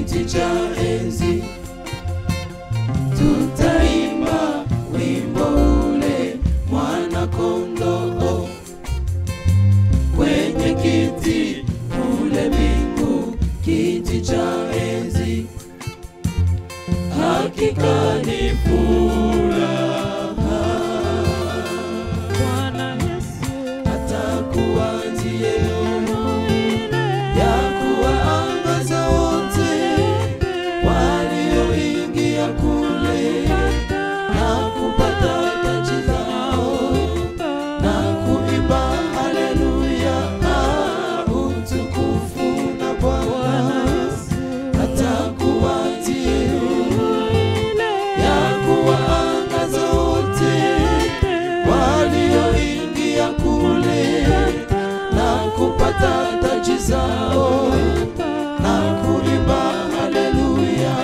kiti cha enzi. Tutaimba wimbo ule mwana kondoo kwenye kiti ule mbingu, kiti cha enzi. Hakika ni furaha, Bwana Yesu atakuwa ndiye ya kuwaangaza wote walioingia kule na kupata taji zao na kuimba haleluya, utukufu na Bwana. Atakuwa ndiye ya kuwaangaza wote walioingia kule na kupata taji zao na kuimba haleluya,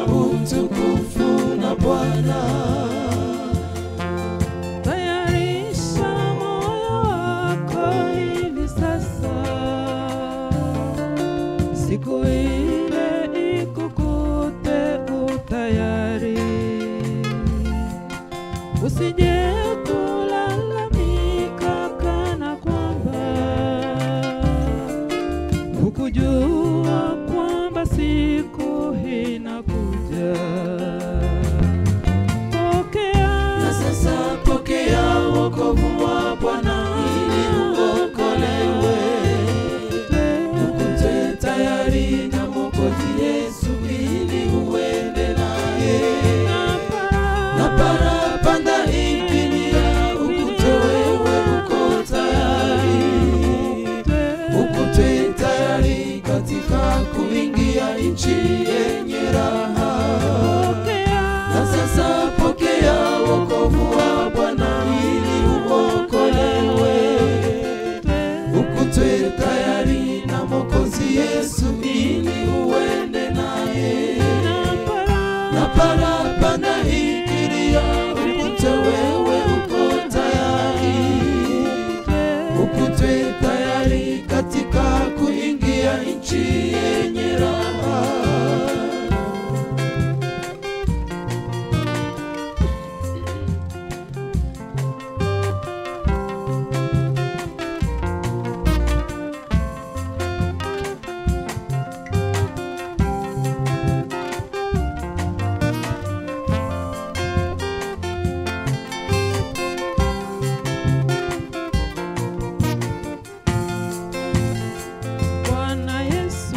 utukufu na Bwana. tayarisha moyo wako hivi sasa, siku ile ikukute utayari. Usije kulalamika kana kwamba hukujua kwamba siku inakuja. Pokea Na sasa pokea wokovu wa Bwana ili uokolewe. Ukutwe tayari na Mwokozi Yesu ili uende naye. Na parapanda ikilia, ukutwe wewe uko tayari. Ukutwe tayari katika kuingia nchi yenye raha. Na sasa pokea wokovu wa Bwana ili uokolewe. Ukutwe tayari na Mwokozi Yesu ili uende naye. Na parapanda ikilia, ukutwe wewe uko tayari. Ukutwe tayari katika kuingia nchi yenye raha. Bwana Yesu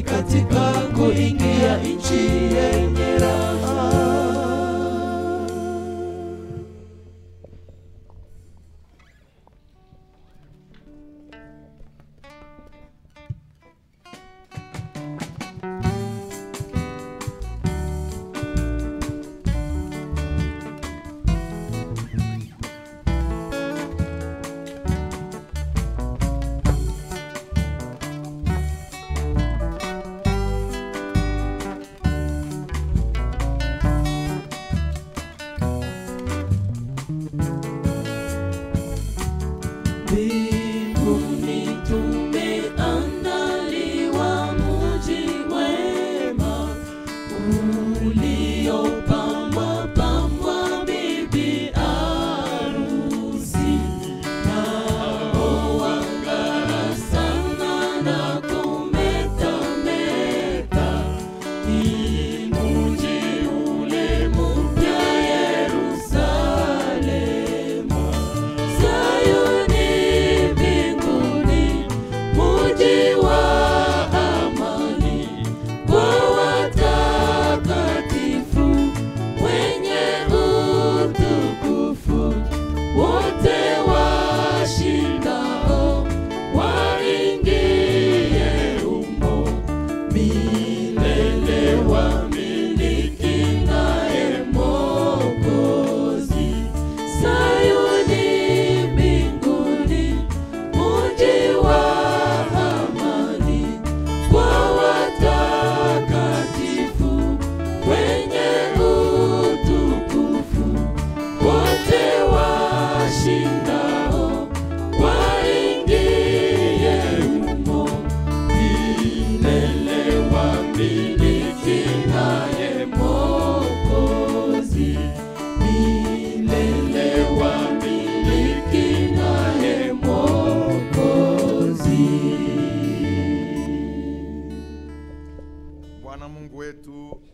tayari katika kuingia nchi yenye raha. Mbinguni tumeandaliwa mji mwema uliopambwa pambwa bibi arusi, nao wang'ara sana na kumetameta. Ni mji ule mpya Yerusalemu, Sayuni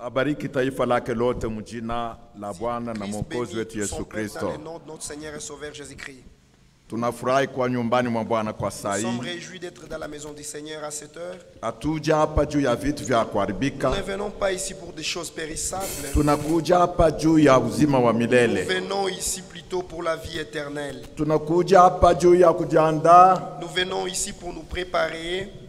abariki taifa lake lote mjina la Bwana na Mwokozi wetu Yesu Kristo. Tunafurahi kwa nyumbani mwa Bwana kwa saa hii. Hatuja hapa juu ya vitu vya kuharibika. Tunakuja hapa juu ya uzima wa milele. Tunakuja hapa juu ya kujiandaa.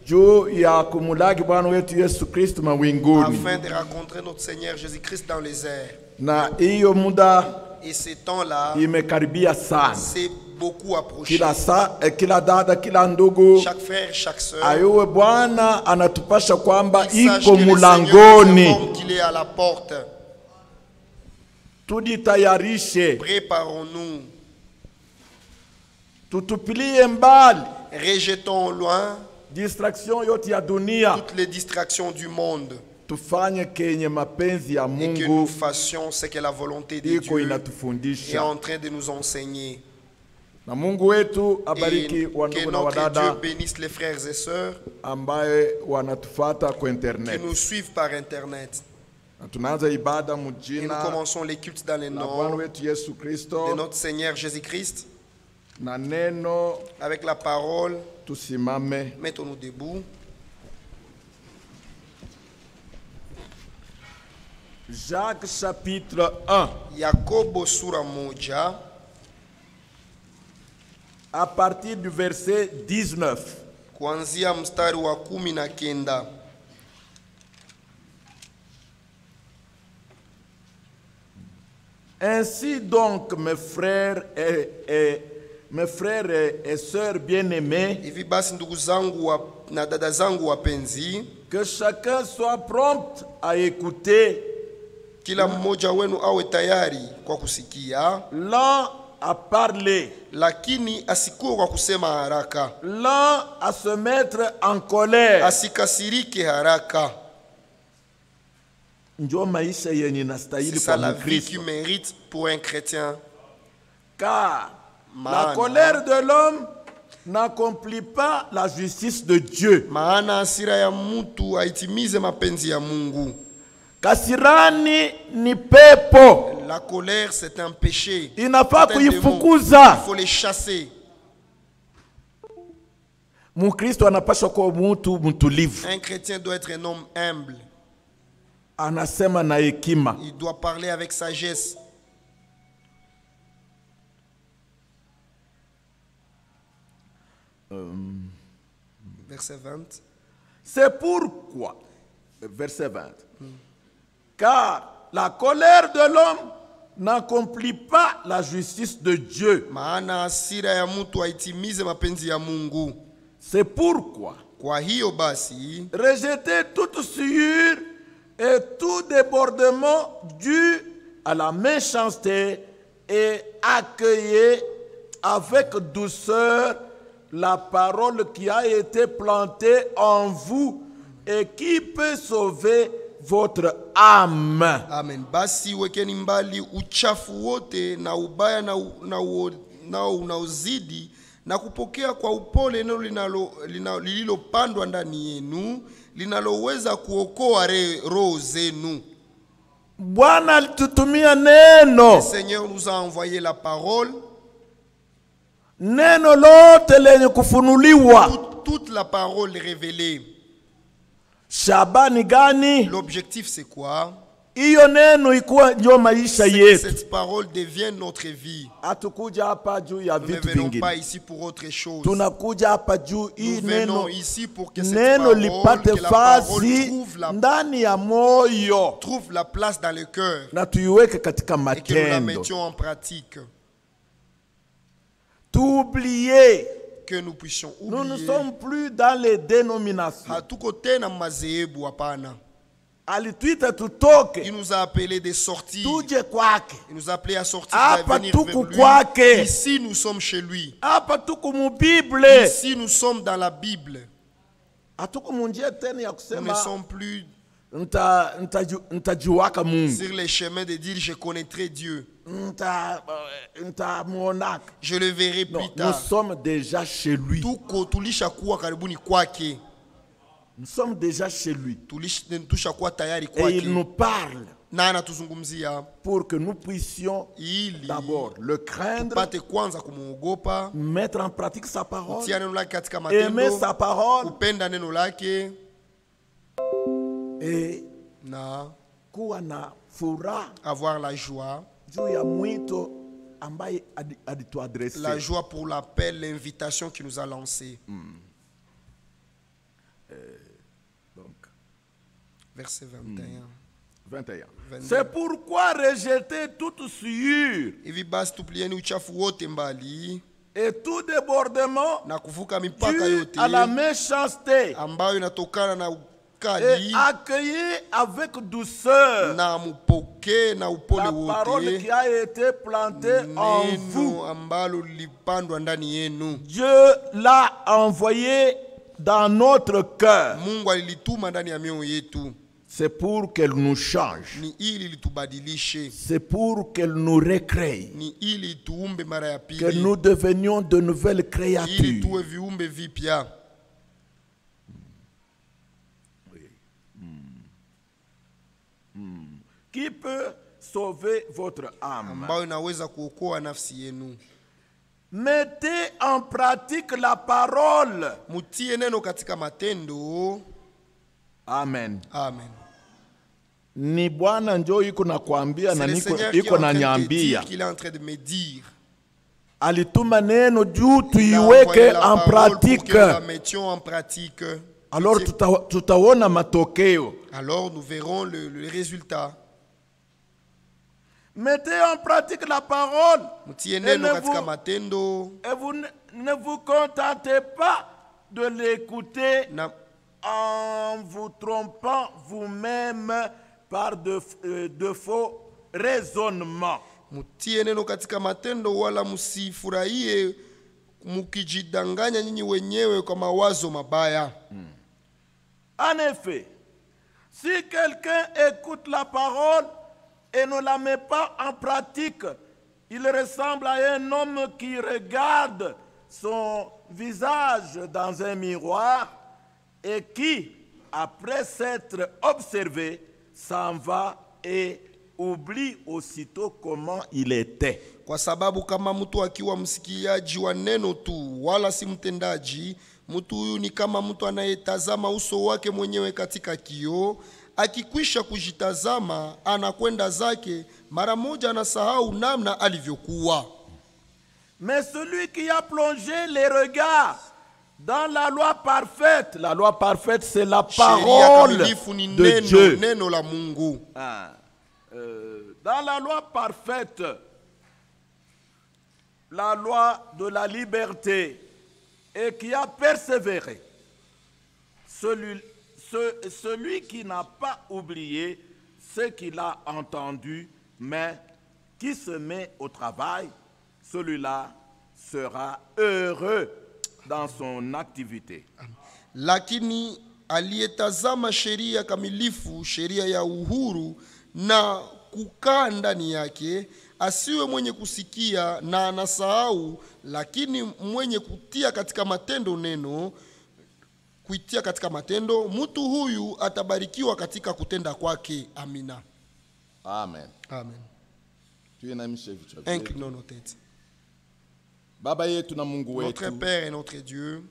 Juu ya kumulaki Bwana wetu Yesu Kristo mawinguni. Afin de rencontrer notre Seigneur Jésus-Christ dans les airs. Na hiyo muda et ce temps-là imekaribia sana. C'est beaucoup approché. Kila dada, kila ndugu, chaque frère, chaque sœur, ayuwe Bwana anatupasha kwamba iko mulangoni. Qu'il est à la porte. Tujitayarishe. Préparons-nous. Tutupilie mbali. Rejetons loin distraction yote ya dunia. Toutes les distractions du monde. Tufanye kenye mapenzi ya Mungu. Et que nous fassions ce que la volonté de Dieu est en train de nous enseigner. Na Mungu wetu abariki wandugu na wadada. Que notre Dieu bénisse les frères et sœurs ambaye wanatufuata kwa internet. Qui nous suivent par internet. Tunaanza ibada Et nous mjina commençons les cultes dans les noms de notre Seigneur Jésus-Christ. Na neno, avec la parole, tusimame. Mettons-nous debout. Jacques chapitre 1. Yakobo sura moja. À partir du verset 19. Kuanzia mstari wa 19. Ainsi donc, mes frères et sœurs bien-aimés, hivi basi ndugu zangu na dada zangu wapenzi, que chacun soit prompt à écouter, kila mmoja wenu awe tayari kwa kusikia, lent à parler, lakini asikuwe kwa kusema haraka, lent à se mettre en colère, asikasirike haraka. Ndio maisha yenye nastahili kwa Mkristo. C'est la vie qui mérite pour un chrétien. Car la colère de l'homme n'accomplit pas la justice de Dieu. Maana hasira ya mtu haitimize mapenzi ya Mungu. Kasirani ni pepo. La colère c'est un péché. Inafaa kuifukuza. Il faut les chasser. Mkristo anapaswa kuwa mtu mtulivu. Un chrétien doit être un homme humble. Anasema na hekima. Il doit parler avec sagesse. Verset 20. C'est pourquoi, verset 20, car la colère de l'homme n'accomplit pas la justice de Dieu. Maana hasira ya mtu haitimize mapenzi ya Mungu. C'est pourquoi, Kwa hiyo basi, rejetez toute souillure et tout débordement dû à la méchanceté et accueillez avec douceur la parole qui a été plantée en vous et qui peut sauver votre âme. amen. Basi wekeni mbali uchafu wote na ubaya na unaozidi na kupokea kwa upole neno lililopandwa ndani yenu linaloweza kuokoa roho zenu. Bwana alitutumia neno. Le Seigneur nous a envoyé la parole. Neno lote lenye kufunuliwa. Toute la parole révélée. Shabani gani? L'objectif c'est quoi? Iyo neno ikuwa ndio maisha yetu. Cette parole devient notre vie. Hatukuja hapa juu ya Nous ne vitu venons vingine. pas ici pour autre chose. Tunakuja hapa juu Nous hii venons neno. ici pour que cette Neno parole, lipate que la parole fasi ndani ya moyo trouve la place dans le cœur na tuiweke katika et que nous la matendo. mettions en pratique. Tuoublier. Que nous puissions Nous ne oublier. sommes plus dans les dénominations. Hatuko tena madhehebu, hapana. Alituita tutoke. Il nous a appelé de sortir. Tuje kwake. Il nous a appelé à sortir, Hapa à venir tuko vers kwake. lui. Ici nous sommes chez lui. Hapa tuko mu Bible. Ici nous sommes dans la Bible. Hatuko munjia tena ya Nous ne kusema sommes plus ntajuwaka Mungu. sur les chemins de dire je connaîtrai Dieu. Ntamuonaka. Je le verrai plus Non, nous tard. sommes déjà chez lui. Tuko tulishakuwa karibuni kwake. Nous sommes déjà chez lui. Tushakuwa tayari Et il nous kwake. parle Na anatuzungumzia pour que nous puissions ili d'abord le craindre, tupate kwanza kumuogopa, mettre en pratique sa parole, kutia neno lake katika aimer matendo, sa parole kupenda neno lake et na kuwa na furaha avoir la joie. juu ya mwito ambaye alituadresse. La joie pour l'appel, l'invitation qu'il nous a lancée. Donc, Verset 21. 21. 22. C'est pourquoi rejeter toute souillure Hivi basi tuplieni uchafu wote mbali et tout débordement na kuvuka mipaka dû yote à la méchanceté ambayo inatokana na et ukali, accueillir avec douceur na mupokee na upole la parole wote qui a été plantée en vous. neno ambalo lilipandwa ndani yenu. Dieu l'a envoyé dans notre cœur. Mungu alilituma ndani ya mioyo yetu, C'est pour qu'elle nous change. ni ili litubadilishe, C'est pour qu'elle nous recrée. ni ili tuumbe mara ya Que pili, nous devenions de nouvelles ili créatures. tuwe viumbe vipya. Qui peut sauver votre âme? ambayo inaweza kuokoa nafsi yenu. Mettez en pratique la parole. Mutie neno katika matendo. Amen. Amen. Ni Bwana njoo iko na kuambia na C'est le niko Seigneur qui est iko en na train de te nyambia. dire, qu'il est en train de me dire. Alituma neno juu Il a tuiweke envoyé la en parole pour pratique. que nous la mettions en pratique. Alors tutaona matokeo. Alors nous verrons le résultat. Mettez en pratique la parole. Mutie Et neno ne katika vous- matendo. Et vous ne vous contentez pas de l'écouter Na en vous trompant vous-même par de faux raisonnements. mutie neno katika matendo, wala musifurahie mukijidanganya nyinyi wenyewe kwa mawazo mabaya. En effet, si quelqu'un écoute la parole et ne la met pas en pratique, il ressemble à un homme qui regarde son visage dans un miroir et qui, après s'être observé, s'en va et oublie aussitôt comment il était. Kwa sababu kama mtu akiwa msikiaji wa neno tu wala si mtendaji, mtu huyu ni kama mtu anayetazama uso wake mwenyewe katika kioo. Akikwisha kujitazama anakwenda zake, mara moja anasahau namna alivyokuwa. Mais celui qui a plongé les regards dans la loi parfaite c'est la Sheria parole kamilifu ni de Dieu. neno la Mungu. Dans la loi parfaite, la loi de la liberté, et qui a persévéré, celui qui n'a pas oublié ce qu'il a entendu, mais qui se met au travail, celui-là sera heureux dans son activité. Lakini aliyetazama sheria kamilifu, sheria ya uhuru, na kukaa ndani yake, asiwe mwenye kusikia na anasahau, lakini mwenye kutia katika matendo neno, kuitia katika matendo, mtu huyu atabarikiwa katika kutenda kwake. Amina. Amen. Amen. Tuinamishe vichwa vyetu. Inclinons nos têtes. Baba yetu na Mungu Notre wetu, Père et notre Dieu,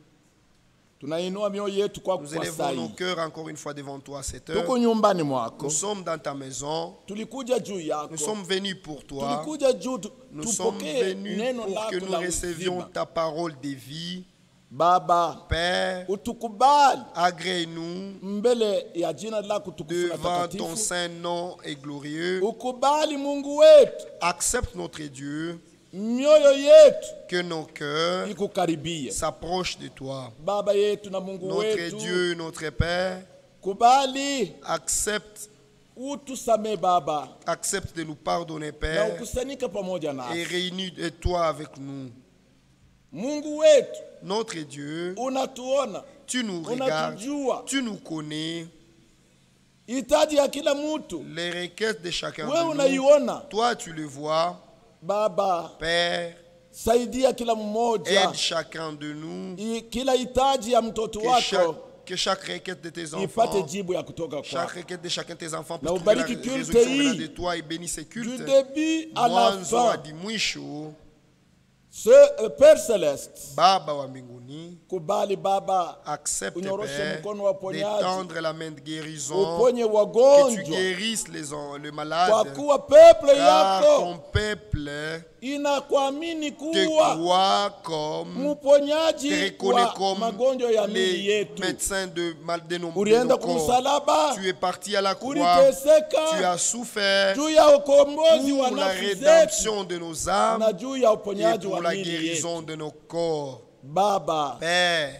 tunainua mioyo yetu kwa nous élevons nos kukwasai. cœurs encore une fois devant toi à cette heure. Tuko nyumbani mwako, Nous sommes dans ta maison. tulikuja juu Nous yako, sommes venus pour toi. tulikuja juu Nous sommes tupokee venus neno pour que lako nous la recevions uzima. ta parole de vie. Baba, Père, utukubali agrée-nous mbele ya jina lako tukufu na devant ton takatifu. saint nom et glorieux. Ukubali Mungu wetu, Accepte notre Dieu, mioyo yetu que nos cœurs ikukaribie. s'approchent de toi. Baba yetu na Mungu Notre wetu, Dieu, notre Père, kubali accepte, utusame Baba, accepte de nous pardonner, na Père, ukusanyike pamoja et nasi. réunis-toi avec nous. Mungu wetu, Notre Dieu, unatuona, tu nous regardes, unatujua tu nous connais, hitaji ya kila mtu, les requêtes de chacun wewe de nous. unaiona. Toi, tu le vois. Baba, Père, saidia kila mmoja, aide chacun de nous, kila hitaji ya mtoto wako que chaque requête de tes ipate enfants, jibu ya kutoka chaque kwako, requête de chacun de tes enfants na puisse trouver la ubariki culte résolution venant hii de toi et bénis ces du cultes. début à la Mwanzo fin. hadi mwisho. Père Céleste, Baba wa mbinguni, kubali Baba, accepte unyoroshe Père mkono wa uponyaji, d'étendre la main de guérison, uponye que tu wagonjwa, guérisses le kwa malade, kuwa peple car yako ton peuple inakuamini te kuwa croit comme, mponyaji te reconnaît wa comme magonjwa ya mili les yetu. médecins de nos Ulienda corps. kumsalaba, Tu es parti à la croix, tu uliteseka as souffert juu ya ukombozi wa pour la nafsi zetu rédemption de nos âmes na juu ya et uponyaji pour wa la mili yetu. guérison de nos corps. Baba, Père,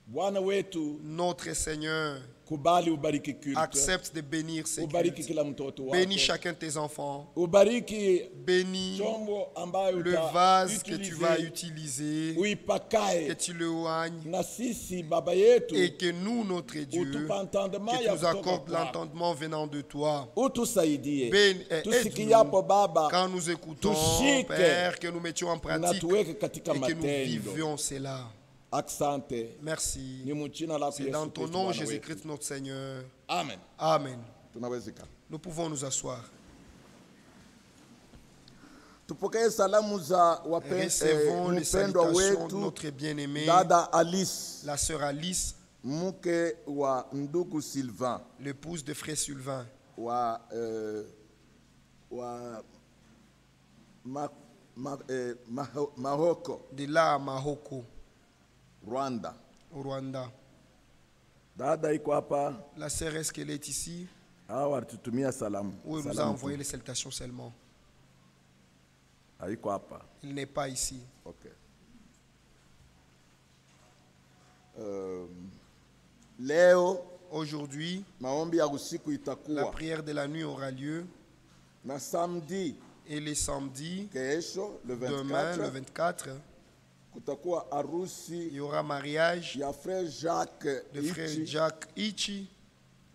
Bwana wetu, notre Seigneur, kubali ubariki culte, accepte de bénir ces ubariki cultes. kila mtoto Bénis wako, chacun de tes enfants. ubariki Bénis chombo ambayo le vase que tu vas utiliser, que uipakae tu le oignes, na sisi Baba yetu, et que nous, notre Dieu, utupa entendement que ya tu nous kutoka accordes kwako. l'entendement venant de toi. Utusaidie Aide-nous tusikiapo Baba quand nous écoutons, tushike Père, que nous mettions en na pratique tuweke katika et que nous matendo. vivions cela. Asante, Merci. ni mchina lako C'est dans Yesu ton Kristo nom, Bwana wetu. Jésus-Christ, notre Seigneur. Amen. Amen. Tunawezeka. Nous pouvons nous asseoir. Tupokee salamu za Recevons les mpendwa salutations de wetu notre bien-aimée, dada Alice, la sœur Alice, mke wa ndugu Sylvain l'épouse de frère Sylvain, wa Maroko, de là à Mahoko, Rwanda. au Rwanda. Dada iko hapa, La sœur, est-ce qu'elle est ici? hawa walitutumia salamu. Ou elle nous a Salamu envoyé tu. les salutations seulement? Haiko hapa. Il n'est pas ici. Okay. Leo Aujourd'hui, maombi ya usiku la itakuwa prière de la nuit aura lieu na samedi et les samedis, kesho le demain, le 24 24, kutakuwa il harusi y aura mariage ya frère Jacques de frère Ichi Jacques Ichi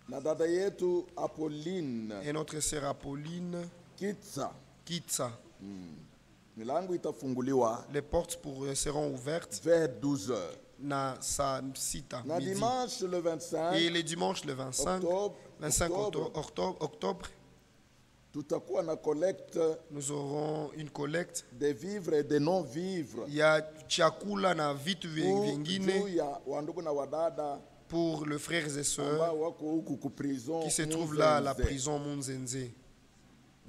na dada yetu Apolline et notre sœur Apolline Kitsa. Kitsa. Milango itafunguliwa Les portes seront ouvertes vers 12 heures. na saa sita Na midi. dimanche le 25 Et le dimanche le 25 octobre, octobre, tutakuwa na collecte nous aurons une collecte des vivres et des non-vivres ya chakula na vitu juu vingine ya wandugu na wadada pour les frères et sœurs ambao wako huku ku prison qui se trouvent là à la Munzenze. prison Munzenze.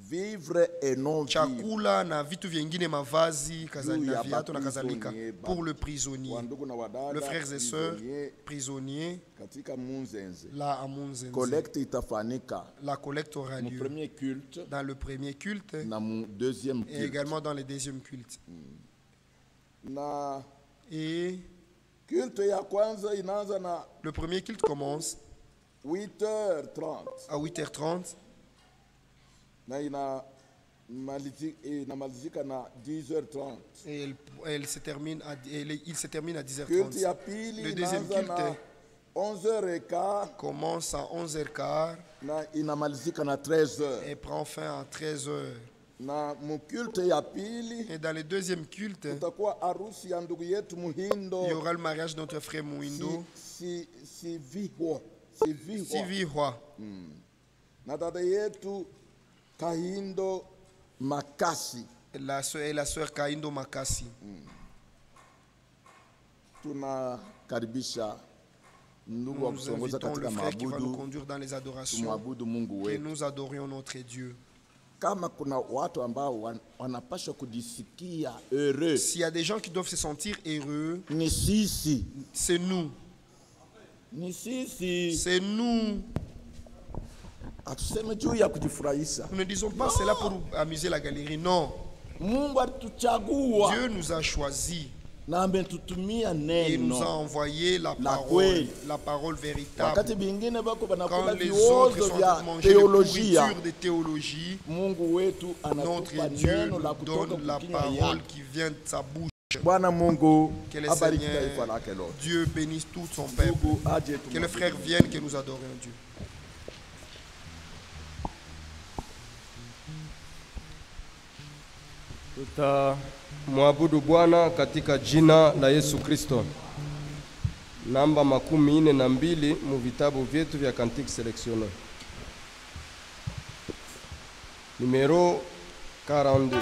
Vivre et non-vivre Chakula na vitu vingine, mavazi Juu kadhalika, ya viatu na kadhalika baprisonnier, pour le prisonnier, wandugu na wadada les frères et sœurs prisonniers prisonniers katika Munzenze. là à Munzenze. Collecte itafanyika La collecte aura mu lieu premier culte dans le premier culte na mu deuxième et culte. également dans le deuxième culte. Na Et culte ya kwanza inaanza na le premier culte commence 8h30 à 8h30 na inamalizika na 10h30. et il se termine à Culte 10h30. ya pili Le deuxième inaanza na culte 11h15 commence à 11h15 na inamalizika na 13h. et prend fin à 13h. Na mu culte ya pili Et dans le deuxième culte, tutakuwa harusi ya ndugu yetu il y Muhindo aura le mariage de notre frère Mouindo Sivihwa Sivihwa na dada yetu Kahindo Makasi. et la sœur Kaindo Makasi. Tunakaribisha ndugu wa Nous kusongoza invitons le katika frère qui va nous maabudu, conduire dans les adorations, tumwabudu Mungu que wetu. nous adorions notre Dieu. Kama kuna watu ambao wanapaswa kujisikia heureux, S'il y a des gens qui doivent se sentir heureux, ni sisi, c'est nous. ni sisi. C'est nous. Hatuseme juu ya kujifurahisha. Nous ne disons pas cela pour amuser la galerie. Non. Mungu alituchagua Dieu nous a choisis na ametutumia et nous a neno. envoyé la kweli. parole véritable. Wakati bingine bako Quand banakula les autres viozo sont en train vya de manger les teolojia, pourritures de théologie, Mungu wetu anatupa notre Dieu neno la nous kutoka donne la kukinywa parole yake. qui vient de sa bouche. Bwana Mungu Que le abariki taifa Seigneur, lake lote. Dieu bénisse tout son peuple. Ndugu aje Que le tumwabudu. frère vienne, que nous adorions Dieu. Tutamwabudu Bwana katika jina la Yesu Kristo. Namba 42 mu vitabu vyetu vya Cantique Sélectionné. Numéro 42.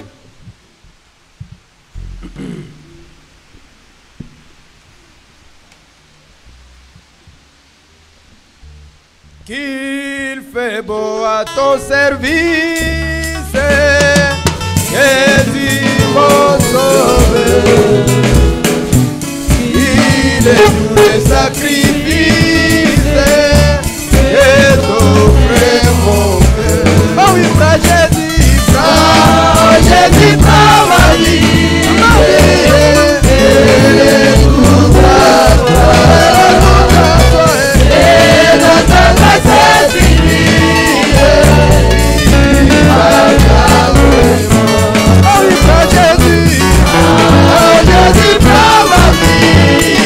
Qu'il fait beau à ton service, Jésus mon sauveur. Il est tout le sacrifice et t'offre mon cœur. Oh oui, frère Jésus, prends ma vie. Et tout à toi, et dans ta grâce infinie. Oh oui, frère Jésus, Jésus, prends ma vie.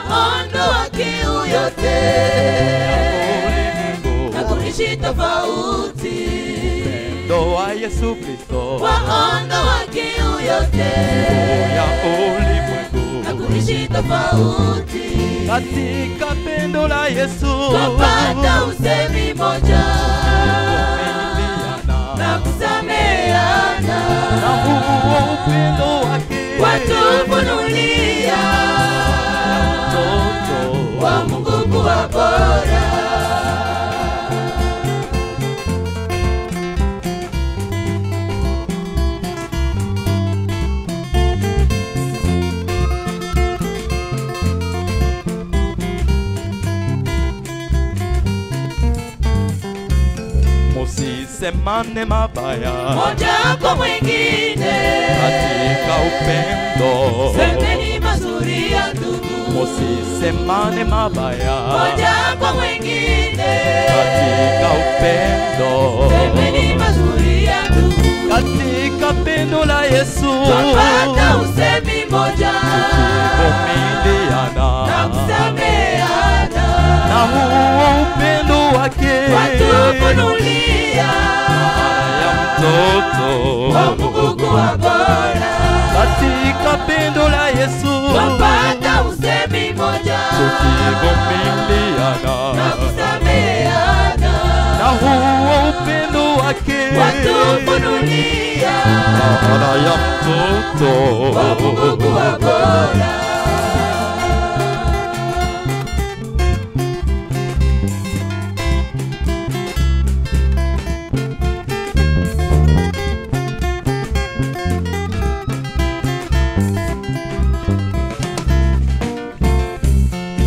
waondoa kiu yote na kuishi tofauti. Upendo wa Yesu Kristo Waondoa kiu yote ya ulimwengu na kuishi tofauti. katika pendo la Yesu Twapata usemi moja na kusameheana, na huo upendo wake watufunulia mtoto wa Mungu kuwa bora. Msisemane mabaya Moja kwa mwingine, katika upendo, semeni mazuri ya ndugu. msisemane mabaya Moja kwa mwingine, katika upendo, semeni mazuri ya ndugu. katika pendo la Yesu Twapata usemi moja tukivumiliana na kusameheana, na huo upendo wake watufunulia ya mtoto wa Mungu kuwa bora. katika pendo la Yesu Twapata usemi moja tukivumiliana na kusameheana, na huo upendo wake watufunulia maana ya mtoto wa Mungu kuwa bora.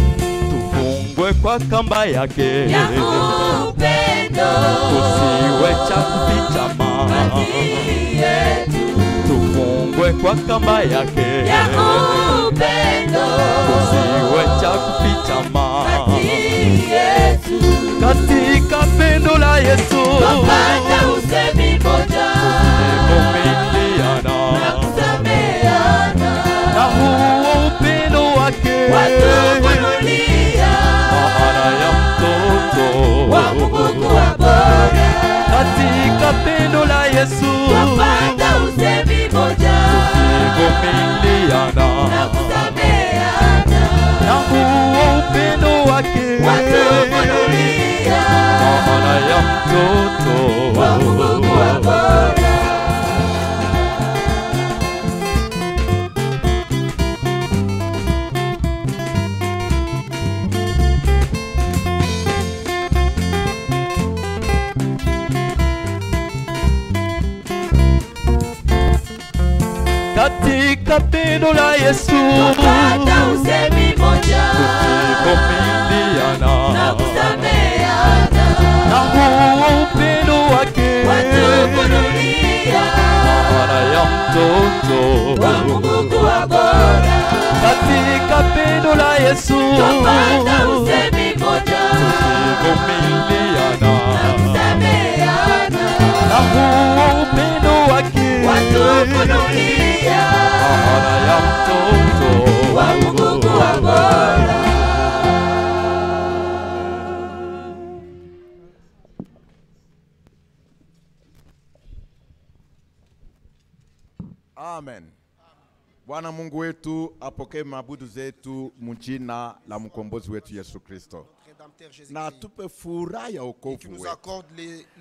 tufungwe kwa kamba yake Ya upendo kusiwe cha kufichama kati yetu, tufungwe kwa kamba yake ya upendo kusiwe cha kufichama kati yetu. katika pendo la Yesu Twapata usemi moja tukivumiliana na kusameheana, na huo upendo wake watufunulia maana ya mtoto wa Mungu kuwa bora. katika pendo la Yesu Twapata usemi moja tukivumiliana na kusameheana, na huo upendo wake watufunulia maana ya mtoto wa Mungu kuwa bora. katika pendo la Yesu Twapata usemi moja tukivumiliana na kusameheana, na huo upendo wake watufunulia maana ya mtoto wa Mungu kuwa bora. katika pendo la Yesu Twapata usemi moja tukivumiliana na kusameheana, na huo upendo wake watufunulia maana ya mtoto wa Mungu kuwa bora. Amen. Bwana Mungu wetu apokee mabudu zetu mjina la mkombozi wetu Yesu Kristo. Rédempteur Jésus-Christ, Na tupe furaha ya qui wokovu nous wetu. accorde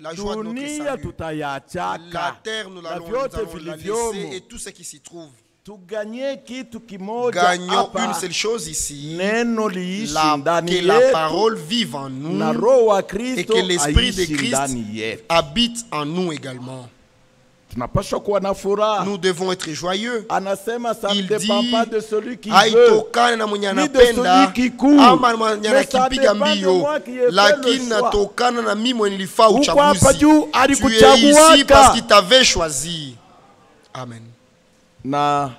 la joie de notre Dunia salut. tutayachaka. La terre, nous na allons vyote la vilivyomo. laisser et tout ce qui s'y trouve. Tuganye kitu kimoja Gagnons hapa. une seule chose ici, Neno liishi que ndani la yetu parole vive en na nous Roho wa et Kristo que l'Esprit de aishi Christ ndani yetu. habite en nous également. Tunapaswa kuwa na furaha. Nous devons être joyeux. Anasema ça ne Il dépend dit, pas de celui qui veut, haitokani na mwenye ni de anapenda celui qui court. ama mwenye Mais ça anakipiga dépend de mbio, moi qui ai fait le lakini choix. natokana na mimi mwenye nilifaa Huko hapa uchaguzi. juu Tu es ici alikuchaguaka. parce qu'il t'avait choisi. Amen. Na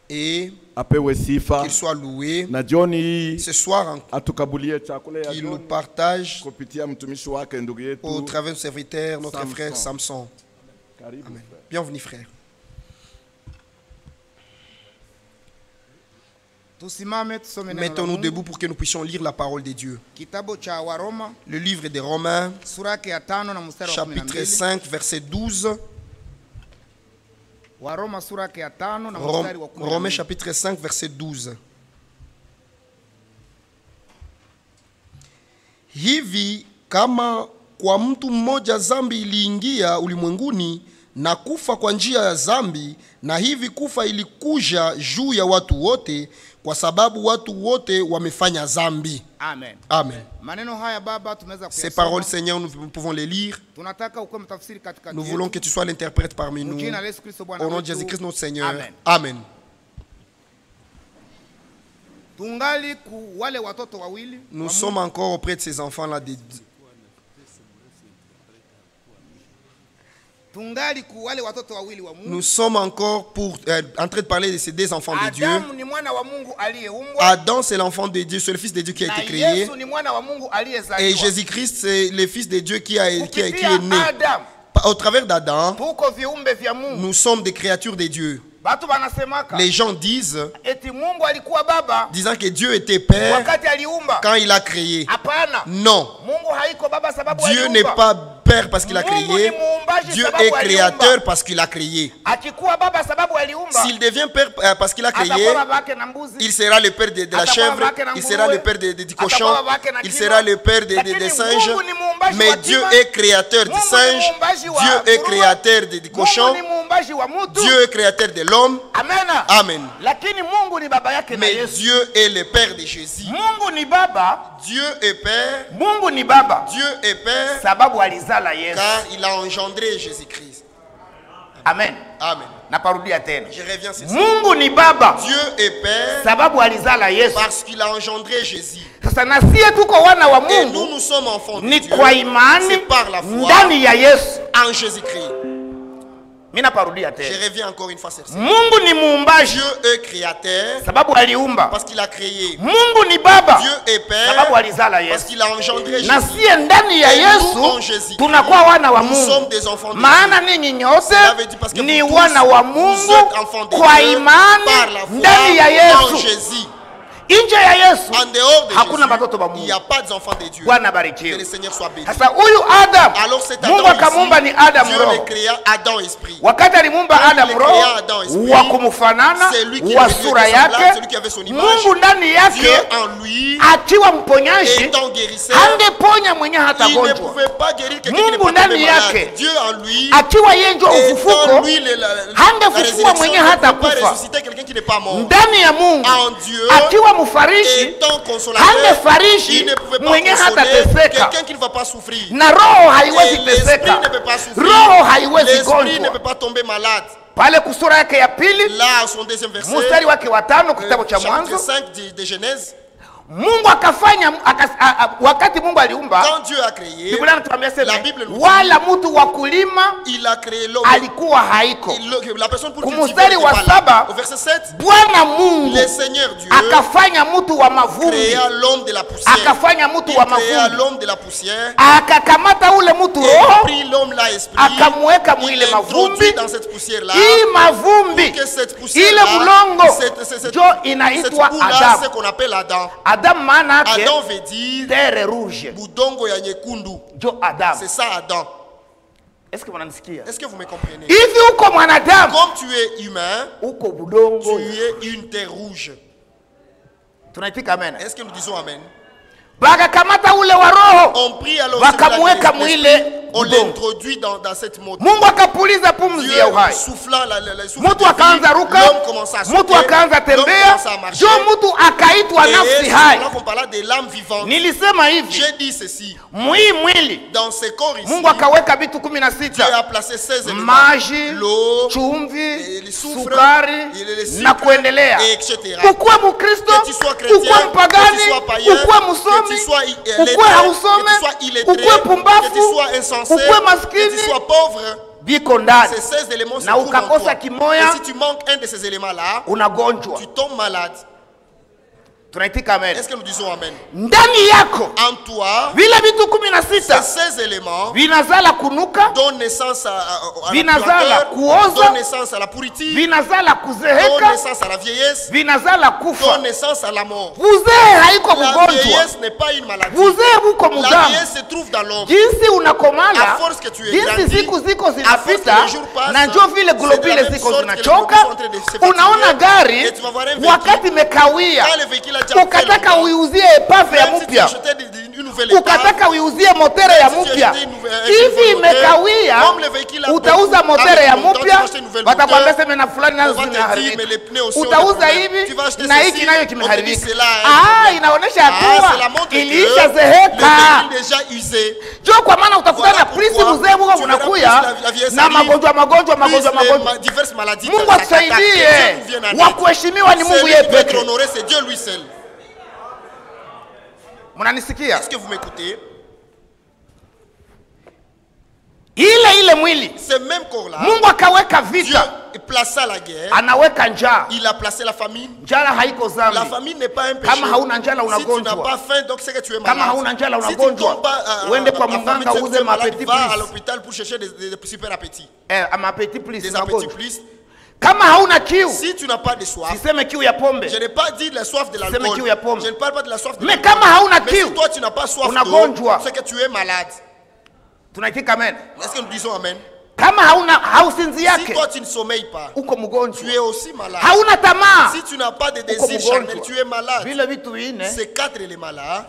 Et apewe sifa. qu'il soit loué. Na jioni hii Ce soir, atukabulie chakula ya qu'il nous jioni partage kupitia mtumishi wake ndugu au yetu. travers de serviteur, notre Samson. frère Samson. Karibu. Bienvenue, frère. Tusimame tusome neno la Mettons-nous Mungu. debout pour que nous puissions lire la parole de Dieu. Kitabu cha Waroma Le livre des Romains, sura yake ya 5 na mstari wa chapitre 12. 5, verset 12. Waroma sura yake ya 5 na mstari wa 12. Romains chapitre 5, verset 12. Hivi kama kwa mtu mmoja zambi iliingia ulimwenguni na kufa kwa njia ya zambi, na hivi kufa ilikuja juu ya watu wote kwa sababu watu wote wamefanya zambi. Amen. Amen. Maneno haya Baba tumeweza Ces kuyasoma. paroles, Seigneur, nous pouvons les lire. Tunataka ukuwe mtafsiri katika Nous yetu. voulons que tu sois l'interprète parmi nous. Mjina la Yesu Kristo Bwana Au nom de wetu. Jésus-Christ notre Seigneur. Amen. Amen. Tungali ku wale watoto wawili. Nous sommes encore auprès de ces enfants-là. Tungali ku wale watoto wawili wa Mungu. Nous sommes encore en train de parler de ces deux enfants de Dieu. Adamu ni mwana wa Mungu aliyeumbwa. Adam, c'est l'enfant de Dieu, c'est le fils de Dieu qui a Na été créé. Yesu ni mwana wa Mungu aliyezaliwa. Et Jésus-Christ, c'est le fils de Dieu qui est Kupitia né. Adamu, Au travers d'Adam, tuko viumbe vya Mungu. nous sommes des créatures de Dieu. Watu wanasemaka Les gens disent, eti Mungu alikuwa baba disant que Dieu était père wakati aliumba. quand il a créé. Hapana. Non, Mungu haiko baba sababu Dieu aliumba. n'est pas père parce qu'il a Mungu créé. ni muumbaji Dieu sababu est aliumba. créateur parce qu'il a créé. Akikuwa baba sababu aliumba. S'il devient père parce qu'il a créé, Atakuwa babake na mbuzi. il sera le père de la Atakuwa chèvre, babake na il nguruwe. sera le père du cochon, Atakuwa babake na il kima. sera le père des Lakini singes. Mungu ni muumbaji Mais wa Dieu kima. est créateur du Mungu ni singe, muumbaji wa Dieu est nguruwe. créateur du cochon, Mungu ni muumbaji wa mtu. Dieu est créateur de l'homme. Amena. Amen. Lakini Mungu ni baba yake na Mais Yesu. Dieu est le père de Jésus. Mungu ni baba. Dieu est père, Mungu ni baba Dieu est père sababu alizala Yesu. car il a engendré Jésus-Christ. Amen. Amen. Naparudia tena. Je reviens sur ça. Mungu ni baba Dieu est père sababu alizala Yesu. parce qu'il a engendré Jésus. Sasa na sie tuko wana wa Et nous, Mungu nous sommes enfants de ni Dieu. kwa imani C'est par la foi ndani ya Yesu. en Jésus-Christ. Mimi naparudia Je tena. reviens encore une fois sur ça. Mungu ni muumbaji Dieu est créateur sababu aliumba. parce qu'il a créé. Mungu ni baba Dieu est père sababu alizala parce Yesu. qu'il a engendré Na Jésus. sie ndani ya Et nous, en Yesu Jésus-Christ, tunakuwa wana wa nous Mungu. sommes des enfants de Maana Dieu. ninyi nyote Cela veut dire parce que ni vous tous, wana wa vous Mungu êtes enfants de kwa Dieu imani par la foi ndani ya en Yesu. Jésus. Nje ya Yesu En dehors de hakuna Jésus, batoto ba il n'y Mungu. a pas d'enfants de Dieu. Bwana Que le barikiwe. Seigneur soit béni. Sasa huyu Adam Alors cet Mungu Adam akamuumba ni ici, Adam Dieu le roho. créa Adam esprit. Wakati alimuumba Quand Adam il roho créa Adam esprit, wa kumfanana c'est lui qui wa est devenu sura semblable, yake, celui qui avait son image. Mungu ndani Dieu yake en lui, akiwa mponyaji étant guérisseur, hangeponya mwenye hata il ne gonjwa. pouvait pas guérir quelqu'un qui n'est Mungu pas tombé ndani malade. yake Dieu en lui, akiwa yeye ndio étant ufufuko lui la hangefufua résurrection, mwenye il ne hata peut pas kufa. ressusciter quelqu'un qui n'est pas mort. Ndani ya Mungu En Dieu, akiwa mfarishi étant consolateur, hangefarishi il ne pouvait pas mwenye hata consoler teseka, quelqu'un qui ne va pas souffrir. na roho Et haiwezi l'esprit teseka, ne peut pas souffrir. roho haiwezi L'esprit ne gonjwa. peut pas tomber malade. Pale kusura yake ya pili Là, son deuxième verset, mstari wake wa 5 kitabu cha chapitre Mwanzo, 5 de Genèse, Mungu akafanya wakati Mungu aliumba, quand Dieu a créé, Biblia inatuambia la sema Bible nous dit, wala mtu wa kulima il a créé l'homme. alikuwa haiko. La personne pour Kumustari cultiver wa n'était pas là. saba, Au verset 7, Bwana Mungu le Seigneur Dieu akafanya mtu wa mavumbi, créa l'homme de la poussière. akafanya mtu Il wa créa mavumbi, l'homme de la poussière akakamata ule mtu et roho prit l'homme là esprit. akamweka Il mwile l'introduit mavumbi. dans cette poussière-là. Hii mavumbi Que cette ile poussière-là, mulongo cette njo inaitwa boue-là, Adamu. c'est qu'on appelle Adam. Adamu maana yake Adam veut dire terre rouge, budongo ya nyekundu. njo Adamu. C'est ça Adam. Est-ce que mnanisikia? Est-ce que vous me comprenez? Hivi uko mwanadamu, Comme tu es humain, uko budongo. tu es une terre rouge. Tunaitika amen. Est-ce que nous disons amen? Bakakamata ule wa roho On prie alors wakamweka l'esprit, mwile on budongo. l'introduit dans cette moto. Mungu akapuliza pumzi Dieu ya uhai, soufflant la souffle mtu de vie, akaanza ruka, l'homme commence à sauter, mtu akaanza l'homme tembea, commence à marcher. jo mtu akaitwa Et nafsi c'est hai. là qu'on parle de l'âme vivante. Nilisema hivi, J'ai dit ceci, mwii mwili dans ces corps ici, Mungu akaweka vitu Dieu 16: a placé 16 éléments. maji, L'eau, chumvi, les soufres, sukari les sucres, na kuendelea. et etc. Ukuwe Mkristo, Que tu sois chrétien, ukuwe mpagani, que tu sois païen, ukuwe que msomi, tu sois ukuwe lettré, hausome, que tu sois illettré, ukuwe que pumbafu, tu sois insensé, ukuwe que tu maskini, sois pauvre. biko ndani. Ces 16 éléments se Na trouvent en ukakosa toi. kimoya, Et si tu manques un de ces éléments-là, unagonjwa. tu tombes malade. Tunaitika amen. Est-ce que nous disons amen? Ndani yako En toi, vile vitu 16 ces éléments vinazala kunuka, donnent naissance à la vinazala puanteur, kuoza, donnent naissance à la pourriture, vinazala donnent kuzeheka, naissance à la vieillesse, vinazala kufa. donnent naissance à la mort. Uzee haiko La mgonjwa, vieillesse n'est pas une maladie. uzee buko La mudamu. vieillesse se trouve dans l'homme. Jinsi À unakomala, force que tu es jinsi grandi, siku ziko à force zinapita, que les jours passent, na njo vile c'est de la globule même ziko sorte que les zinachoka. globules sont en train de se fatiguer, Unaona gari et tu vas voir un véhicule. wakati imekawia, Quand le véhicule a déjà fait ukataka longtemps, uiuzie epave ya même si tu mpya, achetais une nouvelle épave, ukataka uiuzie motere ya mpya, hivi imekawia, utauza motere ya mpya, watakwambia sema na fulani nazo zimeharibika. Utauza hivi na hiki nayo kimeharibika. Inaonesha hatua iliisha zeheka. Jo, kwa maana utakutana na prisi mzee Mungu unakuya na magonjwa. Mungu atusaidie. Wa kuheshimiwa ni Mungu yeye pekee. Mnanisikia? Est-ce que vous m'écoutez? Ile mwili, Ce même corps-là, Mungu akaweka Dieu vita, plaça la guerre, anaweka njaa. il a placé la famine. Njala haiko La dhambi. famine n'est pas un péché. Kama hauna njala Si tu n'as unagonjwa. pas faim, donc c'est que tu es malade. Kama hauna njala Si tu ne unagonjwa. tombes pas Uende kwa à famine, mganga c'est que uuze tu es malade, ma-appétit va à plus. l'hôpital pour chercher des super appétits. Amapetit plus Des na appétits gonjwa. plus. Kama hauna kiu, Si tu n'as pas de soif, siseme kiu ya pombe. je n'ai pas dit la soif de l'alcool. kiu ya pombe. Je ne parle pas de la soif de Mais l'alcool. kama hauna Mais kiu, si toi tu n'as pas soif unagonjwa. d'eau, c'est que tu es malade. Tunaitika amen. Est-ce que nous disons amen? Kama hausinzi Si yake, toi tu ne sommeilles pas, uko tu mgonjwa. es aussi malade. Hauna tamaa. Si tu n'as pas de Uko désir mgonjwa. charnel, tu es malade. Vile vitu vine, Ces 4 éléments-là,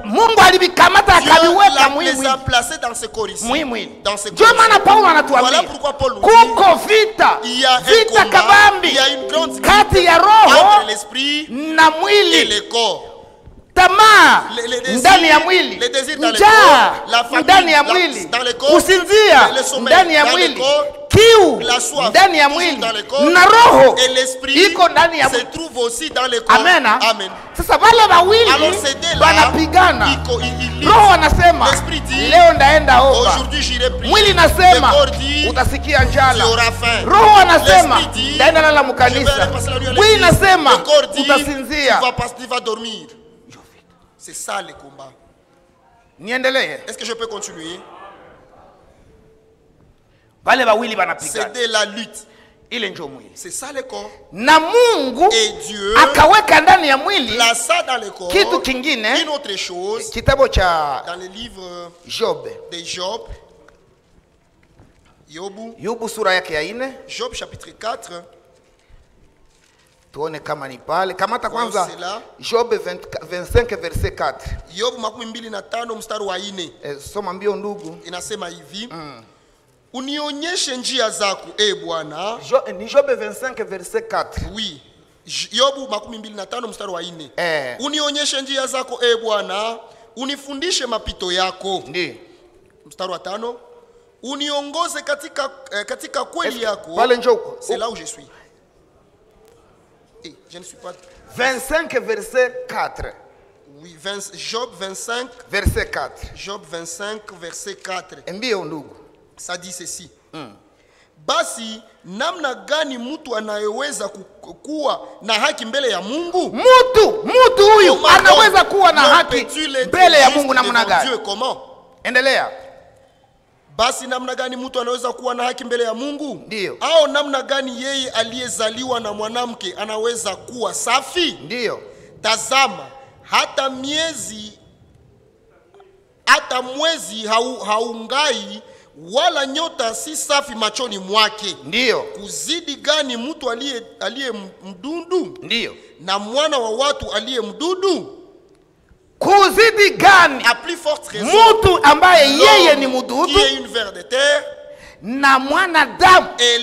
Mungu alivikamata Dieu akaviweka les a mwili. placés dans ce corps ici. Mwili. Dans ce Ndio corps maana ici. Paulo Voilà anatuambia pourquoi Paul nous dit, kuko vita, il y a un vita combat, kabambi il y a une grande kati ya entre roho l'esprit na et mwili. le corps. Tamaa Les désirs, ndani ya mwili, les désirs dans le njaa corps, la famine ndani ya dans mwili, le corps, kusinzia le sommeil ndani ya dans le mwili, corps, kiu la soif ndani ya toujours mwili dans le corps, na roho et l'esprit iko ndani ya se mwili. trouve aussi dans le corps. Amen. Amen. Sasa wale wawili Alors ces deux-là, wanapigana. ils Roho anasema L'esprit dit, leo ndaenda omba. aujourd'hui j'irai prier. Mwili Le nasema corps dit, utasikia tu njala. auras faim. Roho anasema L'esprit dit, ndaenda lala je vais mkanisa. aller passer la nuit à Mwili l'église. nasema Le corps dit, utasinzia. tu vas dormir. C'est ça le combat. Niendelee. Est-ce que je peux continuer? Wale wawili C'est wanapigana. de la lutte. Ile ndio mwili. C'est ça le corps. Na Mungu Et Dieu akaweka ndani ya mwili plaça dans le corps kitu kingine. une autre chose Kitabu cha dans le livre Job. de Job. Yobu sura yake ya 4. Job chapitre 4. Tuone kama ni pale. Kamata Voyons kwanza cela. Job 25 verset 4. Job 25 mstari wa 4. Soma mbio ndugu. Inasema hivi. Unionyeshe njia zako e Bwana. Ni Job 25 verset 4. Oui. Yobu 25 mstari wa 4. Unionyeshe njia zako e Bwana, unifundishe mapito yako. Ndiyo. Mstari wa 5. Uniongoze katika kweli yako. Pale njoko. C'est là où je suis. Je ne suis pas 25 verset 4. Oui, Job 25 verset 4. Job 25 verset 4. Mbio ndugu. Ça dit ceci. Basi namna gani mtu anayeweza kuwa na haki mbele ya Mungu? Mtu huyu anaweza kuwa na haki mbele ya Mungu namna gani? Endelea. Basi namna gani mtu anaweza kuwa na haki mbele ya Mungu? Ndio. Au namna gani yeye aliyezaliwa na mwanamke anaweza kuwa safi? Ndio. Tazama, hata mwezi haungai wala nyota si safi machoni mwake. Ndio. Kuzidi gani mtu aliye mdudu? Ndio. Na mwana wa watu aliye mdudu? Kuzidi gani? A plus forte raison. Mtu ambaye yeye ni mdudu. Qui est une ver de terre. Na mwanadamu. Et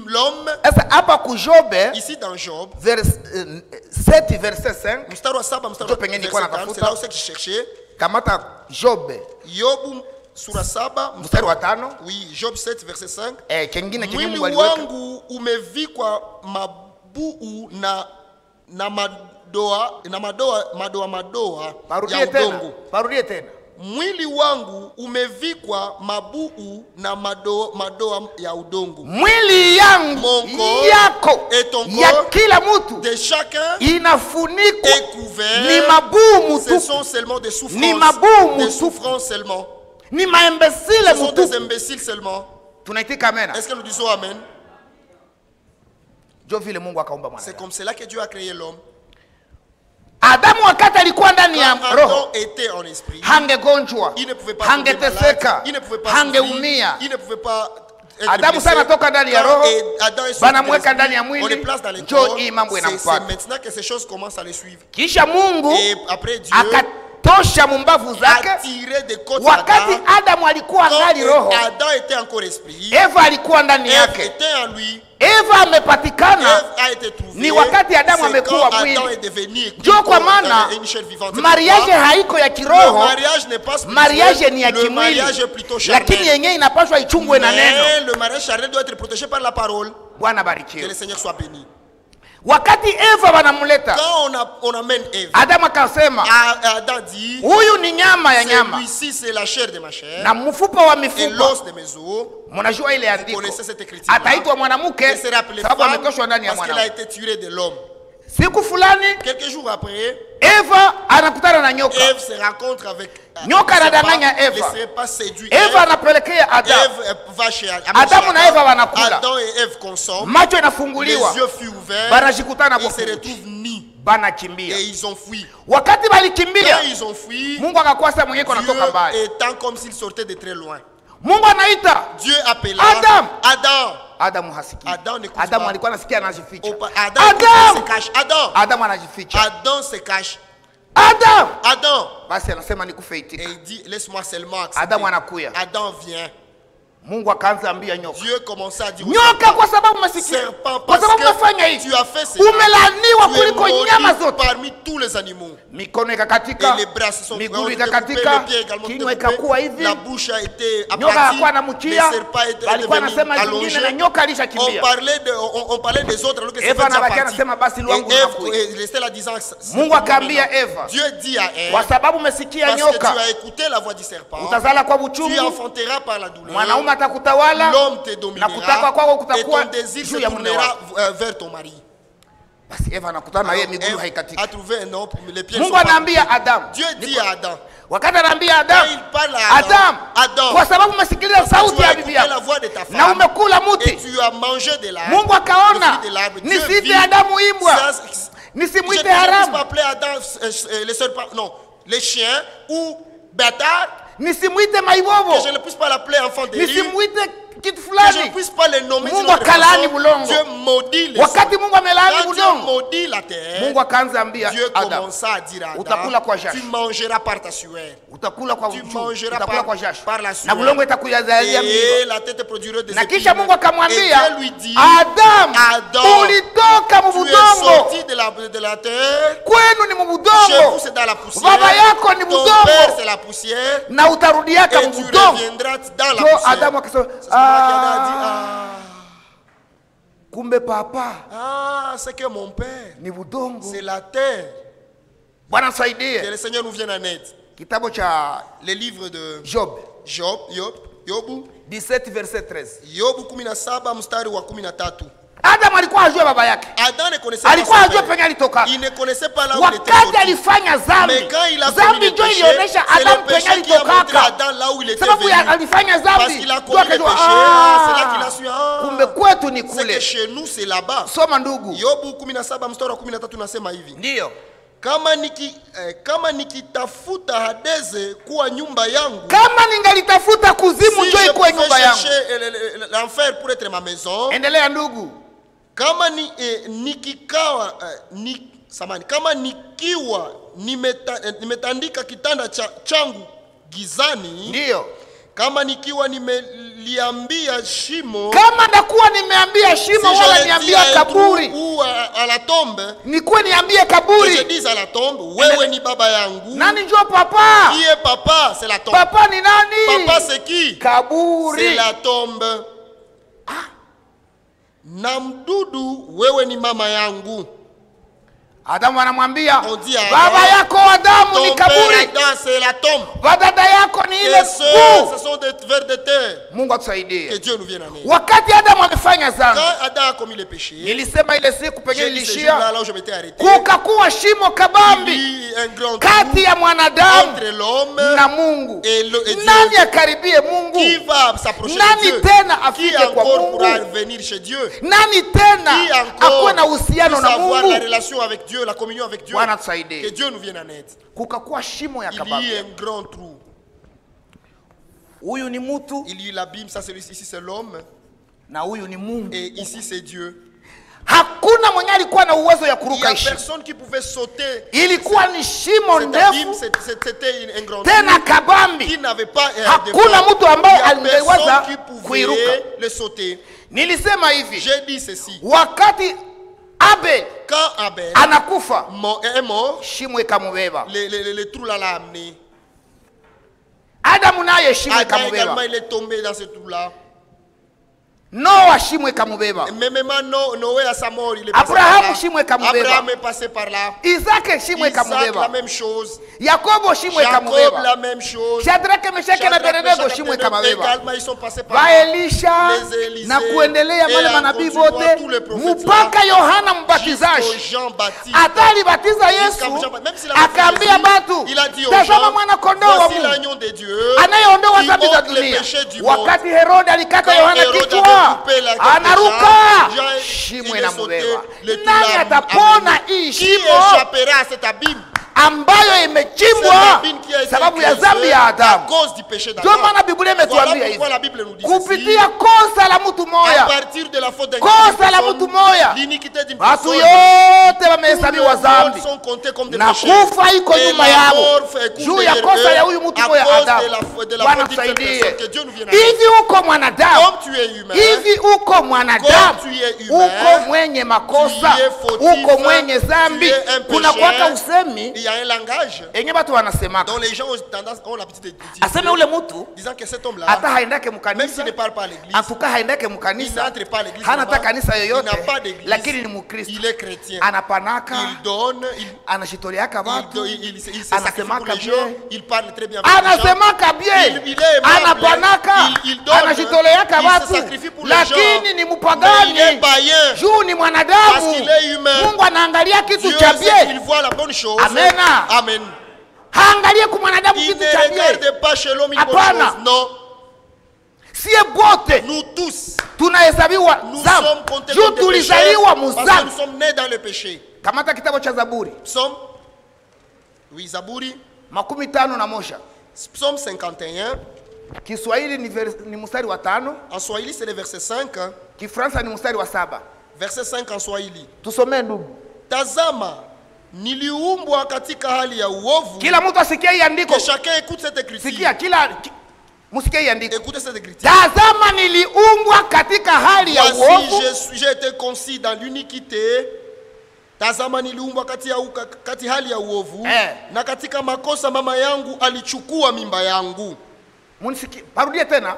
l'homme. Sasa hapa ku Job. Ici dans Job. 7 verset 5. Mstari wa 7 mstari wa 5. C'est là où c'est que je cherchais. Kamata Job. Yobu sura 7 mstari wa 5. Oui, Job 7 verset 5. Kingine mwili wangu umevikwa mabuu na madoa ya udongo. Parudie tena. mwili wangu umevikwa mabuu na madoa ya udongo. Mwili yangu yako ya kila mtu de chacun inafunikwa est couvert. ni mabuu Ce mtupu, sont seulement des ni souffrances. mabuu Des mtupu, souffrances seulement. ni maimbesile Ce sont des mtupu. imbéciles seulement. Tunaitika amen. Est-ce que nous disons amen? Jo vile Mungu akaumba C'est mwanadamu. comme cela que Dieu a créé l'homme. Adamu wakati alikuwa ndani ya Quand roho Adam était en esprit, hangegonjwa, il ne pouvait pas tomber malade, hangeteseka, il ne pouvait pas souffrir, hangeumia. il ne pouvait pas être Adamu blessé. sana toka ndani ya Quand roho, Adam est sorti banamweka de ndani ya l'esprit, on mwili, le place dans les njo corps. hii mambo C'est inampata. maintenant que ces choses commencent à les suivre. Kisha Mungu Et après Dieu akatosha mumbavu a zake. tiré des côtes Wakati d'Adam. Adamu alikuwa angali roho, Quand Adam était encore esprit, Eva alikuwa ndani Ève yake. était en lui. Eva amepatikana Ève a été trouvée. ni wakati Adamu C'est amekuwa quand mwili. Adam est devenu Njo kwa maana une chair vivante. mariage haiko ya Le kiroho, mariage n'est pas spirituel, mariage ni ya le kimwili, mariage est plutôt charnel. lakini yenyewe inapaswa ichungwe na neno. Mais le mariage charnel doit être protégé par la parole. Bwana Que barikiwe. le Seigneur soit béni. Wakati Eva wanamleta, Quand on amène Ève, Adamu akasema Adam dit, huyu ni nyama ya nyama celui-ci c'est la chair de ma chair na mfupa wa et mifupa. l'os de mes os. Mnajua ile Vous andiko, connaissez cette écriture. ataitwa mwanamke Elle sera appelée sababu femme ametoshwa ndani ya parce qu'elle a mwanamke. été tirée de l'homme. Siku fulani Quelques jours après, Eva anakutana na nyoka. Ève se rencontre avec Nyoka anadanganya ne Eva. serait pas séduit. Eva anapelekea Adamu. Ève va chez Adamu na Eva wanakula. Adam et Ève consomment. Macho Les inafunguliwa, yeux furent ouverts. banajikutana Ils kwa se kuchi, retrouvent nus banakimbia. et ils ont fui. Wakati balikimbia, Quand ils ont fui, Mungu akakuwa sasa mwenyewe Dieu anatoka mbali. étant comme s'il sortait de très loin. Mungu anaita Dieu appela Adam. Adam. Adamu hasikii. Adam n'écoute Adamu pas. alikuwa anasikia anajificha. Adam écoute, il se cache. Adamu anajificha. Adam se cache. Adam. Basi anasema nikufe Et itika. il dit, laisse-moi seulement accepter. Adamu anakuya. Adam vient. Mungu akaanza ambia nyoka, Dieu commença à dire au nyoka, serpent, kwa sababu umesikia, serpent, kwa parce sababu umefanya que hivi, tu as fait cela, umelaaniwa tu es kuliko nyama maudit zote. parmi tous les animaux. Mikono Et ikakatika, les bras se sont miguu découpés, ikakatika, les pieds également kinywa découpés, ikakuwa hivi. la bouche a été Nyoka aplatie, akakuwa le anamuchia, serpent était alikuwa devenu anasema zingine allongé. na nyoka On alishakimbia. parlait des autres alors que Eva c'était déjà anabakia parti. anasema basi luangu Et unakuya. Ève restait là disant, c'est Mungu pour akaambia maintenant. Eva, Dieu dit à Ève, kwa sababu umesikia parce que nyoka, tu as écouté la voix du serpent, utazala kwa tu buchungu, enfanteras par la douleur, mwanaume atakutawala, l'homme te na dominera kutaka kwako et kutakuwa ton désir se juu ya mume tournera wako. vers ton mari. Basi Eva anakutana na yeye, miguu Ève haikatika. a trouvé un homme, les pieds Mungu sont pas anaambia coupés. Adamu, Dieu dit à Adam, wakati anaambia quand Adamu, il parle à Adam, Adam, kwa sababu umesikiliza sauti tu as ya bibi écouté la yako voix de ta na femme umekula et muti, tu as mangé de l'arbre, Mungu akaona le fruit de l'arbre. Dieu nisiite vit. Adamu imbwa, Ça, je nisimwite ne puisse pas haramu, appeler Adam les serpents, non, les chiens ou bâtards, nisimwite que maibobo, je ne puisse pas l'appeler enfant de rire, nisimwite kitu que je fulani. ne puisse pas les nommer. Mungu d'une autre akalaani façon. bulongo. Dieu maudit les Wakati sols. Mungu amelaani Quand Dieu budongo, maudit la terre, Mungu akaanza ambia Dieu Adamu, commença à dire à utakula Adam, kwa jasho, tu mangeras par ta sueur. utakula kwa Tu uchungu, mangeras utakula kwa jasho, par la na sueur. bulongo itakujazalia Et mlima. la tête produira des Na épines. kisha Mungu Et akamwambia Dieu lui dit, Adamu, Adam, ulitoka mu tu es budongo, sorti de la terre. kwenu ni mu Chez vous, budongo, c'est dans la poussière. baba yako ni Ton père, budongo, c'est la poussière. na utarudiaka Et mu tu budongo. reviendras dans la Jo poussière. Adamu akasema, C'est ce moment qu'Adam a dit, kumbe papa c'est que mon père, ni budongo. c'est la terre. Bwana Que saidie. le Seigneur nous vienne en aide. Kitabu cha Les livres de Job Yobu 17 verset 13. Yobu 17 mstari wa 13. Adamu alikuwa ajua baba yake, Adam ne connaissait pas alikuwa son ajua père. penye alitoka. Il ne connaissait pas là où il était Wakati sorti. alifanya zambi, Mais quand il a zambi commis le ndio péché, ilionyesha c'est Adamu le penye péché qui a montré alitokaka. Adam là où il était Sababu venu. alifanya Parce zambi, qu'il a ndio commis le akajua, péché, c'est là qu'il a su, kumbe kwetu ni c'est kule. que chez nous c'est là-bas. Soma ndugu. Yobu 17 mstari wa 13 nasema hivi. Ndio. Kama nikitafuta Hadeze kuwa nyumba yangu, Kama ningalitafuta kuzimu si njoo je ikuwe pouvais nyumba yangu. chercher l'enfer pour être ma maison, Endelea ndugu. kama nikiwa nimetandika kitanda changu gizani, Ndio. kama nikiwa nimeliambia shimo, Kama nakuwa nimeambia shimo si wala je niambia dis à un trou kaburi, ou à la tombe, nikuwe niambie que je kaburi. dise à la tombe, wewe ni baba yangu. Nani njoo papa? Qui est papa? C'est la tombe. Papa ni nani? Papa c'est qui? C'est Kaburi. la tombe. Na mdudu, wewe ni mama yangu. Adamu anamwambia On dit à baba Adam, yako Adamu ni Ton père kaburi. Adam, c'est la tombe. Wadada yako ni ile Tes sœurs, kuu. ce sont des vers de terre. Mungu Que atusaidie. Dieu nous vienne en aide. Wakati Adamu amefanya dhambi, Quand Adam a commis le péché, nilisema ile siku pengine j'ai dit ce jour-là, ilishia là où je m'étais arrêté, kukakuwa shimo il kabambi y eut un grand kati trou ya mwanadamu entre l'homme na Mungu. et Dieu. Nani akaribie Mungu? Qui va s'approcher de Nani Dieu? tena Qui afike kwa encore pourra Mungu? venir chez Dieu? Nani Qui tena akuwe na encore uhusiano puisse na avoir la Mungu? relation avec Dieu, la communion avec Dieu? Bwana Que tusaidie. Dieu nous vienne en aide. Kukakuwa shimo ya Il y eut kabambi. un grand trou. Huyu ni mtu Il y eut l'abîme, ça celui-ci, ici c'est l'homme, na huyu ni Mungu. et ici c'est Dieu. Hakuna mwenye alikuwa na uwezo ya Il n'y kuruka a hii shimo. personne qui pouvait sauter. Ilikuwa ni shimo Cet abîme, ndefu c'était un grand tena trou qui kabambi. n'avait pas Hakuna mtu il ambaye y a angeweza personne qui pouvait kuiruka. le sauter. Nilisema hivi, J'ai dit ceci. wakati Abel Quand Abel anakufa, est mort, shimo ikamubeba. le trou là l'a amené. Adamu naye shimo Adam également, ikamubeba. il est tombé dans ce trou-là. Noa shimo ikamubeba. Mais même Noé à sa mort, il est Abraham, passé shimo par là. ikamubeba. Abraham est passé par là. Isake shimo Isaac, la ikamubeba. même chose. Yakobo shimo Jacob, ikamubeba. la même chose. Shadraka, Meshaki na Shadrach, Abednego Meshach, shimo Abednego, ikamubeba. également, ils sont passés par là. Waelisha Les Élisées, na kuendelea et wale en manabii continuant wote tous les prophètes mpaka Yohana Jusqu'au Mbatizaji Jean-Baptiste. hata alibatiza Jusqu'à Yesu, Jean-Baptiste. Même s'il a baptisé akaambia Jésus, batu, il a dit aux tazama gens, mwana kondoo wa voici Mungu l'agneau de Dieu anayeondoa qui dhambi za ôte les dunia. péchés du monde. Wakati Herode alikata Quand Yohana Hérode kichwa, avait coupé la tête de anaruka, Jean, shimo il est inamubeba. sauté, le trou Nani l'a atapona amené. hii Qui shimo échappera à cet abîme? ambayo Cet imechimbwa abîme qui a été sababu ya creusé dhambi ya à Adamu? cause du péché Ndio d'Adam. maana Biblia Voilà imetuambia pourquoi hivi, la Bible nous dit ceci. kupitia kosa la mtu À moya, partir de la faute d'un kosa la mtu moya, l'iniquité d'une watu personne, yote tous wamehesabiwa les dhambi morts sont comptés comme des na péchés. kufa iko Et nyuma la yao mort fait cours juu ya derrière kosa eux ya huyu mtu à moya cause Adamu. de la Bwana faute d'une tusaidie. personne. Que Dieu nous vienne en aide. Hivi uko mwanadamu, Comme tu es humain, hivi uko mwanadamu, comme tu es humain, uko mwenye makosa, tu es fautif, uko mwenye dhambi. tu es un Kuna pécheur. kwaka usemi il y a un langage enye batu wanasemaka, dont les gens ont tendance, ont l'habitude de aseme dire, ule mtu disant que cet homme-là, hata haendake même mukanisa, s'il ne parle pas à l'église, atuka haendake il mukanisa, n'entre pas à l'église, hana là-bas, ta kanisa il yoyote, n'a pas d'église, lakini ni Mukristo, il est chrétien, anapanaka, il donne, anashitoleaka watu, il se sacrifie pour anasemaka les gens, bien, il parle très bien avec les gens, anasemaka bien, il est aimable, anapanaka, il donne, anashitoleaka il se watu, sacrifie pour les lakini gens, ni mais il est mpagani, païen, juu ni parce mwanadamu. qu'il est humain. Mungu anaangalia kitu Dieu cha sait bien, qu'il voit la bonne chose. Amena. Amen. haangalie kwa mwanadamu Il kitu ne cha bien. regarde pas chez l'homme une bonne Hapana. chose. Non. Sie bote Nous tous, tunahesabiwa nous dhambi sommes comptés juu comme des pécheurs tulizaliwa parce que nous muzambi. sommes nés dans le péché. Kamata kitabu cha Zaburi Psaume, oui, Zaburi, 51, Psaume 51. Kiswahili ni mstari wa 5, En Swahili, c'est le verset 5. hein. Kifransa ni mstari wa 7. Verset 5 en Swahili. Tusomee ndugu, Tazama, niliumbwa katika hali ya uovu. kila mtu asikie hii andiko. Que chacun écoute cette écriture. Sikia musikie hii andiko. Écoutez cette écriture. Tazama niliumbwa katika hali ya Voici, uovu, j'ai été conçu dans l'iniquité. Tazama niliumbwa kati hali ya uovu, na katika makosa mama yangu alichukua mimba yangu. munisikie, parudie tena.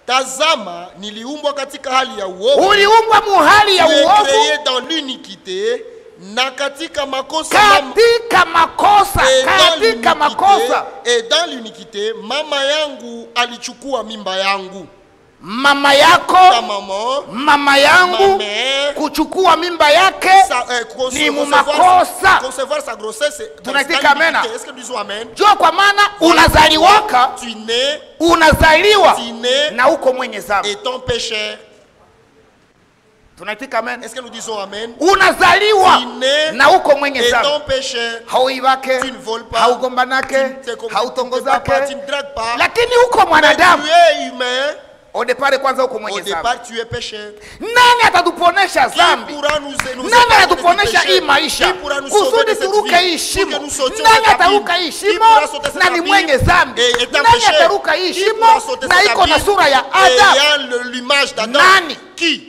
Tazama niliumbwa katika hali ya uovu. Uliumbwa mu hali ya Tu es uovu, créé dans l'iniquité, na katika makosa katika makosa, et dans l'iniquité mama yangu alichukua mimba yangu. mama yako, Ta maman, mama yangu, ma mère, kuchukua mimba yake ni mumakosa. concevoir sa grossesse, c'est dans Tunaitika amena. l'iniquité. Est-ce que nous disons amen? Jua kwa maana unazaliwaka, Tu nais, unazaliwa tu nais na uko mwenye dhambi. étant pécheur. Tunaitika amen. Est-ce que nous disons amen? Unazaliwa Tu nais na uko mwenye étant dhambi. pécheur. Hauibake, Tu ne voles pas, haugombanake, tu ne te hautongozake, tu ne dragues pas. lakini uko Mais mwanadamu. tu es humain. Odepare kwanza uko Au mwenye dhambi. départ, tu es pécheur. Nani atatuponesha Qui dhambi? pourra nous Nani épargner du atatuponesha péché? hii maisha Qui pourra nous sauver de kusudi cette turuke hii vie? Pour que shimo? nous sautions Nani cet abîme? ataruka hii Qui shimo pourra sauter cet na ni abîme? mwenye dhambi? Et étant Nani pécheur, ataruka hii qui shimo pourra sauter na cet iko na abîme? sura ya Adamu? Ayant l'image d'Adam. Nani? Qui?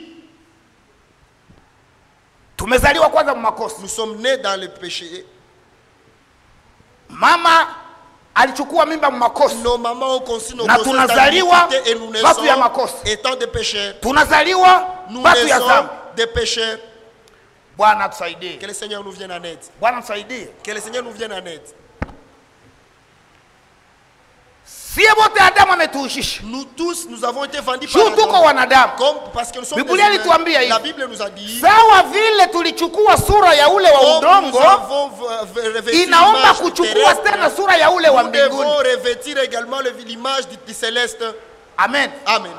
Tumezaliwa kwanza mu makosa. Nous sommes nés dans le péché. Mama alichukua mimba mu makosa. Nos mamans ont conçu nos Na grossesses dans tunazaliwa l'iniquité et nous batu ya naissons makosa. étant des pécheurs. Tunazaliwa Nous batu ya naissons dhambi. des pécheurs. Bwana tusaidie. Que le Seigneur nous vienne en aide. Bwana tusaidie. Que le Seigneur nous vienne en aide. bote Adamu ametuushisha. Nous tous, nous avons été vendus Juu par tuko Adam. wanadamu. Parce que nous sommes Biblia des ilituambia humains. La hivi. Bible nous a dit, Sawa vile tulichukua sura ya ule wa comme nous udongo, avons revêtu inaomba l'image kuchukua tena terrestre, sura ya ule wa nous devons mbinguni. revêtir également l'image du céleste. Amen. Amen.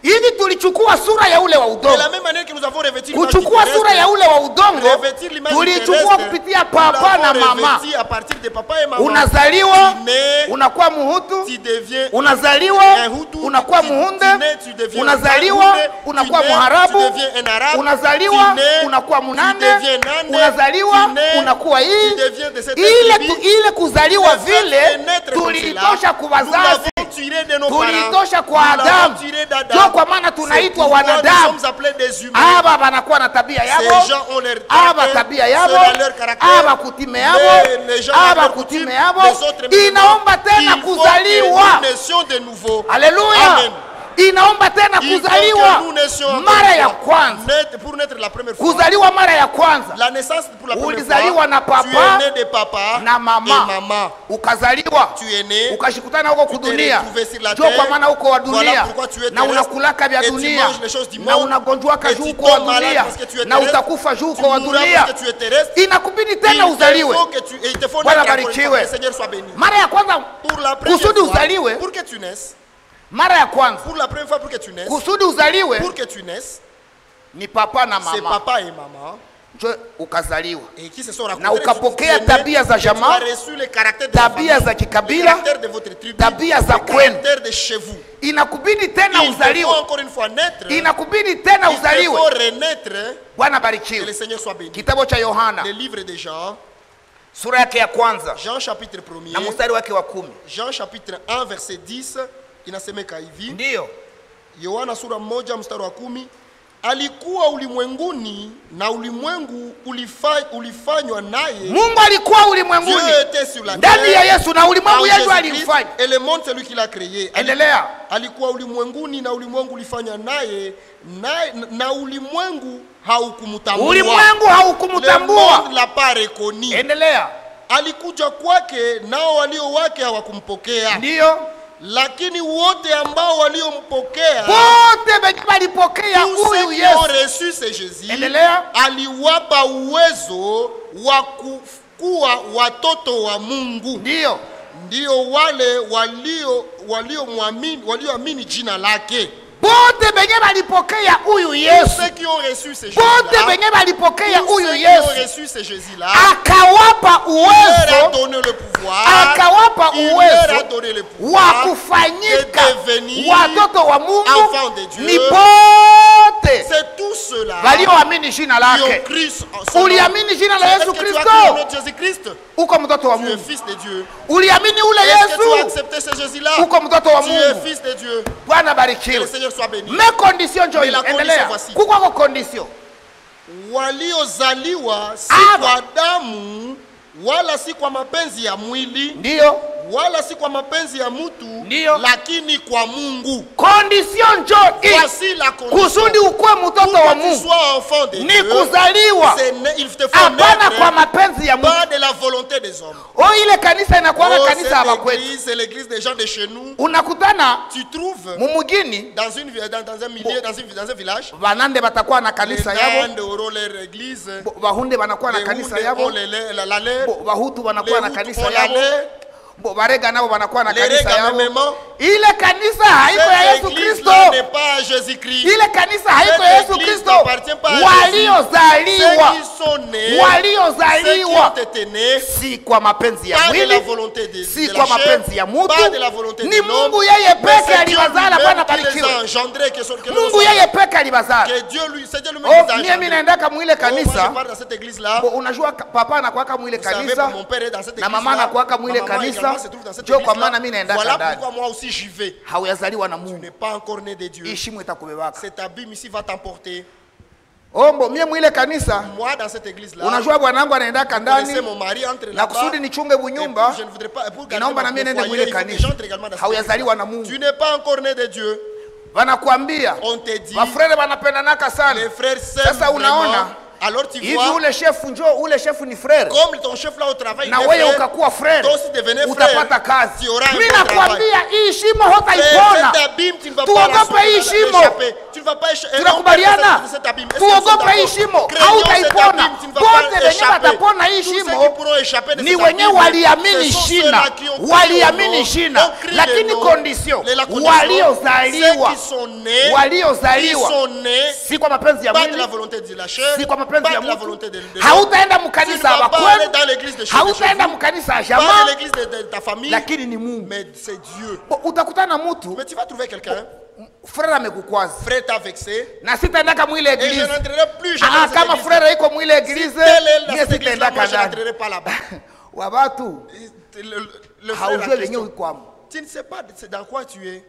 Hivi tulichukua sura ya ule wa De udongo. la même manière que nous avons revêtu l'image du Kuchukua sura ya ule wa udongo, revêtir l'image du tulichukua terrestre, kupitia papa na nous l'avons mama. revêti à partir de papa et maman. Unazaliwa, Tu nais, unakuwa muhutu, tu deviens unazaliwa, un Hutu, unakuwa tu muhunde, nais, tu deviens unazaliwa, un Hunde, unakuwa tu nais, muharabu, tu deviens un arabe, unazaliwa, tu nais, unakuwa tu munande, deviens nande, unazaliwa, tu nais, unakuwa hii. tu deviens de cette tribu. Ile kuzaliwa Le fait de vile naître comme tuliitosha cela, kwa nous wazazi, l'avons tiré de nos parents, tuliitosha kwa nous l'avons Adamu. tiré d'Adam. Ndio kwa maana C'est tunaitwa pourquoi wanadamu. nous sommes appelés des humains. Aba banakuwa na tabia yabo, Ces gens ont leur aba caractère, tabia yabo, ceux-là leur caractère, aba kutime yabo, les gens ont aba leur kutime coutume, yabo. les autres même. Inaomba tena Il faut que kuzaliwa. nous naissions de nouveau. Haleluya. Amen. Inaomba tena Il faut kuzaliwa que nous naissions encore mara ya une fois. kwanza. Pour naître la première fois. Kuzaliwa mara ya kwanza. La naissance pour la première Ulizaliwa fois. na papa Tu es né de papa na mama. et maman. Ukazaliwa. Tu es né. Ukashikutana huko kudunia. retrouvé sur la Ndio terre. kwa maana huko wa Voilà dunia. pourquoi tu es Na terrestre. unakulaka vya Et tu dunia. manges les choses du Na monde. unagonjwaka Et juu tu huko wa tombes malade dunia. parce que tu es Na terrestre. utakufa juu Tu huko wa mourras dunia. parce que tu es terrestre. Inakubidi tena uzaliwe. Il te faut Bwana naître encore une fois. barikiwe. Que le Seigneur soit béni. Mara ya kwanza Pour la première kusudi fois, uzaliwe. pour que tu naisses, Mara ya kwanza pour la première fois pour que tu naisses, kusudi uzaliwe pour que tu naisses, ni papa na c'est mama. papa et maman Njo ukazaliwa. et qui se sont rencontrés. Na ukapokea tabia za tu as jamaa, reçu le caractère de la tabia famille, za le kikabila, caractère de votre tribu, tabia za le kwenu. caractère de chez vous. Inakubidi tena Il te faut uzaliwe. encore une fois naître. Inakubidi tena Il te uzaliwe. faut renaître. Bwana Que le barikiwe. Seigneur soit béni. Kitabu cha Yohana Le livre de Jean, sura yake ya kwanza Jean chapitre na 1er, mstari wake wa 10. Jean chapitre 1 verset 10 inasemeka hivi. Ndiyo. Yohana sura 1 mstari wa 10, alikuwa ulimwenguni na ulimwengu ulifanywa naye. Mungu alikuwa ulimwenguni Dieu était sur la ndani ya terre. Yesu na ulimwengu en Yesu Jésus-Christ, alimfanya. et le monde c'est lui qui l'a créé. Endelea. Alikuwa ulimwenguni na ulimwengu ulifanywa naye na ulimwengu haukumtambua. Ulimwengu Le haukumtambua. monde l'a pas reconnu. Endelea. Alikuja kwake nao walio wake hawakumpokea. Ndiyo. Lakini wote ambao waliompokea, Wote wenye walipokea tous ceux huyu qui ont Yesu. reçu ce Jésus, Endelea. aliwapa uwezo wa kuwa watoto wa Mungu. Ndiyo. Ndio wale walioamini jina lake. Wote wenye walipokea huyu Tous Yesu. ceux qui ont reçu ce Wote Jésus-là, wenye walipokea tous huyu ceux qui ont Yesu. reçu ce Jésus-là, Akawapa il leur a uwezo, donné le pouvoir, akawapa il leur a uwezo donné le wa pouvoir kufanyika de devenir watoto wa Mungu. enfants de Dieu. Ni pote C'est tout cela walioamini jina qui ont lake. cru en son nom. Uliamini jina la Est-ce Yesu que tu as Kristo? cru au nom de Jésus-Christ? Uko mtoto wa Tu es Mungu. fils de Dieu. Uliamini ule Est-ce que tu as Yesu? accepté ce Jésus-là? Uko mtoto wa Tu es Mungu. fils de Dieu. Bwana Que le barikiwe. Seigneur soit béni. Me condition Mais joyi. la condition Endelea. voici. Kuko kwa condition. Waliozaliwa si Aba. kwa damu wala si kwa mapenzi ya mwili Ndiyo. wala si kwa mapenzi ya mtu, Ndiyo. lakini kwa Mungu. Condition njo hii. Voici la condition. Kusudi ukuwe mtoto Pour wa que tu Mungu sois enfant de ni Dieu, kuzaliwa, il te faut hapana kwa naître mapenzi ya Mungu. pas de la volonté des hommes. O ile kanisa inakuwa Oh, kanisa hapa cette kwetu. église, c'est l'église des gens de chez nous. Unakutana Tu trouves mumugini dans un milieu, dans un village, banande batakuwa na les kanisa yabo, Nandes auront leur église, bahunde banakuwa na les kanisa Hunde yabo, ont la leur, bahutu les banakuwa na Hutus kanisa ont la yabo, leur, barega nabo banakuwa na les kanisa Rega yabo. même. Ile kanisa haiko ya Cette Yesu Kristo. église-là n'est pas à Jésus-Christ. Ile kanisa haiko Cette ya Yesu église Kristo. n'appartient pas à Jésus. Waliozaliwa, Ceux qui sont nés, ceux qui waliozaliwa ont été nés, si kwa mapenzi ya pas de la mwili, volonté de si la kwa chair, mapenzi ya mutu, pas de la volonté ni de l'homme, Mungu yeye mais peke c'est Dieu alibazala. Bwana lui-même qui les barikiwe. a engendrés, que Mungu yeye peke alibazala. c'est Dieu lui Oh, qui les a mimi engendrés. naendaka mwile Oh, moi, je kanisa. pars dans cette église-là. Bo, unajua papa anakuwaka mwile Vous savez, kanisa mon père est dans cette na église-là. mama anakuwaka mwile Ma maman kanisa. également se trouve dans cette Jo kwa église-là. maana mimi naendaka Voilà ndani. pourquoi moi aussi j'y vais. Hauyazaliwa na Tu Mungu. n'es pas encore né de Dieu. Hii shimo itakubebaka. Cet abîme ici va t'emporter. Ombo mie mwile kanisa. Moi, dans cette église-là, Unajua bwanangu anaendaka je connaissais ndani mon mari entre na là-bas. kusudi nichunge Et bunyumba. puis, je ne voudrais pas, pour garder Inaomba na mon mimi nende foyer, mwile il faut que kanisa. j'entre également dans cette Hauyazaliwa na église-là. Mungu. Tu n'es pas encore né de Dieu. Wanakuambia On te dit, wafrere wanapendanaka sana. les frères s'aiment Sasa unaona vraiment. alors tu hivi vois, ule chef njoo, ule chef ni frère, comme ton chef là au travail, na il est wewe frère, ukakuwa frère, toi aussi devenez utapata frère, kazi. tu auras un Mimi bon travail. nakwambia hii shimo Frère, hotaipona. cet abîme, tu ne vas pas Tuogope hii shimo. échapper. Tu ne vas pas échapper. Tunakubaliana? Tuogope hii shimo, hautaipona. Wote wenye watapona hii shimo ni wenye waliamini shina, waliamini shina, lakini condition waliozaliwa si kwa mapenzi ya mwili, si kwa mapenzi ya mtu. Hautaenda mkanisa ya bakweli, hautaenda mkanisa ya jamaa, lakini ni Mungu. Utakutana na mtu, Mais tu vas trouver quelqu'un, frère amekukwaza, frère t'a vexé, na sitaendaka mwile et je eglise. n'entrerai plus jamais dans cette Kama église. frère iko mwile eglise, Telle est mie cette église-là, moi sitaendaka je ndani. n'entrerai pas là-bas. Wabatu Le frère haujue en wenye question, ukwamo, tu ne sais pas dans quoi tu es.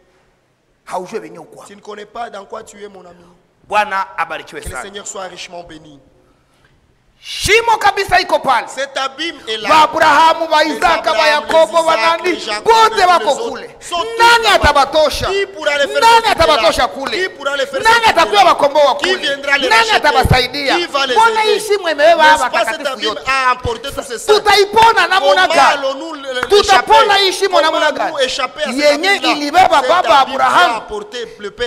haujue wenye ukwamo. Tu ne connais pas dans quoi tu es, mon ami. Bwana abarikiwe Que le sana. Seigneur soit richement béni. Shimo kabisa iko pale. Cet abîme est là. Ba Abrahamu, ba Isaka, ba Yakobo, ba nani, bote wako kule. Nani atabatosha? Nani atabatosha kule? Nani atakuwa wakomboa kule? Nani atabasaidia? Mbona hii shimo imebeba hapa takatifu yote? Tutaipona namna gani? Tutapona hii shimo namna gani? Yenye ilibeba baba Abrahamu,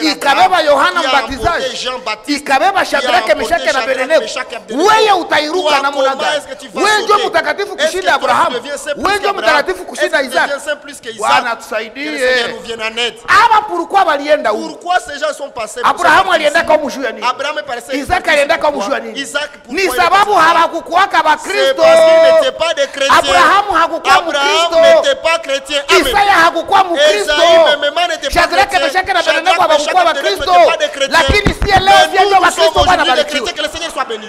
ikabeba Yohana Mbatizaji, ikabeba Shadraka, Meshaki na Abednego. Wewe utairuka namna gani? Wewe ndio mtakatifu kushinda Abrahamu. Wewe ndio mtakatifu kushinda Isaka. Bwana tusaidie. Ama pourquoi walienda huko? Pourquoi ces gens sont passés? Abrahamu alienda kwa mjuu ya nini? Abraham est passé. Isaka alienda kwa mjuu ya nini? Isaac, Ni sababu hawakukuwaka Bakristo. parce qu'ils n'étaient pas des chrétiens. Abrahamu hakukuwa Abraham Mkristo. n'était pas chrétien. Amen. Isaya hakukuwa Mkristo. Esaïe même n'était pas Shadraka, chrétien. Meshaki na Abednego Shadraka, hawakukuwa Meshaki na Abednego Bakristo. n'étaient pas des chrétiens. Lakini si leo Mais sio nous, nous Bakristo sommes Bwana aujourd'hui des barikiwe. chrétiens. Que le Seigneur soit béni.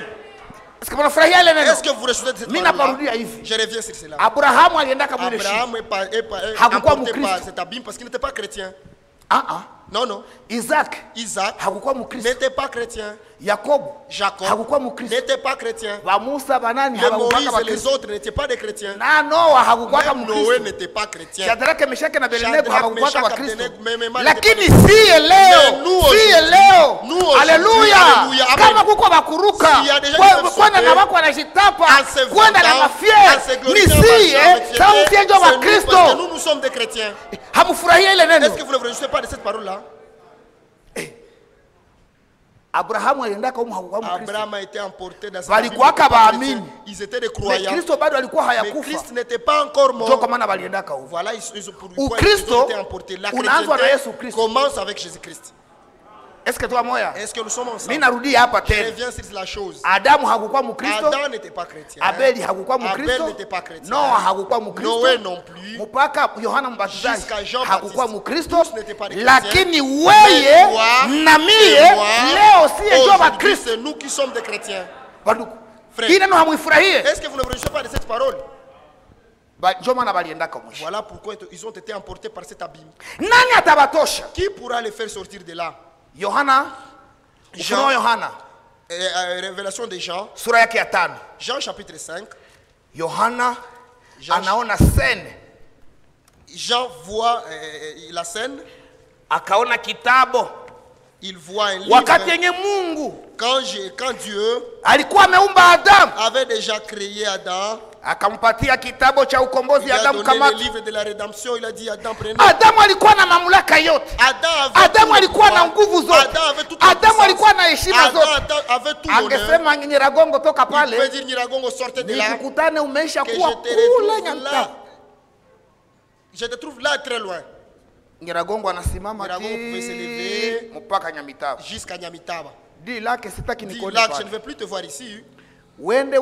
Est-ce que mnafurahia ile neno? Est-ce que vous recevez de cette Mimi parole-là? naparudia hivi. Je reviens sur cela. Abrahamu alienda kama ile shimo. Abraham est Hakukuwa emporté Mkristo. par cet abîme parce qu'il n'était pas chrétien. Non, non. Isaac Isaac hakukuwa Mkristo. n'était pas chrétien. Yakobo Jacob hakukuwa Mkristo. n'était pas chrétien. Ba Musa banani Les hawakukuwa Moïse et les Bakristo. autres n'étaient pas des chrétiens. Na Noa hakukuwa Même Noé Mkristo. n'était pas chrétien. Shadraka, Meshaki na Abednego Shadraka, hawakukuwa Meshaki, Bakristo. Abednego, même Lakini n'était siye leo, Mais nous siye aujourd'hui, leo. nous aujourd'hui, Haleluya. haleluya, amen. Kama kuko bakuruka, S'il y a des gens qui peuvent kwenda na sauter, wako wanajitapa, en se kwenda na vantant, mafiere. en se Ni glorifiant, siye, en se sababu vantant, siye ndio c'est nous, parce que Bakristo. nous sommes des chrétiens. Hamfurahia ile Est-ce neno. que vous ne réjouissez pas de cette parole-là? Abrahamu alienda kwa hakukuwa Mkristo. Abraham a été emporté dans cette Walikuwaka abîme, ils étaient pas waamini. chrétiens. Ils étaient des Mais croyants. Kristo bado alikuwa Mais hayakufa. Christ n'était pas encore Ndio mort. kwa maana waliendaka huko. Voilà, pourquoi Ukristo ils ont été emportés. La unaanzwa na Yesu chrétienté Kristo. commence avec Jésus-Christ. Est-ce que toi moya? Est-ce que nous sommes Mimi ensemble? narudia hapa Je tena. reviens sur la chose. Adamu hakukuwa Mkristo. Adam n'était pas chrétien. Abeli hakukuwa Abel Mkristo. n'était pas chrétien. Noa hakukuwa Mkristo. Noé non plus. Mpaka Yohana Mbatizaji Jusqu'à Jean hakukuwa Baptiste. Mkristo. Tous n'étaient pas des Lakini chrétiens. weye Mais toi na mie et moi, leo siye ndio aujourd'hui, Bakristo. c'est nous qui sommes des chrétiens. Banduku. Frère. Hii neno hamuifurahie. Est-ce que vous ne réjouissez pas de cette parole? Ndio maana baliendaka mwisho. Voilà pourquoi ils ont été emportés par cet abîme. Nani atabatosha? Qui pourra les faire sortir de là? Yohana, Ufunuo Yohana Révélation de Jean, sura yake ya 5. Jean chapitre 5. Yohana Jean- anaona scene, Jean voit la scène, akaona kitabu il voit un livre. wakati yenye Mungu Quand Dieu alikuwa ameumba Adamu, avait déjà créé Adam, akampatia kitabu cha ukombozi il a Adamu donné le kamata. livre de la rédemption, il a dit Adam prenez. Adamu alikuwa na mamlaka yote. Adamu alikuwa na nguvu zote. Adam avait toute la Adamu puissance. alikuwa na heshima zote. Adam avait tout l'honneur. Angesema Nyiragongo toka Il pouvait pale, dire Nyiragongo sortez de là, nikukutane umeisha que kuwa je te kule retrouve Nyamta. là. Je te trouve là très loin, Nyiragongo anasimama Nyiragongo pouvait se lever mpaka Nyamitaba. jusqu'à Nyamitaba. Di lake sitaki Dis nikone là que je pale. ne veux plus te voir ici. Wende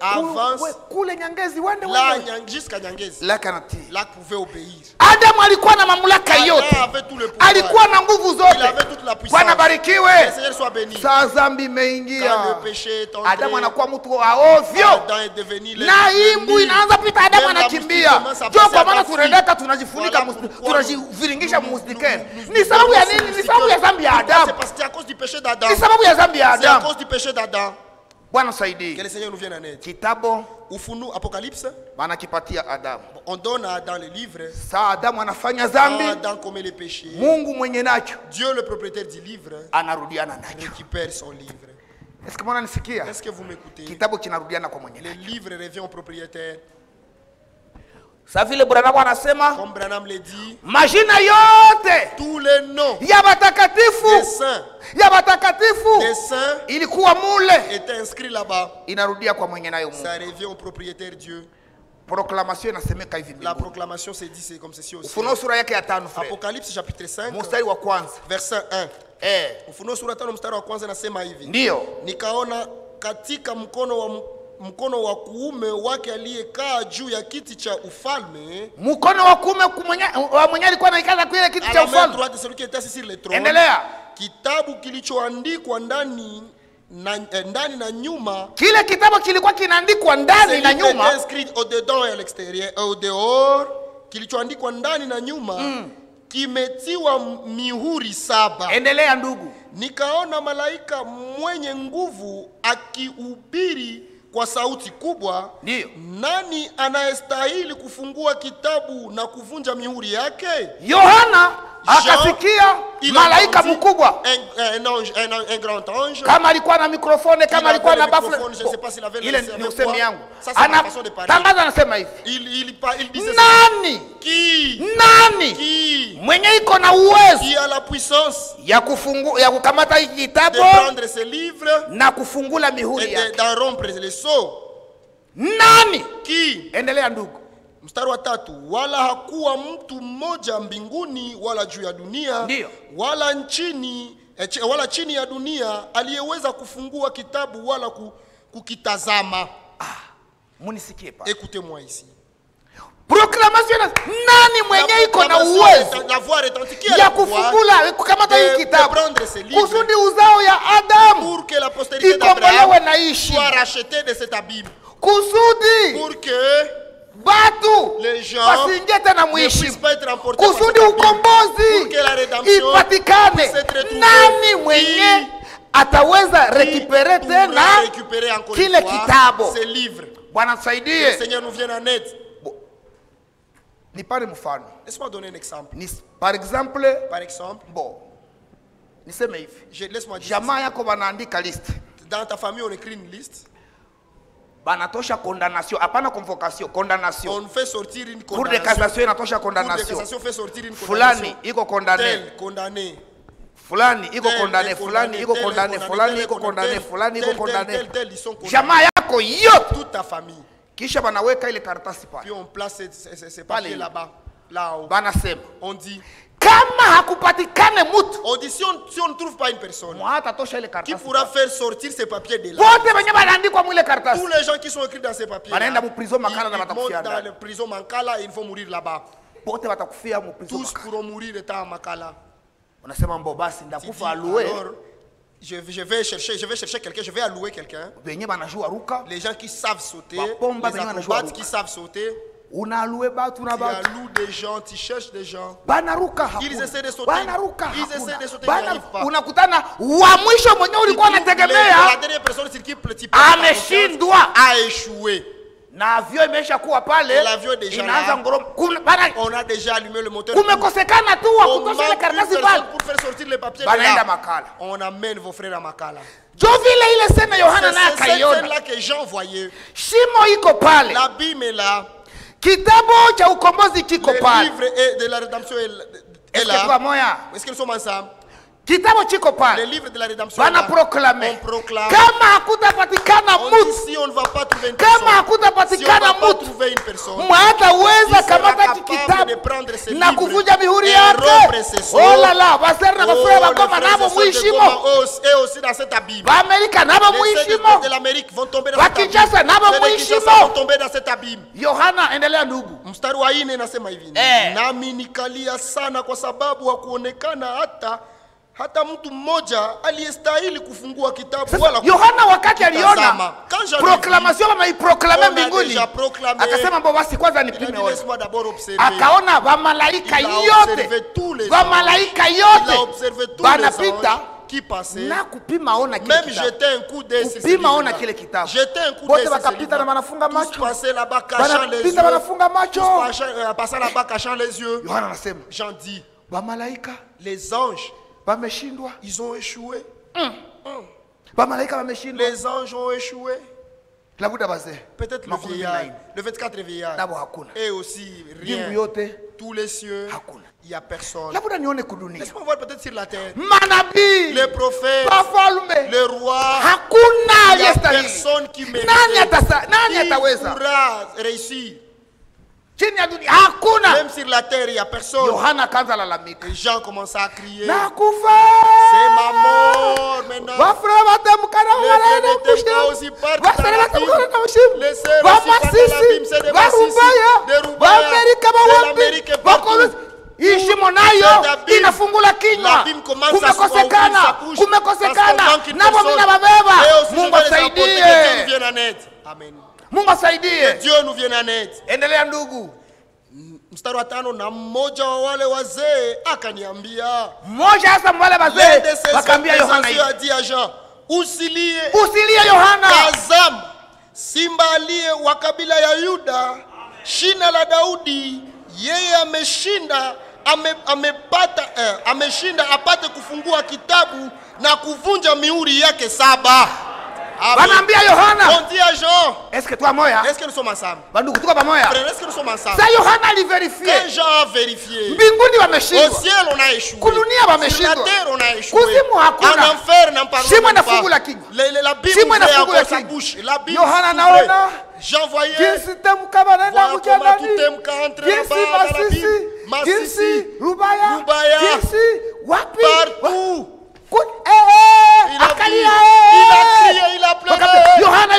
Avance. kule Nyangezi, wende Là wende. jusqu'à Nyangezi. Lake anatii. Là pouvait obéir. Adamu alikuwa na mamlaka yote. Adam avait tout le pouvoir. Alikuwa na nguvu Il zote. avait toute la puissance. Bwana Que barikiwe. le Seigneur soit béni. Saa zambi Quand imeingia. le péché est entré, Adamu anakuwa mtu wa ovyo. Adam est devenu Na imbu inaanza pita, Adamu Même la anakimbia. moustiquaire commence à Ndio passer kwa à maana ta tunaendaka tunajifunika, Voilà pourquoi tunajiviringisha mustikeni. nous- Ni sababu ya nini? Ni sababu ya dhambi ya Pourquoi? Adamu. C'est parce que c'est à cause du péché d'Adam. Ni sababu ya dhambi ya C'est à Adamu. cause du péché d'Adam. Bwana Que saidie. le Seigneur nous vienne en aide. Kitabu Ufunuo, Apocalypse, banakipatia Adamu. on donne à Adam le livre. Saa Adamu anafanya Quand dhambi, Adam commet les péchés, Mungu mwenye nacho Dieu, le propriétaire du livre, anarudiana nacho. récupère son livre. Est-ce que mwana nisikia? Est-ce que vous m'écoutez? Kitabu kinarudiana kwa mwenye. Le livre revient au propriétaire. Sa vile Branham anasema, comme Branham le dit, majina yote tous les noms ya batakatifu des saints, ya batakatifu des saints ilikuwa mule, étaient inscrits là-bas. inarudia kwa mwenye nayo Mungu. Ça revient au propriétaire Dieu. Proclamation inasemeka hivi. La proclamation se dit c'est comme ceci aussi. Ufunuo sura yake ya 5 frère. Apocalypse chapitre 5 mstari wa kwanza. verset 1. Ufunuo sura 5 mstari wa kwanza nasema hivi. Ndio. Nikaona katika mkono wa kuume wake aliyekaa juu ya kiti cha ufalme. Mkono wa kuume mwenye alikuwa anaikaza kwa ile kiti cha ufalme. Droite de celui qui était assis sur le trône. Endelea. Kitabu kilichoandikwa ndani na nyuma. Kile kitabu kilikuwa kinaandikwa ndani na nyuma. Inscrit au dedans et à l'extérieur, au dehors. Kilichoandikwa ndani na nyuma. Kimetiwa mihuri 7. Endelea ndugu. Nikaona malaika mwenye nguvu akihubiri kwa sauti kubwa. Ndio. Nani anayestahili kufungua kitabu na kuvunja mihuri yake? Yohana akasikia malaika mkubwa. Un grand ange. Kama alikuwa na mikrofoni, kama alikuwa na bafle. Ile ni usemi yangu. Tangaza anasema hivi. Il disait nani? Nani? Mwenye iko na uwezo. Qui a la puissance ya kufungua, ya kukamata hiki kitabu. De prendre ce livre. Na kufungula mihuri yake. D'en rompre les sceaux. Nani? Qui? Endelea ndugu. Mstari wa 3, wala hakuwa mtu mmoja mbinguni wala juu ya dunia. Ndio. Wala chini ya dunia aliyeweza kufungua kitabu wala kukitazama. Munisikie pa. Écoutez-moi ici. Proclamation, nani mwenye iko na uwezo ya kufungula kukamata hii kitabu kusudi uzao ya Adamu pour que la postérité d'Abraham soit rachetée de cet abîme, kusudi pour que batu les gens wasingie tena mwishimu, kusudi ukombozi ipatikane. Nani mwenye ataweza rekipere tena kile kitabu? Bwana tusaidie. Seigneur nous vienne en aide. Nipane mfano. Laisse-moi donner un exemple. Par exemple, bon, niseme hivi. Laisse-moi dire. Jamaa yako banaandika liste. Dans ta famille on écrit une liste. Banatosha condamnation, hapana convocation, condamnation. On fait sortir une condamnation. Pour de cassation inatosha condamnation. Pour de cassation fait sortir une condamnation. Fulani iko condamné. Condamné. Fulani iko condamné, fulani iko condamné, fulani iko condamné, fulani iko condamné. Jamaa yako yote, toute ta famille. Kisha banaweka ile karatasi pale. Puis on place ces papiers là-bas. Là-haut. Banasema. On dit. Kama hakupatikane mtu. On dit si on ne trouve pas une personne. Qui pourra faire sortir ces papiers de là. Tous les gens qui sont écrits dans ces papiers. Ils montent dans la prison Mankala et ils vont mourir là-bas. Tous pourront mourir étant à Makala. Alors, je vais chercher quelqu'un, je vais allouer quelqu'un. Les gens qui savent sauter, les acrobates qui savent sauter. Tu alloues des gens, tu cherches des gens. Ils essaient de sauter. Ils essaient de sauter, ils n'arrivent pas. La dernière personne sur qui a échoué. L'avion est déjà là. On a déjà allumé le moteur. On manque une personne pour faire sortir les papiers de là. On amène vos frères à Makala. C'est celle-là que Jean voyait. L'abîme est là. Kitabu cha ukombozi kiko pale. Le livre de la rédemption est là. Est-ce qu'ils sont ensemble? Kitabu chiko pale. Le livre de la rédemption. Bana proclame. On proclame. Kama hakutapatikana mtu. Si on ne va pas trouver une personne. Kama hakutapatikana mtu. Trouver une personne. Mwataweza kamata kitabu na kuvunja mihuri yake. Oh la la, basera bafura bakoma nabo muishimo. Et aussi dans cet abîme. Amerika nabo muishimo. De l'Amérique vont tomber dans cet abîme. Kinshasa nabo muishimo. Vont tomber dans cet abîme. Yohana endelea ndugu. Mstari wa 4 nasema hivi. Nami nikalia sana kwa sababu hakuonekana hata mtu mmoja aliyestahili kufungua kitabu wala Yohana wakati aliona proclamation wameiproklame mbinguni akasema mbona basi kwanza nipime wote. Akaona wamalaika yote banapita na kupima ona kile kitabu. Même jeter un coup d'œil sur kupima ona kile kitabu. Jeter un coup d'œil sur bakapita na wanafunga macho. Passer là-bas cachant les yeux. Wanafunga macho. Passer là-bas cachant les yeux. Yohana anasema Jean dit wamalaika les anges wameshindwa, ils ont échoué. Les anges ont échoué. Peut-être le vieillard, le 24 vieillard. Et aussi rien. Tous les cieux, il n'y a personne. Laisse-moi voir peut-être sur la terre. Les prophètes, les rois, il n'y a personne qui mérite. Qui pourra réussir. Même sur la terre, il n'y a personne. Les gens commencent à crier. C'est ma mort maintenant. Les frères n'étaient pas aussi partis dans l'abîme. Les sœurs aussi partent dans l'abîme. C'est des Massissi, des Rubaya, de l'Amérique et partout. Ishimo nayo inafungula kinywa, kumekosekana, nabo mimi nababeba. Mungu asaidie. Mungu asaidie. Dieu nous vienne en aide. Endelea ndugu. Mstari wa 5, na mmoja wa wale wazee akaniambia, mmoja hasa wale wazee wakaambia Yohana hivi, dit à Jean, usilie Yohana, tazama simba aliye wa kabila ya Yuda, shina la Daudi, yeye ameshinda ameshinda apate kufungua kitabu na kuvunja mihuri yake 7. Wanaambia Yohana, on dit à Jean, est-ce que toi moya? Est-ce que nous sommes ensemble? Bandugu tuko pamoja? Frère, est-ce que nous sommes ensemble? Ça Yohana alivérifié. Quand Jean a vérifié, mbinguni wameshindwa, au ciel on a échoué, kudunia wameshindwa, sur la terre on a échoué, kuzimu hakuna, en enfer n'en parlons shimo pas. inafungula kinywa, La Bible ouvrait encore sa bouche, la Bible Yohana naona Jean voyait jinsi temka banenda comment tout temka entre là-bas dans la Bible, Massissi, Rubaya, jinsi wapi partout. Il a crié, il a pleuré. Yohana,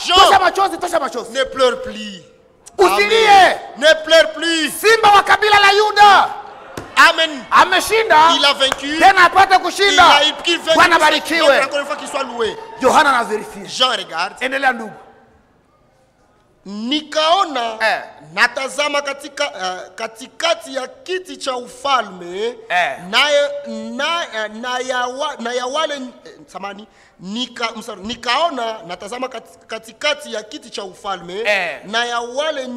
tosha machozi. Ne pleure plus. Usilie. Ne pleure plus. Simba wa kabila la Yuda. Amen. Ameshinda. Il a vaincu. Tena apate kushinda. Il vaincu. Bwana barikiwe. Encore une fois qu'il soit loué. Yohana na vérifie. Jean regarde. Endelea ndugu. Nikaona natazama katikati ya kiti cha ufalme nikaona natazama katikati ya kiti cha ufalme na ya wale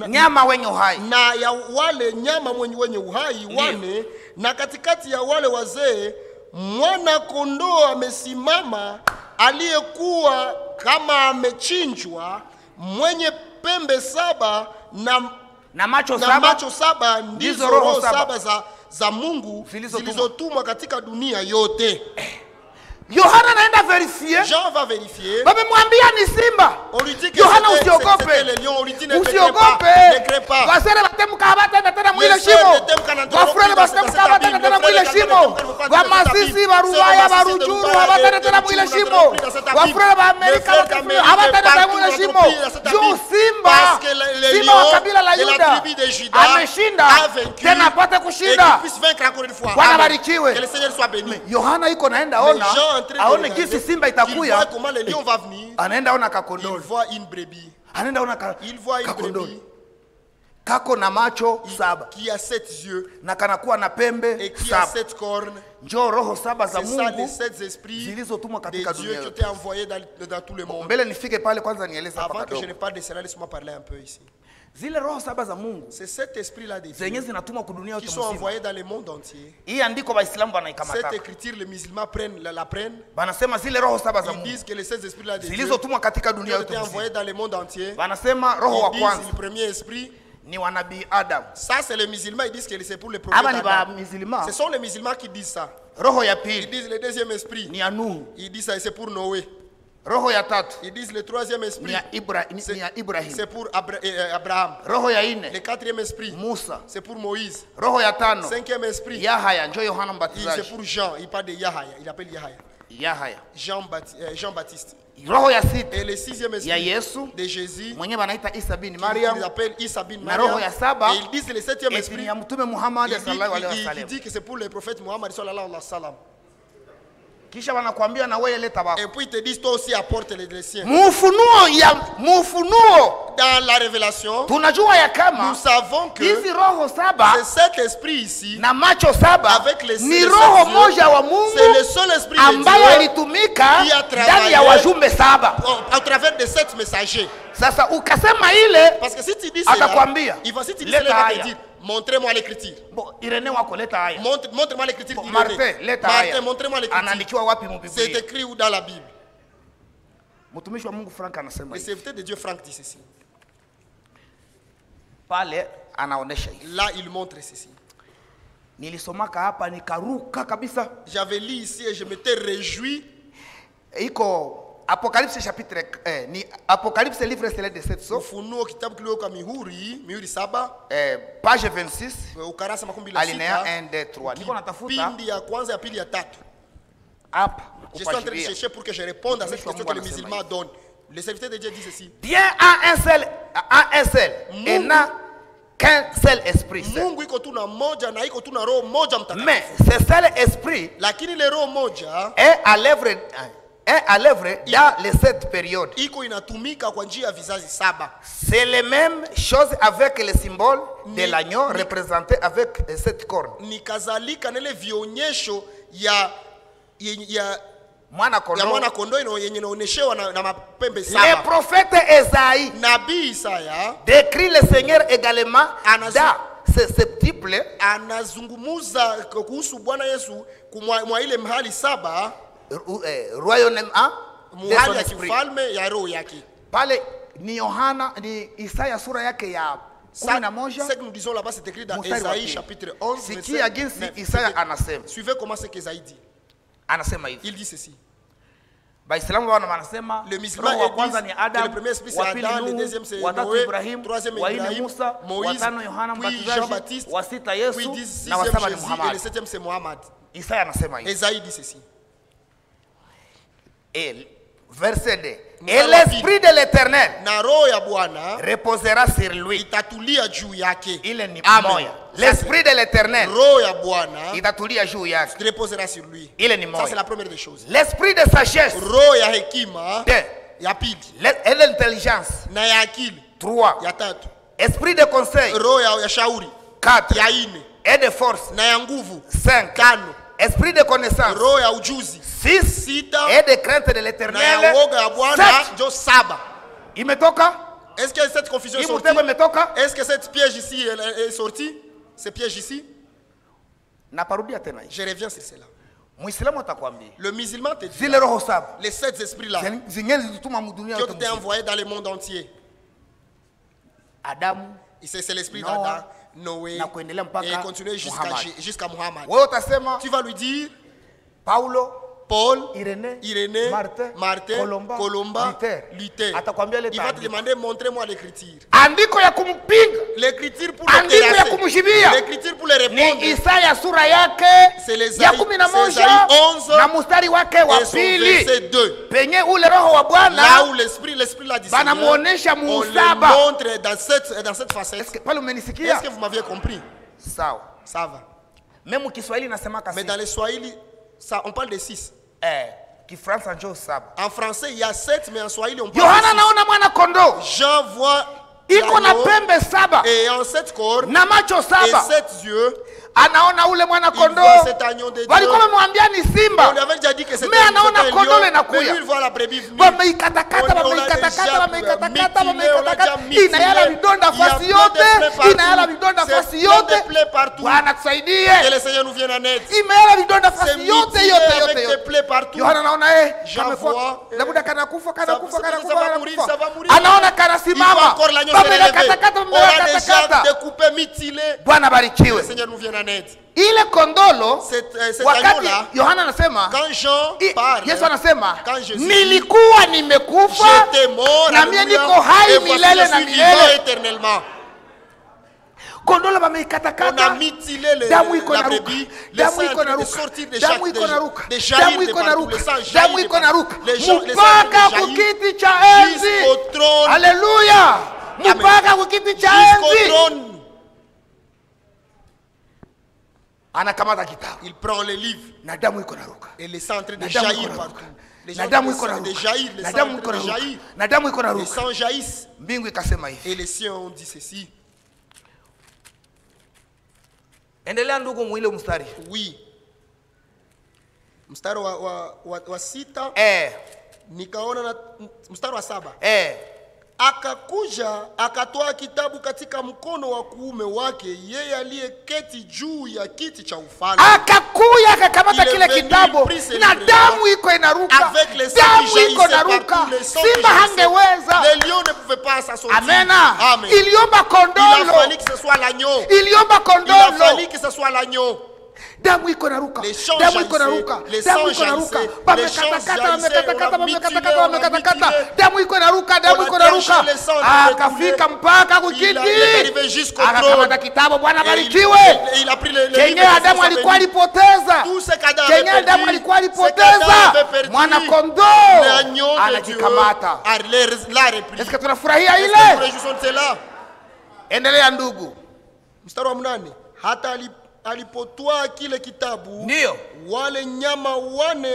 nyama wenye uhai, na ya wale nyama wenye uhai wane, na katikati ya wale wazee mwana kondoo amesimama, aliyekuwa kama amechinjwa, mwenye pembe 7 na macho 7, ndizo roho 7 za Mungu zilizotumwa katika dunia yote. Yohana naenda verifier. Jean va vérifier. Wamemwambia ni simba. On lui dit que Yohana usiogope. Usiogope. Wasere batemka abatenda tena mwile shimo. Wafrene batemka abatenda tena mwile shimo. Wamasisi barubaya barujuru abatenda tena mwile shimo. Wafrene ba Amerika abatenda tena mwile shimo. Juu simba wa kabila la Yuda ameshinda tena apate kushinda. Bwana barikiwe. Que le Seigneur soit béni. Yohana iko naenda ona aone kisi simba itakuya, anaenda ona kakondoo, il voit une brebis, anaenda ona kakondoo kako na macho 7, qui a 7 yeux na kanakuwa na pembe et qui a 7 cornes. Njoo roho 7 za Mungu les 7 esprits zilizotumwa katika dunia qui étaient envoyés dans tout le monde. Mbele nifike pale kwanza nieleza hapa avant que kidogo. je ne parle de cela, laisse-moi parler un peu ici. Zile roho 7 za Mungu, c'est cet esprit là de Dieu zinatumwa kudunia yote, qui sont envoyés dans le monde entier. Hii andiko Waislamu wanaikamata. Cette écriture les musulmans la prennent. Wanasema zile roho 7 za Mungu, ils disent que les 7 esprits là de Dieu zilizotumwa katika dunia yote, envoyés dans le monde entier. Wanasema roho wa kwanza, le premier esprit ni wanabii Adam. Ça c'est les musulmans, ils disent que c'est pour les prophètes Adam. Ce sont les musulmans qui disent ça. Roho ya pili, ils disent le deuxième esprit ni ya Nuhu. Ils disent ça c'est pour Noé. Roho ya tatu, ils disent le troisième esprit ni ya Ibrahim. C'est pour Abraham. Roho ya nne, le quatrième esprit Musa. C'est pour Moïse. Roho ya tano, cinquième esprit Yahaya, njoo Yohana Mbatizaji. C'est pour Jean, il parle de Yahaya, il appelle Yahaya. Jean-Baptiste. Roho ya sita, et le sixième esprit ya Yesu, de Jésus, mwenye banaita Isa bin Maryam. Ils appellent Isa bin Mariam. Na roho ya saba, et ils disent le septième esprit ya mtume Muhammad sallallahu alaihi wasallam. Il dit que c'est pour le prophète Muhammad sallallahu alaihi wasallam. Kisha wanakuambia na wewe leta bako. Et puis ils te disent toi aussi apporte les siens. Mufunuo dans la révélation, tunajua ya kama nous savons que hizi roho 7 cet esprit ici na macho 7 avec les ni roho moja wa Mungu, c'est le seul esprit ambaye alitumika ndani ya wajumbe 7 à travers de 7 messagers. Sasa ukasema ile, parce que si tu dis cela, atakwambia il va si tu dis cela, il va te dire Montrez-moi l'écriture. Bon, Irénée wako leta haya. Montre-moi l'écriture Bon, d'Irénée. Martin, leta haya. Martin, montrez-moi l'écriture. Anaandikiwa wapi mu C'est Biblia? écrit où dans la Bible? Mtumishi wa Mungu Frank anasema Le hivi. serviteur de Dieu Franck dit ceci. Pale anaonesha hivi. Là, il montre ceci. Nilisomaka hapa nikaruka kabisa. J'avais lu ici et je m'étais réjoui. Iko Apocalypse chapitre ni Apocalypse livre céleste de 7 so. Ufunuo kitabu kilioka mihuri 7. Page 26. Ukarasa 26. Alinea 1 2 3. Niko natafuta Pindi ya kwanza ya pili ya tatu. hapa. Je suis en train de chercher pour que je réponde à cette question que les musulmans donnent. Le serviteur de Dieu dit ceci. Dieu a un seul et n'a qu'un seul esprit. Mungu iko tu na moja na iko tu na roho moja mtakatifu. Mais ce seul esprit Lakini le roho moja est à l'œuvre dans les 7 périodes. iko inatumika kwa njia ya vizazi 7. C'est les mêmes choses avec le symbole de l'agneau représenté avec 7 cornes. Ni kazalika na ile vionyesho ya Mwana kondoo yenye inaoneshewa na mapembe 7. Le prophète Esaïe Nabii Isaya décrit le Seigneur également dans ce septuple. Anazungumuza kuhusu Bwana Yesu mwa ile mahali 7, royaume mahali ya kifalme ya roho yake. Pale ni Yohana ni Isaya sura yake ya 11. Ce que nous disons là-bas c'est écrit dans Esaïe chapitre 11 Sikia jinsi Isaya anasema. Suivez comment c'est qu'Esaïe dit. Anasema hivi. Il dit ceci. Baislamu wanasema le musulman wa kwanza ni Adam, le premier esprit c'est Adam, le deuxième c'est Noé, Ibrahim, troisième wa Ibrahim, Musa, Moïse, watano Yohana Mbatizaji, Jean-Baptiste, wa sita Yesu, puis 10 na wa saba ni Jésus, Muhammad. et le septième c'est Muhammad. Isaya anasema hivi. Esaïe dit ceci. Et verset 2. Et l'esprit de l'Éternel reposera sur lui. Il est moya. L'esprit de l'Éternel itatulia juu yake. Reposera sur lui. Il est moya. Ça c'est la première des choses. L'esprit de sagesse. Et l'intelligence. 3. Esprit de conseil. 4. Et de force. 5. Esprit de connaissance. 6. Et de crainte de l'Éternel. 7. Imetoka? Est-ce que cette confusion est sortie? Est-ce que cette piège ici est sortie? Ce piège ici? Je reviens sur cela. Le musulman te dit les 7 esprits là qui ont été envoyés dans le monde entier. Adam, c'est l'esprit d'Adam, Noé, et continuer jusqu'à Muhammad. Tu vas lui dire Paul, Irénée, Martin, Colomba, Luther. Il va te demander, montrez-moi l'écriture. L'écriture pour le terrasser. L'écriture pour le répondre. C'est les Isaïe 11 et son verset 2. Là où l'esprit l'a dit, on le montre dans cette facette. Est-ce que vous m'aviez compris? Ça va. Mais dans les Swahili, on parle de 6. En français, il y a 7, mais en Swahili, on parle de 6. Jean voit l'agneau et en 7 cornes et 7 yeux. Anaona ule mwana kondoo walikuwa wamemwambia ni simba, mimi anaona kondoo linakuya, wameikatakata inayala vidonda fasi yote, Bwana tusaidie, imeala vidonda fasi yote. Yohana anaona labda kanakufa, anaona kanasimama, wamekatakata. Bwana barikiwe. Ile kondolo wakati Yohana anasema, Yesu anasema nilikuwa nimekufa na mimi niko hai milele na milele. Kondolo wameikatakata, damu iko naruka mpaka kukiti cha enzi. Haleluya, mpaka kukiti cha enzi. Il prend le livre et le sang en train de jaillir partout. Les gens de jaillir, le sang en train de jaillir. Le sang jaillisse. Et les cieux ont dit ceci. Oui. Mstari wa 6. Nikaona mstari wa 7. akakuja akatoa kitabu katika mkono wa kuume wake yeye aliyeketi juu ya kiti cha ufalme. Akakuya akakamata kile kitabu na damu iko inaruka, damu iko inaruka. Simba hangeweza. Les lions ne pouvaient pas s'assortir. Amena. Amen. Iliomba kondolo. Il a fallu que ce soit l'agneau. Iliomba Il a fallu kondolo. que ce soit l'agneau. Damu iko naruka, damu iko naruka, damu iko naruka, wamekatakata, damu iko naruka, damu iko naruka. Akafika mpaka kukiti, akakamata kitabu. Bwana barikiwe. Kenye Adamu alikuwa alipoteza, kenye Adamu alikuwa alipoteza, mwana kondoo anakikamata. Eske tunafurahia ile? Endelea ndugu. Mstari wa 8. Hata alipotoa kile kitabu, ndio wale nyama wane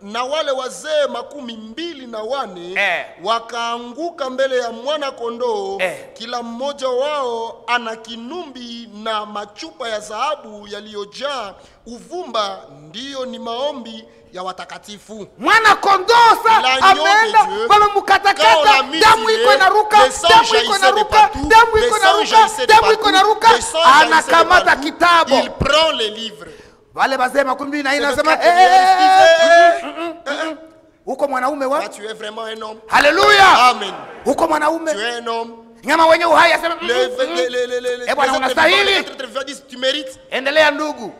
na wale wazee 24 wakaanguka mbele ya mwana kondoo. Kila mmoja wao ana kinumbi na machupa ya dhahabu yaliyojaa uvumba, ndiyo ni maombi ya watakatifu. Mwana kondoo ameenda wamemkatakata, damu iko inaruka, damu iko inaruka, damu iko inaruka, damu iko inaruka. Anakamata kitabu. Il prend les livres. Wale wazee 24 nasema uko mwanaume wa? Tu es vraiment un homme. Haleluya. Amen. Uko mwanaume. Tu es un homme. Nyama wenye uhai asema bwana unastahili. Tu mérites. Endelea ndugu.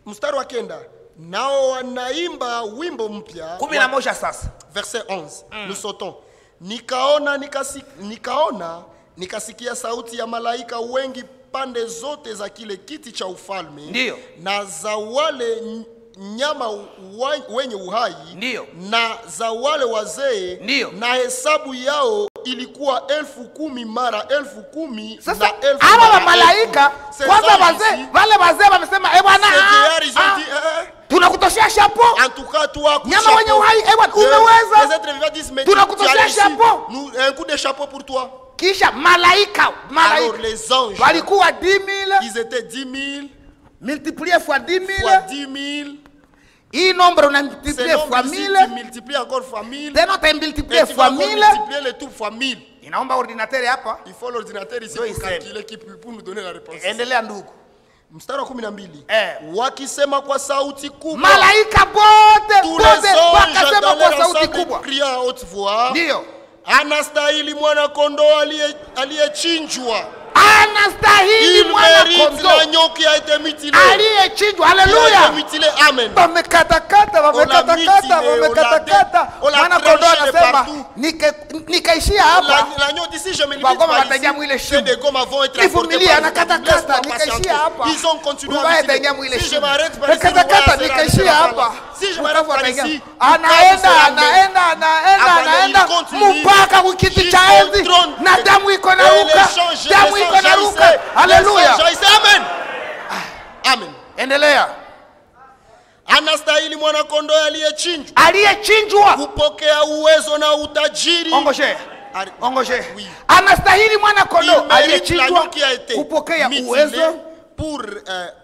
Mstari wa 9. Nao wanaimba wimbo mpya. 11 sasa. Verset 11. Nous sautons. Nikasikia sauti ya malaika wengi pande zote za kile kiti cha ufalme. Ndio. Na za wale nyama wenye uhai. Ndio. Na za wale wazee. Ndio. Na hesabu yao ilikuwa 10,000 mara 10,000 sasa na 1000 hawa wa malaika kwanza wale wazee wamesema bwana tunakutoshea shapo. En tout cas toi nyama wenye uhai bwana umeweza. Les êtres vivants disent mais tunakutoshea shapo. Un coup de chapeau pour toi. Kisha malaika alors les anges walikuwa 10,000. Ils étaient 10,000 multiplié fois 10,000 fois 10,000. Hii nombre on a multiplié fois 1000. Tu multiplies encore fois 1000. Tena tu multiplié fois 1000. Multiplier le tout fois 1000. Inaomba ordinateur hapa. Il faut l'ordinateur ici pour calculer pour nous donner la réponse. Endelea ndugu. Mstari wa 12. Wakisema kwa sauti kubwa. Malaika bote wakasema kwa sauti kubwa. Cria à haute voix. Ndio. Anastahili mwana kondoo aliyechinjwa. Anastahili mwana kondoo. L'agneau qui a été mutilé. Aliyechinjwa. Haleluya. Mutilé. Amen. Wamekatakata. Mwana kondoo anasema nikaishia hapa. L'agneau d'ici je me limite pas ici. Et des gommes vont être apportées par anakatakata nikaishia hapa. Ils ont continué à mutilé. Si je m'arrête par ici, nikatakata nikaishia hapa. Si je m'arrête par ici, anaenda mpaka kukiti cha enzi na damu iko naruka. Damu iko naruka. Haleluya. Amen. Amen. Endelea. Anastahili mwana kondoo aliyechinjwa kupokea uwezo na utajiri. Ongoshe. Anastahili mwana kondoo aliyechinjwa kupokea uwezo.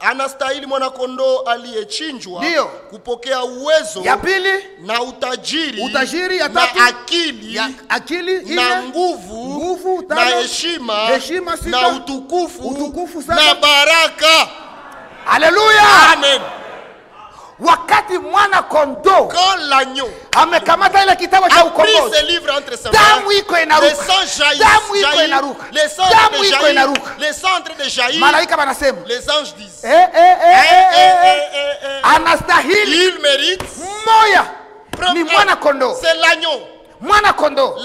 Anastahili mwana kondoo aliyechinjwa kupokea uwezo. Ya pili na utajiri. Ya tatu akili na nguvu na heshima na utukufu na baraka. Haleluya. Amen. Wakati mwana kondoo amekamata ile kitabu cha ukombozi, damu iko inaruka, damu iko inaruka, damu iko inaruka. Malaika wanasema anastahili mmoja ni mwana kondoo. Mwana kondoo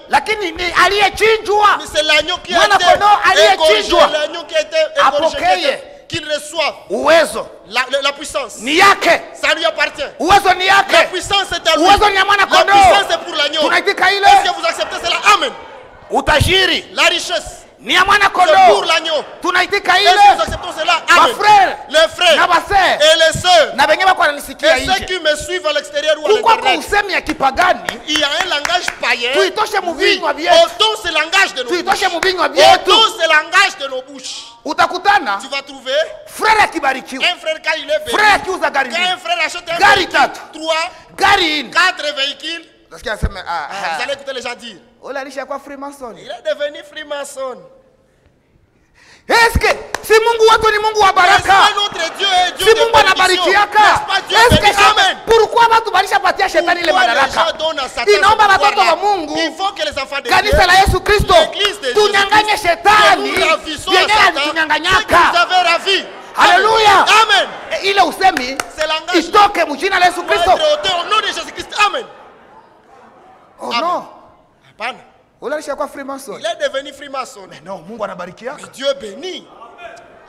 lakini ni aliyechinjwa. Mwana kondoo aliyechinjwa apokee qu'il reçoive uwezo. La puissance ni yake. Ça lui appartient. Uwezo ni yake. La puissance est à lui. Uwezo ni ya mwana kondoo. La puissance est pour l'agneau. Tunaitika ile. Est-ce que vous acceptez cela? Amen. Utajiri la richesse ni ya mwana kondoo. C'est pour l'agneau. Tunaitika ile. Est-ce que nous acceptons cela? Amen. Frères, les frères na baseur et les sœurs na benye bako wananisikia nje. Et ceux qui me suivent à l'extérieur ou à l'intérieur. Kuko usemi ya kipagani. Il y a un langage païen. Tuitoshe muvinywa vyetu. Autant c'est langage de nos bouches. Tuitoshe muvinywa vyetu. Autant c'est langage de nos bouches. Utakutana tu vas trouver frère akibarikiwa. Un frère quand il est béni. Frère akiuza gari. Quand un frère achète un gari véhicule, 3 gari 4 véhicules. Nasikia asema vous allez écouter les gens dire. Ule alishakuwa Freemason. Il est devenu Freemason. Eske si Mungu wetu ni Mungu wa baraka? Est-ce que notre Dieu est Dieu Si de Mungu bénédiction? anabarikiaka. N'est-ce pas Dieu Eske bénit? Amen. pourquoi watu walishapatia shetani ile Pourquoi les madaraka? gens donnent à Satan Inaomba ce watoto pouvoir-là? wa Mungu, Il faut que les enfants de kanisa la Yesu Kristo, l'Église de Jésus tunyanganye Christ, shetani que nous ravissons à yenye Satan ce que alitunyanganyaka. vous avez ravi. Haleluya. Amen. Ile usemi C'est l'engagement. itoke mjina la Yesu Kristo. Être ôté au nom de Jésus-Christ. Amen. Oh Amen. no. Hapana. Ule alishakuwa Freemason. Il est devenu Freemason. Mais non, Mungu anabarikiaka. Mais Dieu bénit.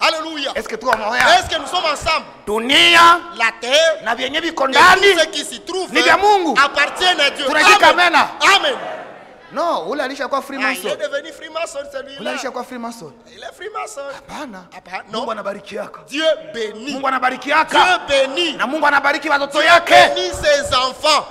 Alléluia. Eske tu amoya? Est-ce que nous sommes ensemble? Dunia La terre na vyenye viko et ndani tout ce qui s'y trouve ni vya Mungu. appartiennent à Dieu. Tunajika Amen. amena. Amen. No, ule alishakuwa Ah, il Freemason. est devenu Freemason Ule celui-là. alishakuwa Freemason. Il est Freemason. Hapana. Hapana. Non. Mungu anabarikiaka. Dieu bénit. Mungu anabarikiaka. Dieu bénit. Na Mungu anabariki watoto Dieu yake. bénit ses enfants.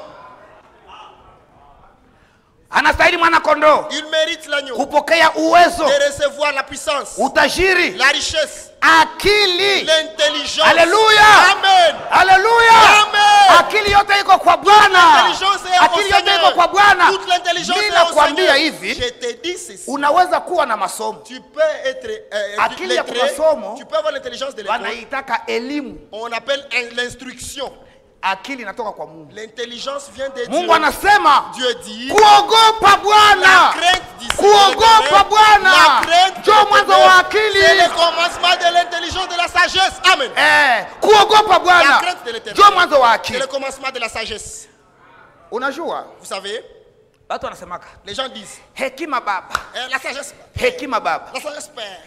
Anastahili mwana kondoo Il mérite l'agneau kupokea uwezo, de recevoir la puissance, utajiri, la richesse, akili. l'intelligence. Alléluia. Amen. Haleluya. Amen. Akili yote iko kwa Bwana. L'intelligence est au Akili yote iko Seigneur. kwa Bwana. Toute l'intelligence Mimi est au nakwambia Seigneur. hivi, Je te dis ceci. unaweza kuwa na masomo. Tu peux être Akili ya lettré, masomo, tu peux avoir l'intelligence de l'école. Wanaitaka elimu. On appelle l'instruction. Akili inatoka kwa Mungu. L'intelligence vient de Mungu Dieu. anasema Dieu dit kuogopa la Bwana. crainte du Kuogopa Seigneur, Bwana la crainte ndio de mwanzo Dieu, wa akili. c'est le commencement de l'intelligence, de la sagesse. Amen. Kuogopa La Bwana crainte de l'éternel, ndio mwanzo wa c'est akili. le commencement de la sagesse. Unajua Vous savez, watu wanasemaka les gens disent hekima baba, la sagesse, hekima baba. la sagesse père.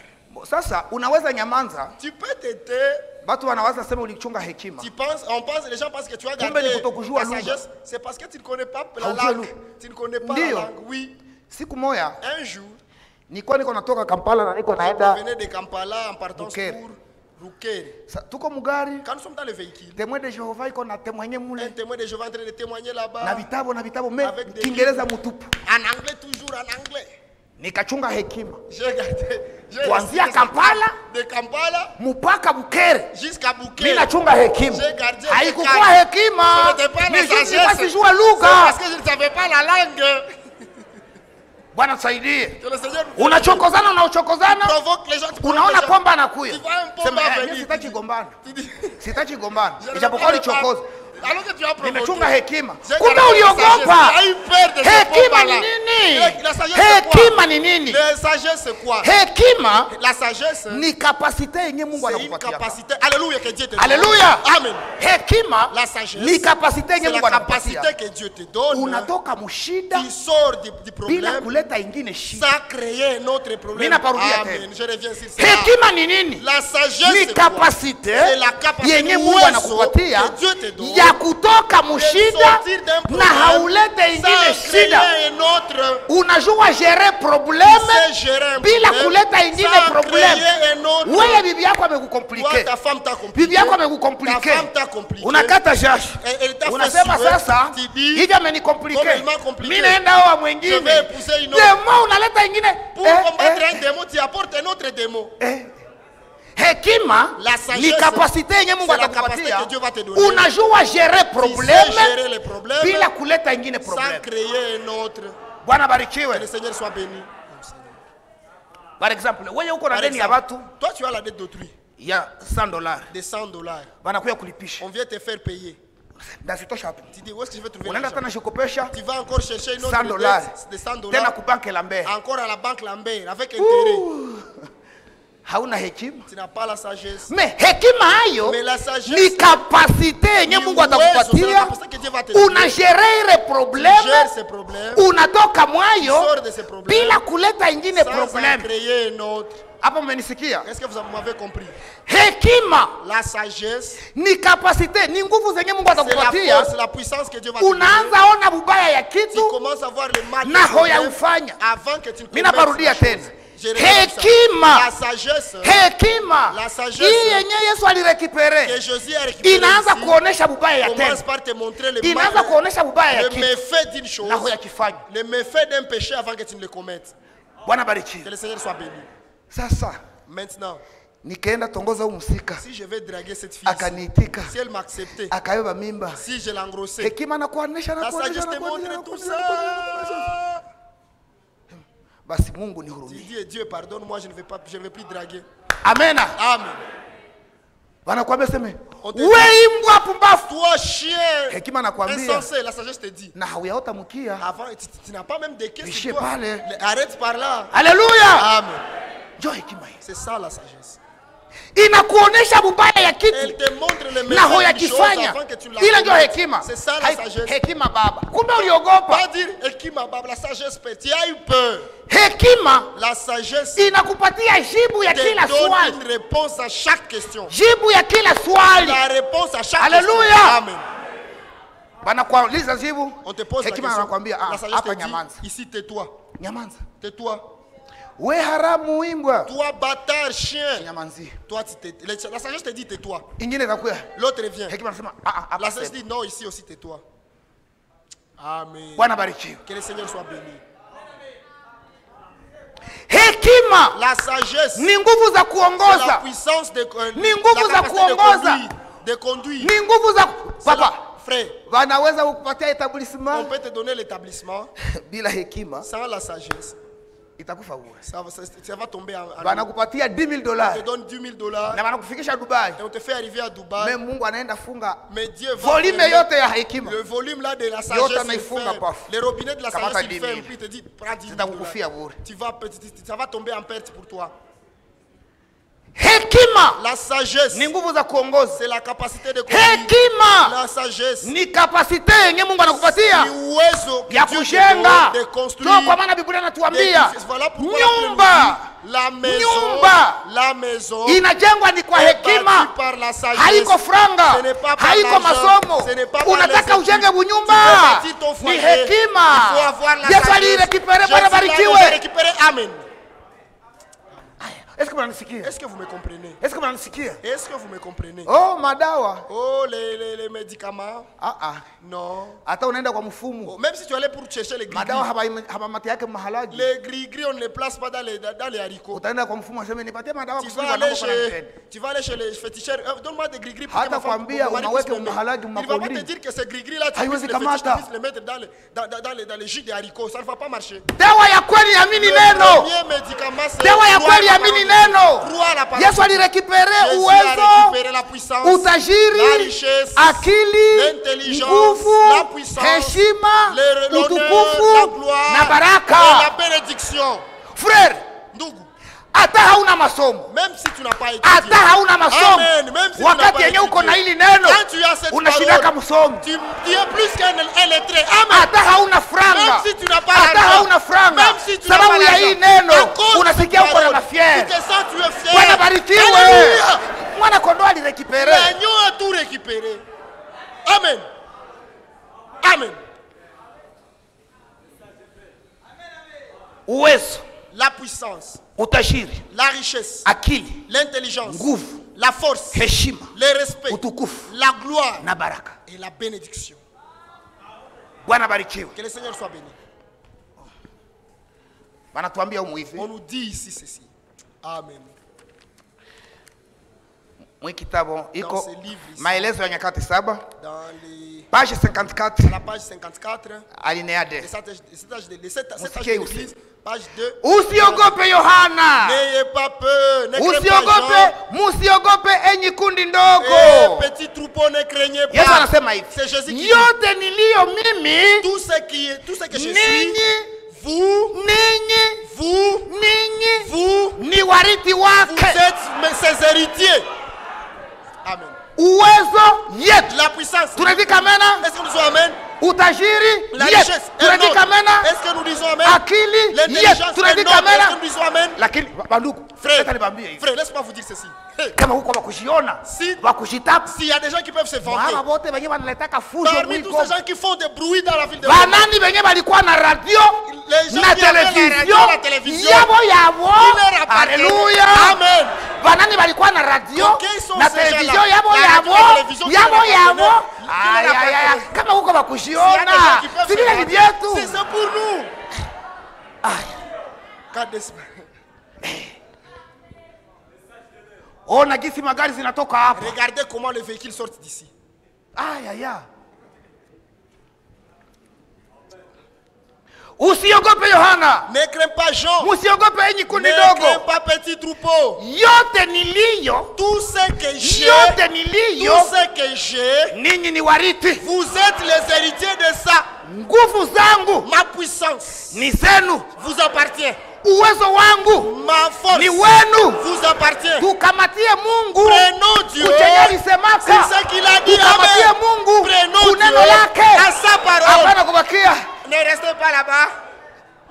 Sasa unaweza nyamanza, Tu peux t'aider. watu wanawaza sema ulichunga hekima. Tu penses, les gens pensent que tu as Kumbe gardé ni kutokujua la lugha. sagesse. C'est parce que tu ne connais pas la Haujui langue. lugha. Tu ne connais pas Ndio. la langue. Oui. Siku moja Un jour, nilikuwa niko natoka Kampala na niko je naenda venais de Kampala en partant Rukere. pour Rukere. tuko mugari, Quand nous sommes dans le véhicule, temwe de Jehova iko na temwenye un mule témoin de Jéhovah est en train de témoigner na là-bas. vitabu me Avec des Kiingereza mutupu. En anglais, toujours en anglais. Nikachunga hekima J'ai gardé. J'ai Kuanzia resté Kampala de Kampala mpaka Bukere. jusqu'à Mimi Bukere. nachunga hekima. J'ai gardé. Haikukuwa Ce hekima. n'était pas Ni la juzi nilikuwa sagesse. sijua C'est lugha. parce que je ne savais pas la langue. Bwana tusaidie. Que le Seigneur nous Unachokozana unaochokozana, provoque les gens. tu provoques unaona les gens. kwamba anakuya. Tu vois un pombe Sema à mimi venir. sitaki gombana. Tu dis, Sitaki gombana. je ne Ijapokuwa veux pas ulichokoza. Alors que tu as provoqué. Nimechunga hekima. J'ai Kumbe gardé la uliogopa. sagesse. Tu as eu peur de ce Hekima pombe-là. ni nini? La sagesse c'est quoi? Hekima ni nini? La sagesse c'est quoi? Hekima La sagesse ni kapasite yenye Mungu c'est une anakupatia. capacité. Alléluia que Dieu te donne. Alléluia. Amen. Hekima La sagesse ni kapasite yenye c'est la Mungu anakupatia. capacité que Dieu te donne. Unatoka mushida Tu sors du bila problème kuleta ingine shida. sans créer un autre problème. Mimi naparudia Amen. tena. Je reviens sur ça. Hekima ni nini? La sagesse Ni c'est quoi? kapasite C'est la capacité yenye Mungu uwezo anakupatia que Dieu te donne ya kutoka mushida sortir d'un na problème haulete ingine sans créer shida. un autre. Unajua gérer problème C'est gérer un bila problème kuleta ingine sans problème. créer un autre. Wewe bibi yako Toi, amekukomplike, ta femme t'a compliqué. bibi yako Ta amekukomplike, femme t'a compliqué. unakata jasho, Elle t'a fait unasema suer. sasa Tu dis, hivi amenikomplike, comme il m'a compliqué, mimi naenda oa je mwingine. vais épouser une autre. Demo unaleta ingine. Pour combattre un démon, tu apportes un autre démon. Hekima La sagesse, ni kapasite yenye Mungu c'est la capacité atakupatia. que Dieu va te donner. Unajua gérer Tu sais gérer les problème problèmes bila kuleta ingine sans problème. créer un autre. Bwana Que le barikiwe. Seigneur soit béni. Par exemple, wewe uko na Par deni ya exemple, watu toi tu as la dette d'autrui ya $100. de $100. Wanakuya kulipisha. On vient te faire payer. Ndazitosha hapo. Tu dis où est-ce que je vais trouver Unaenda l'argent? tena shikopesha Tu vas encore chercher une autre $100. dette de $100. Tena ku banque Lambert. Encore à la banque Lambert avec intérêt. Hauna hekima. Tu n'as pas la sagesse. Me hekima hayo Mais la sagesse, ni kapasite yenye ni Mungu uwezo, c'est la atakupatia. capacité que Dieu va te donner. Unagere ile Tu problème, gères ces problèmes unatoka mwayo sors de ces problèmes bila kuleta ingine sans en problème. créer un autre. Hapo mmenisikia? Est-ce que vous m'avez compris? Hekima La sagesse, ni kapasite, ni nguvu zenye Mungu c'est la atakupatia. force, la puissance que Dieu va te donner. Unaanza ona bubaya ya Tu kitu commences à voir le mal na du problème hoyaufanya. avant que tu ne Mimi commettes naparudia la chose. tena. Je reviens sur ça. Hekima. La sagesse Hekima La sagesse hii yenye Yesu que alirekipere Jésus a récupérée inaanza ici kuonesha bubaya ya commence tena, par te montrer le inaanza mal, kuonesha bubaya ya le kitu méfait d'une chose, na hoyakifanya. le méfait d'un péché avant que tu ne le commettes. Bwana Que barikiwe. le Seigneur soit béni. Sasa Maintenant, nikaenda tongoza huyu msika, si je vais draguer cette fille, akaniitika, si elle m'acceptait, akabeba mimba. si je l'engrossais, Hekima na kuonesha na la kuonesha sagesse na te kuonesha montre na tout kuonesha na kuonesha. ça. basi Mungu Tu nihurumie. dis, Dieu, pardonne-moi, je ne vais plus draguer. Amen. Amen. Wanakuambia seme, On te wewe mbwa pumbafu. Toi, chien, Hekima nakwambia, insensé, la sagesse te dit. na hauyaota mkia. Avant, tu n'as pas même de questions. Piché sur toi. pale. Arrête par là. Haleluya. Amen. Njoo hekima hii. C'est ça la sagesse. Inakuonesha bubaya ya kitu Elle te montre le na meilleur hoyakifanya. avant que tu la Ila ndio commettes. hekima. C'est ça la sagesse. Hekima baba. Kumbe uliogopa. Pas dire hekima baba, la sagesse peut. Tu as eu peur. Hekima La sagesse inakupatia jibu ya te kila donne swali. une réponse à chaque question. Jibu ya kila swali. La réponse à chaque Alléluia. question. Amen. Banakuuliza jibu. On te pose la Hekima question. anakuambia La sagesse hapa te dit, nyamanza. ici tais-toi. Nyamanza. Tais-toi. We haramu imbwa. Toi bâtard chien. Nyamanzi. Toi tu tais. La sagesse te dit tais-toi. Ingine itakuya. L'autre vient. Hekima anasema La sagesse dit non, ici aussi tais-toi. Amen. Bwana barikiwe. Que le Seigneur soit béni. Hekima La sagesse, ni nguvu za c'est la kuongoza. puissance de Ni nguvu la za capacité de kuongoza. conduire. De conduire. Ni nguvu za C'est la- papa. Frère, Wanaweza kukupatia on etablissement peut te donner l'établissement bila hekima sans la sagesse. itakufa bure. Ça va tomber en Wanakupatia $10,000 on te donne $10,000 na wanakufikisha Dubai. et on te fait arriver à Dubaï. Mais Mungu anaenda funga Mais Dieu va volume fermer yote ya hekima. le volume là de la Yote sagesse. il anaifunga ferme. pafu. Les robinets de la Kamata sagesse, il 10 000. ferme. Puis il te dit, prends $10,000. Zitakukufia bure. Ça va tomber en perte pour toi. Hekima La sagesse, ni nguvu za kuongoza. c'est la capacité de conduire. Hekima La sagesse, ni kapasite yenye Mungu anakupatia ni uwezo ya que Dieu te kujenga. donne de construire. Ndio kwa maana Biblia inatuambia Voilà pourquoi nyumba la maison, nyumba la maison inajengwa ni kwa est hekima, bâtie par la sagesse. haiko franga, Ce n'est pas par haiko l'argent, masomo. ce n'est pas par Unataka les ujenge études. bunyumba, Tu veux bâtir ton ni foyer. hekima. Il faut avoir la Yesu sagesse. alirekipere, Jésus Bwana l'a déjà barikiwe. récupéré. Amen. Est-ce que mnanisikia? Est-ce que vous me comprenez? Est-ce que mnanisikia? Est-ce que vous me comprenez? Oh, madawa. Oh, les médicaments. Non. Hata unaenda kwa mfumu. Oh, même si tu allais pour chercher les gris-gris. Madawa habamati yake mahalagi. Les gris-gris, on ne les place pas dans les haricots. Utaenda kwa mfumu aseme nipatie madawa Tu kusudi vas aller wanapo chez, tu vas aller chez les féticheurs. Donne-moi des gris-gris. pour que Hata ma femme- kwambia mon mari unaweke puisse me mettre. mahalagi Il va pas makondini. te dire que ces gris-gris-là, tu Haiwezi puisses les kamata. fétiches, tu puisses les mettre dans les jus des haricots. Ça ne va pas marcher. Dawa ya kweli amini Le neno. premier médicament, c'est Dawa ya croire kweli la amini parole. neno. Croire la parole. Yesu alirekipere Jésus a uwezo, récupéré la puissance, la utajiri, richesse, akili, l'intelligence, nguvu, la puissance, heshima, l'honneur, la utukufu gloire na et baraka. la bénédiction. Frère, Ndugu, hata hauna masomo, même si tu n'as pas étudié, hata hauna masomo, Amen. Même si tu n'as wakati pas yenye uko na étudié, hili neno quand tu as cette unashindaka parole, msomo. tu es plus qu'un lettré. Amen. Hata hauna Même franga, si tu n'as pas hata l'argent, hauna franga, même si tu n'as pas sababu ya hii l'argent, neno à cause de unasikia cette uko na parole, mafiere. tu te sens, tu es fier. Bwana barikiwe. Alléluia. Mwana kondoo alirekipere. L'agneau a tout récupéré. Amen. Amen. Uwezo, La puissance, utajiri, la richesse, akili, l'intelligence, nguvu, la force, heshima, le respect, utukufu la gloire na baraka. et la bénédiction. Bwana barikiwe. Que le Seigneur soit béni. Wanatuambia humu hivi. On nous dit ici ceci. Amen. Mwi kitabu iko ce livre ici. Maelezo ya Nyakati 7 Dans les, page 54 la page 54, alinea les 2.7 Musikie de l'Église, page 2. Usiogope Yohana, N'ayez pas peur, ne craignez pas usiogope, Jean. musiogope enyi kundi Eh, ndogo. petit troupeau, ne craignez Yesu pas. anasema hivi, C'est Jésus qui dit, yote niliyo mimi, tout ce que je suis, ninyi, vous, ni wariti vous wake. êtes ses héritiers. Amen. Uwezo yetu, La puissance. tunadika amena. Est-ce que nous disons Amen? Utajiri La yetu, richesse. est tunadika notre. amena. Est-ce que nous disons Amen? Akili yetu, L'intelligence est tunadika notre. Est-ce que amena. nous disons Amen? Lakini bandugu, Frère, nataka niwaambie hivi, frère, laisse-moi vous dire ceci. Hey, kama huko wakushiona Si- wakushitapa s'il y a des gens qui peuvent se vanter, mara wote wenye wanaletaka fujo parmi tous mwiko, ces gens qui font des bruits dans la ville de banani wenye walikuwa na radio les gens na qui avaient la radio, la télévision, yabo yabo, il leur appartenait. haleluya, Amen. banani walikuwa na radio Quels sont na ces television gens-là? yabo La radio, yabo la télévision qui yabo leur yabo. appartenait. Qui leur Ayayaya, appartenait. kama huko S'il y a des wakushiona gens qui peuvent se sivile ni vanter, vyetu. c'est pour nous. Quand des- Ona gisi magari zinatoka hapa. Regardez comment les véhicules sortent d'ici. Usiogope Yohana. Ne crains pas Jean. Musiogope enyi kundi Ne dogo. crains pas petit troupeau. Yote niliyo. Tout ce que j'ai. Yote niliyo. Tout ce que j'ai. Ninyi ni wariti. Vous êtes les héritiers de ça. Nguvu zangu. Ma puissance. Ni zenu. Vous appartient. Uwezo wangu. Ma force. Ni wenu. Vous appartient. Tukamatie Mungu. Prenons Dieu. Kuchenye lisemaka. C'est ce qu'il a dit. Tukamatie Amen. Mungu. Prenons Kuneno Dieu lake. à sa parole. Hapana kubakia. Ne restez pas là-bas.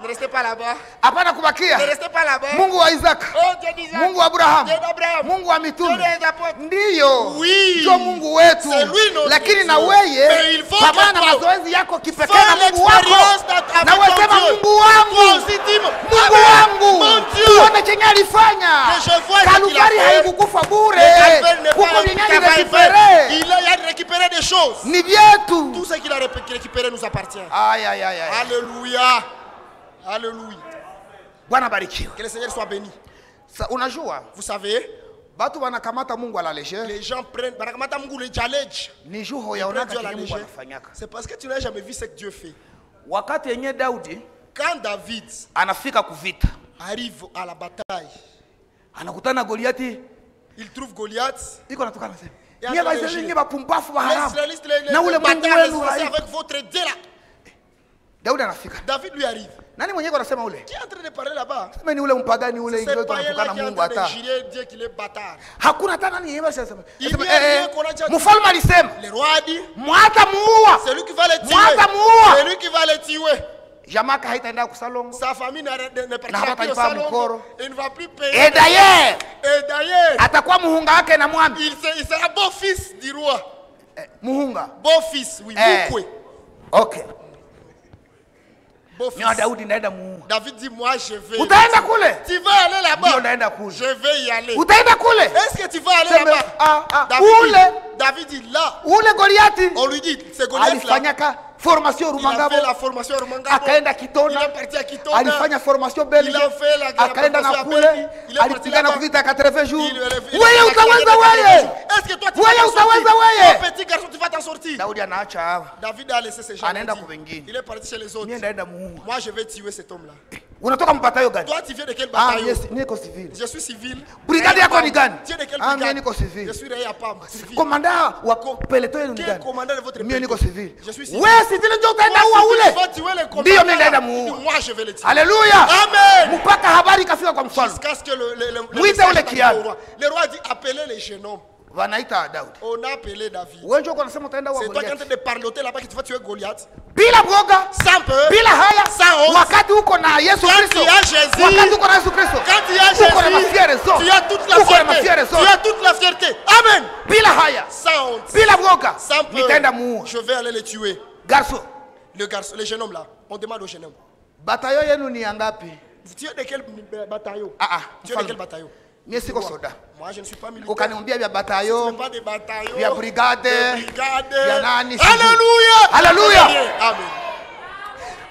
Ne restez pas là-bas. Hapana kubakia. Ne restez pas là-bas. Mungu wa Isaka. Oh, Dieu d'Isaac. Mungu wa Abraham. Dieu d'Abraham. Mungu wa Dieu mitume. des apôtres. Ndiyo. Oui. Ndio Mungu wetu. C'est lui notre Lakini Dieu. na Mais weye il faut pamoja na que mazoezi yako kipekee Fais na Mungu wako. l'expérience avec Na ton wesema Dieu. Mungu wangu. Toi aussi dis, Mungu Amen. wangu. Mon Dieu. Tuone chenye alifanya. Que je vois ce qu'il a Kalvari fait. haikukufa bure. Le Calvaire n'est Kuko pas un vyenye travail alirekipere. fait. Il a récupéré des choses. Ni vyetu. Tout ce qu'il a récupéré nous appartient. Aïe aïe aïe aïe. Alléluia. Alléluia. Bwana barikiwe. Que le Seigneur soit béni. Unajua Vous savez, batu wanakamata Mungu à la légère. les gens prennent. Barakamata Mungu le challenge. Ni juho Ils yaonaka prennent Dieu à la kile Mungu légère. anafanyaka. C'est parce que tu n'as jamais vu ce que Dieu fait. Wakati yenye Daudi Quand David anafika kuvita, arrive à la bataille, anakutana Goliati, il trouve Goliath. iko natoka nasema. Et Nye après Baisraeli le nye jeu. bapumbafu Les baharamu. Israélites, Na ule les Mungu batailles wenu commencent hai. avec votre Dieu là. Daudi anafika. David lui arrive. Nani mwenyewe anasema ule? Qui est en train de parler là-bas? Sema ni ule mpagani ule C'est ingizo pas là anatokana qui est en Mungu train de hata. jurer Dieu qu'il est bâtard. Hakuna hata nani yeye basi anasema. Il Anasema, y a rien qu'on a déjà dit. mfalme alisema, Le roi a dit, mwata muua. c'est lui qui va le tuer. Mwata muua. C'est lui qui va le tuer. Jamaka haitaenda kusalongo. Sa famille ne Na partira hata plus au ipa salon. mkoro. Il ne va plus payer. Et d'ailleurs, Et d'ailleurs, atakuwa muhunga wake na mwami. il sera beau-fils du roi. Muhunga. Beau-fils, oui. Mukwe. Okay. Beau-fils. Mimi Daudi naenda muua. David dit, moi je vais. Utaenda kule? Tu vas aller Ndio là-bas. naenda kule. Je vais y aller. Utaenda kule? Est-ce que tu vas aller Sema, là-bas? ule David dit, là. ule Goliati On lui dit, c'est Goliath là. alifanyaka formation Il a Rumangabo, fait la formation à Rumangabo. akaenda Il Kitona, est parti à Kitona. alifanya formation Belgi, Il a fait la akaenda na formation à kule, Belgi. Il est parti alipigana là-bas. kuvita 80 jours. Il Wewe utaweza wewe? Est-ce que toi tu Wewe vas t'en utaweza sortir? wewe? Mon petit garçon, tu vas t'en sortir. Daudi anaacha hawa. David a laissé ses gens. Anaenda il dit, kwa wengine. Il est parti chez les autres. Mimi naenda muua. Moi, je vais tuer cet homme-là. Unatoka mpatayo gani? Toi, tu viens de quel Ah, bataillon? yes, niko civil. Je suis civil. Brigade yako ni gani? Tu es de quelle Ah, mimi brigade? niko civil. Je suis de Yapam. Civil. Komanda wa peleto yenu ni Qui est gani? commandant de votre Mimi niko peloton? civil. Je suis civil. Wewe civil ndio utaenda Toi, uwa civil, ule. tu vas tuer les commandants. Ndio mimi naenda là. muua. Moi, je vais le tuer. Haleluya. Amen. Mpaka habari ikafika kwa mfalme. Jusqu'à ce que le Mwite message ule arrive kiana. au roi. Le roi dit, appelez les jeunes hommes. Wanaita Daudi. On a appelé David. Wewe ndio unasema utaenda uwa C'est toi qui es en Goliath. train de parloter là-bas que tu vas tuer Goliath. Bila bwoga, Sans peur. bila haya, Sans honte. wakati uko na Yesu Quand Kristo. tu as Jésus, Wakati uko na Yesu Kristo. Quand tu as uko na mafiere Jésus, zote. tu as toute la Uko na mafiere fierté. zote. Tu as toute la fierté. Amen. Bila haya, Sans honte. bila bwoga, Sans peur. nitaenda muua. Je vais aller les tuer. Garso, Le garçon, le jeune homme là. On demande au jeune homme. batayo yenu ni yangapi? Tu es de quel bataillon? Ah, Tu es de quel bataillon? Mie siko soda. Moi, je ne suis pas militaire. Ukaniambia vya Ce batayo, n'est pas des bataillons. vya brigade, Des brigades. vya nani, sijui. Alléluia. Alléluia. Amen.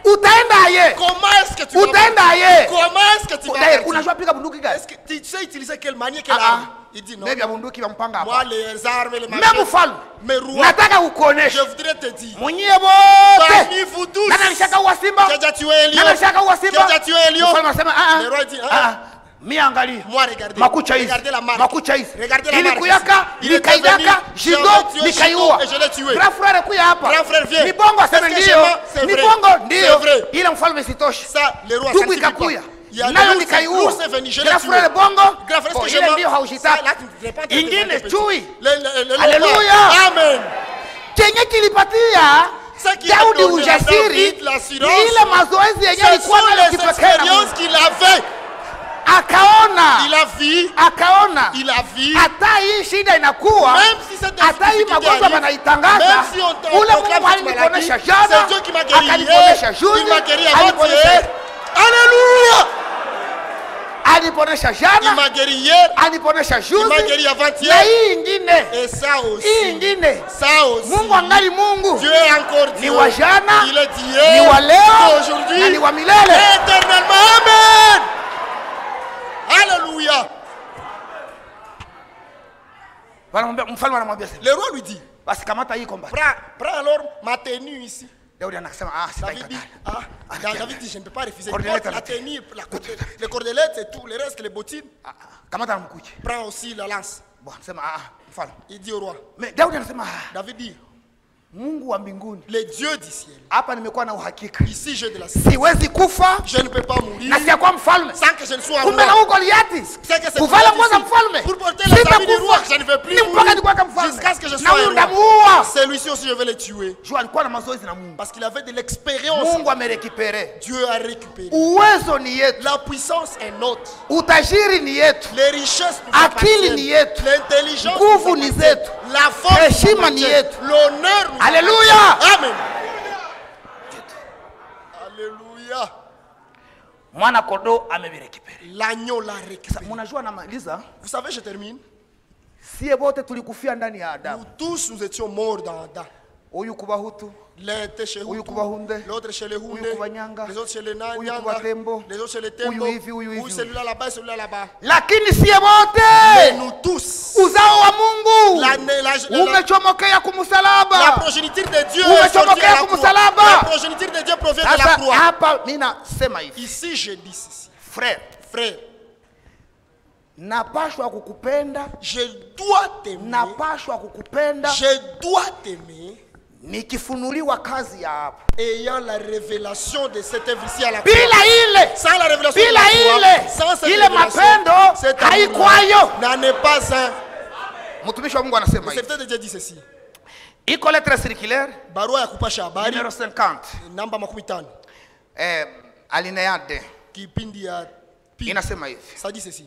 utaenda aye. Comment est-ce que tu vas Utaenda aye. Comment est-ce que tu vas D'ailleurs, partir? unajua piga bunduki gani? Est-ce que tu sais utiliser quelle manière, Ah, quelle arme? Il dit non. Mimi vya bunduki vya mpanga hapa. Moi, les armes, les Mimi machins, mfalme. mes rois, Nataka je ukuoneshe. voudrais te dire. Mwenye wote. Parmi vous tous, Nani alishaka uwa simba? qui a déjà tué un lion? Nani alishaka uwa Qui a simba? déjà tué un lion? Mfalme anasema Le roi dit, mi angalia. moi, regardez. Makucha hizi. Regardez la marque. Makucha hizi. Regardez la marque. Ilikuyaka, Il était venu, nikaidaka, j'ai jido, tué nikaiua. Shito et je l'ai tué. Grand frère kuya hapa. Grand frère, viens. Ni bongo aseme Est-ce que ndio. c'est Ni vrai? bongo C'est ndio. vrai. Ile mfalme sitoshi. Ça, le roi, ça Tuku ne suffit pas. ikakuya. Il y a Nayo l'ours, nikaiua. l'ours est venu, je l'ai Grand tué. frère bongo. Grand frère, Bon, excusez-moi. ile ndio Ça, haushitaki. là, tu ne devrais pas te Ingine présenter petit. chui. Le Alléluia. roi. Amen. Chenye kilipatia Ça qui a Daudi donné à ujasiri David l'assurance, ni ile mazoezi yenye ce alikuwa sont nayo les kipekee na expériences Mungu. qu'il avait. Akaona, Il a vu, akaona il a vu. hata hii shida inakuwa, Même si cette hata hii difficulté magonjwa arrive, wanaitangaza, même si on ule proclame Mungu cette aliniponesha maladie, jana, c'est Dieu qui m'a guéri akaniponesha hier, juzi, il m'a guéri avant-hier. aliniponesha- Alléluia! aliponesha Il jana, m'a guéri hier, aliponesha il m'a juzi, guéri na avant-hier. hii ingine, Et ça hii aussi, ingine, ça aussi. Mungu angali Mungu, Dieu est encore ni Dieu. wa jana, Il est ni d'hier, wa leo, d'aujourd'hui, na ni wa milele. éternellement. Amen. Alléluia. Wanamwambia- Mfalme anamwambia sema, Le roi lui dit, basi kamata hii komba. prends alors ma tenue ici. Daudi anasema David dit, David dit, je ne peux pas refuser. Cordelette, La tenir, les cordelettes et tout, le reste, les bottines. kamata mkuki. Prends aussi la lance. Bon, anasema mfalme. Il dit au roi. Mais Daudi anasema David dit, Mungu wa mbinguni, les dieux du ciel. hapa nimekuwa na uhakika. Ici, j'ai de la certitude. Siwezi kufa Je ne peux pas mourir na siyakuwa mfalme. sans que je ne sois Kumbe na roi. huko Goliati. C'est que c'est Kuvala nguo za mfalme. pour porter la famille du roi, je ne veux plus Ni mpaka mourir nikuweka mfalme. jusqu'à ce que je Na sois huyu un roi. ndamuua. Celui-ci aussi, je vais le tuer. Juu alikuwa na mazoezi na Mungu. Parce qu'il avait de l'expérience. Mungu amerekipere. Dieu a récupéré. Uwezo ni yetu. La puissance est notre. Utajiri ni yetu. Les richesses nous Akili ni appartiennent. yetu. L'intelligence Nguvu nous ni appartient. zetu. La force Heshima nous ni appartient. yetu. L'honneur nous Alléluia. appartient. Amen. Alléluia. Mwana kondoo amevirekipere. L'agneau l'a récupéré. Mnajua namaliza, Vous savez, je termine. sie wote tulikufia ndani ya Adamu. Nous tous, nous étions morts dans Adam. Huyu kuba Hutu, L'un était chez Huyu Hutu, kuba Hunde, l'autre chez les Huyu Hunde, kuba Nyanga, les autres chez les Huyu Nyanga, kuba Tembo, les autres chez les Huyu Tembo, hivi, huyu hivi. ou celui-là là-bas et celui-là là-bas. lakini sie Et wote nous tous, uzao wa Mungu la umechomokea kumsalaba. progéniture de Dieu est sortie de Umechomokea la croix. kumsalaba. La progéniture de Dieu provient de la Sasa croix. hapa mimi nasema hivi, Ici, je dis ceci. frère, Frère, napashwa kukupenda, je dois t'aimer. napashwa kukupenda Je dois t'aimer nikifunuliwa kazi ya hapa. ayant la révélation de cette œuvre ici à la croix. Bila ile, Sans la révélation de bila la croix, ile, sans cette ile révélation, mapendo cet haikwayo. amour n'en est pas un. Mtumishi wa Mungu anasema Le hivi, serviteur de Dieu dit ceci. iko lettre circulaire Barua ya kupasha habari numero 50 namba 50 alinea D kipindi ya pili. inasema hivi, Ça dit ceci.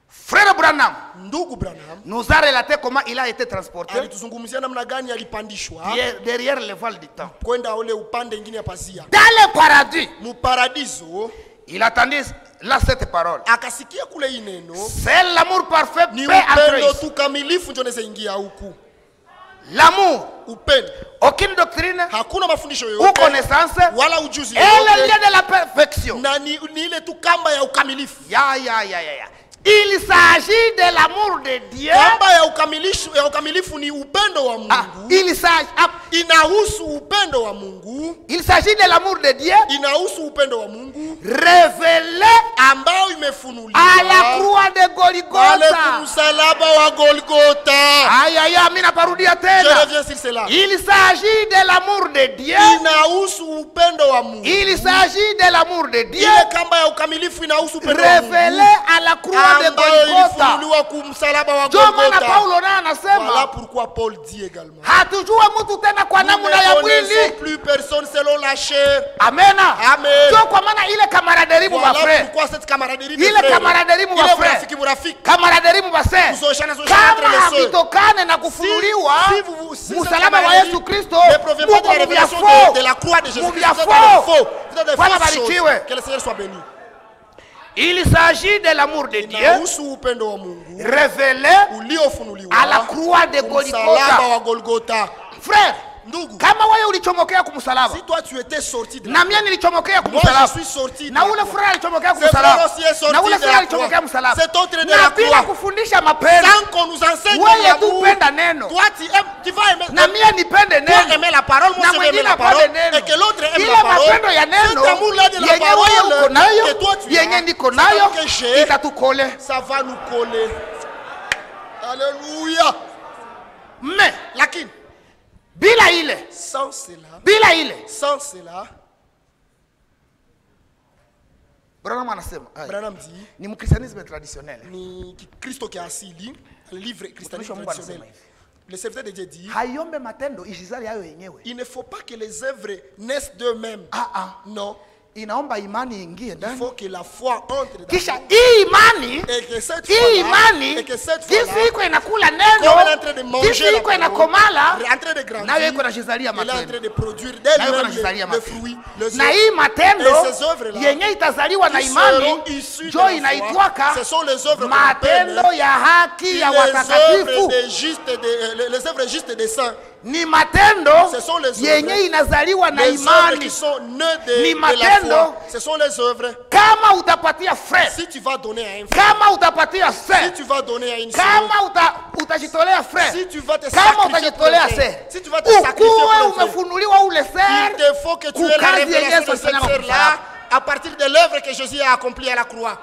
frère Branham Ndugu Branham nous a relaté comment il a été transporté alituzungumzia namna gani alipandishwa derrière le voile du temps kwenda ule upande ingine ya pazia dans le paradis. muparadiso. Il attendit là cette parole, Akasikia kule hii neno, c'est l'amour parfait ni paix entre upendo eux. tu kamilifu ndio unaweza ingia huku. L'amour, Upendo, aucune doctrine hakuna mafundisho ou yoyote connaissance wala ujuzi est le yoyote, lien de la perfection. na ni ile tu kamba ya ukamilifu. Ya. Il s'agit de l'amour de Dieu. Kamba ya ukamilifu ni upendo wa Mungu. Inahusu upendo wa Mungu. Il s'agit de l'amour de Dieu Inahusu upendo wa Mungu révélé ambao imefunuliwa à la croix de pale Golgotha. msalaba wa Golgotha. Mimi naparudia Je tena. reviens sur cela. Il s'agit de l'amour de Dieu. Inahusu upendo wa Mungu. Il s'agit de l'amour de Dieu Ile kamba ya ukamilifu inahusu upendo wa Mungu révélé à la croix de ambayo Golgotha. ilifunuliwa kumsalaba wa Ndio maana Golgotha. Paulo naye Voilà anasema pourquoi Paul dit également. hatujue mtu tena kwa Nous namna ya ne connaissons mwili. plus personne selon la chair. Amena. Amen. Ndio kwa maana ile camaraderie mu Voilà frère. pourquoi cette camaraderie de Ile frères, camaraderie mu ile frère. urafiki murafiki, Camaraderie mu base. kuzoeshana entre Kama les sœurs. hakitokane na kufunuliwa si msalaba wa Yesu Kristo, ne provient pas de la révélation de la croix de Jésus Christ, Muvya vous êtes dans faux. le faux. Vous êtes des Bwana fausses choses. barikiwe. Que le Seigneur soit béni. Il s'agit de l'amour de Dieu Inahusu upendo wa Mungu révélé uliofunuliwa à la croix de kumsalaba Golgotha. wa Golgotha. Frère, Ndugu, kama wewe ulichomokea kumsalaba si toi tu étais sorti de na la mimi nilichomokea moi je kumsalaba suis sorti de na la ule croix. frère alichomokea Ce frère kumsalaba aussi est sorti na ule de frère la alichomokea croix. kumsalaba Cet autre de na la bila croix. kufundisha mapendo. Sans qu'on nous enseigne Wewe l'amour, tu penda neno toi tu vas aimer, na mimi nipende toi neno aimer la parole, moi na je vais aimer mwingine la parole, apende neno. et que l'autre aime Ile la parole. mapendo ya neno Cet amour-là de la yenye wewe uko parole nayo que toi tu yenye as, niko c'est nayo que j'ai, itatukole. ça va nous coller. Alléluia. Mais Lakini, bila ile, sans cela, sans cela, Branham anasema Branham dit, ni mkristianisme traditionnel. ni Kristo qui a asili, le livre christianisme Mungu traditionnel. anasema hivi. Le serviteur de Dieu dit, Haiombe matendo ishizali hayo yenyewe. il ne faut pas que les œuvres naissent d'eux-mêmes. Non, Inaomba imani ingie il ndani. faut que la foi entre dans Kisha hii imani, et que cette hii foi-là, imani et que cette jinsi foi-là, iko inakula comme elle est en train de neno, manger jinsi la iko parole, inakomala, elle est en train de grandir, nayo iko najizalia elle est en train matendo. de produire Nayo iko d'elle-même najizalia le matendo. fruit, les Na œuvres. hii matendo Et ces œuvres-là, yenye itazaliwa na qui imani seront issues de njo la foi, inaitwaka ce sont les œuvres qu'on appelle matendo ya haki ya les œuvres watakatifu. des œuvres justes des saints. ni matendo Ce sont les yenye œuvres. inazaliwa na Les œuvres qui imani. sont nées Ni de la matendo. foi. Ce sont les œuvres. Kama utapatia frère, Si tu vas donner à un frère, kama utapatia si sœur, tu vas donner à une sœur, kama utajitolea frère, si tu vas te kama sacrifier pour utajitolea un frère, sœur, si tu vas te sacrifier ukuwe pour un frère, umefunuliwa ule il sœur te faut que tu aies la kukazi yenye révélation Yesu de cette alifanya kwa sœur-là msalaba. à partir de l'œuvre que Jésus a accomplie à la croix.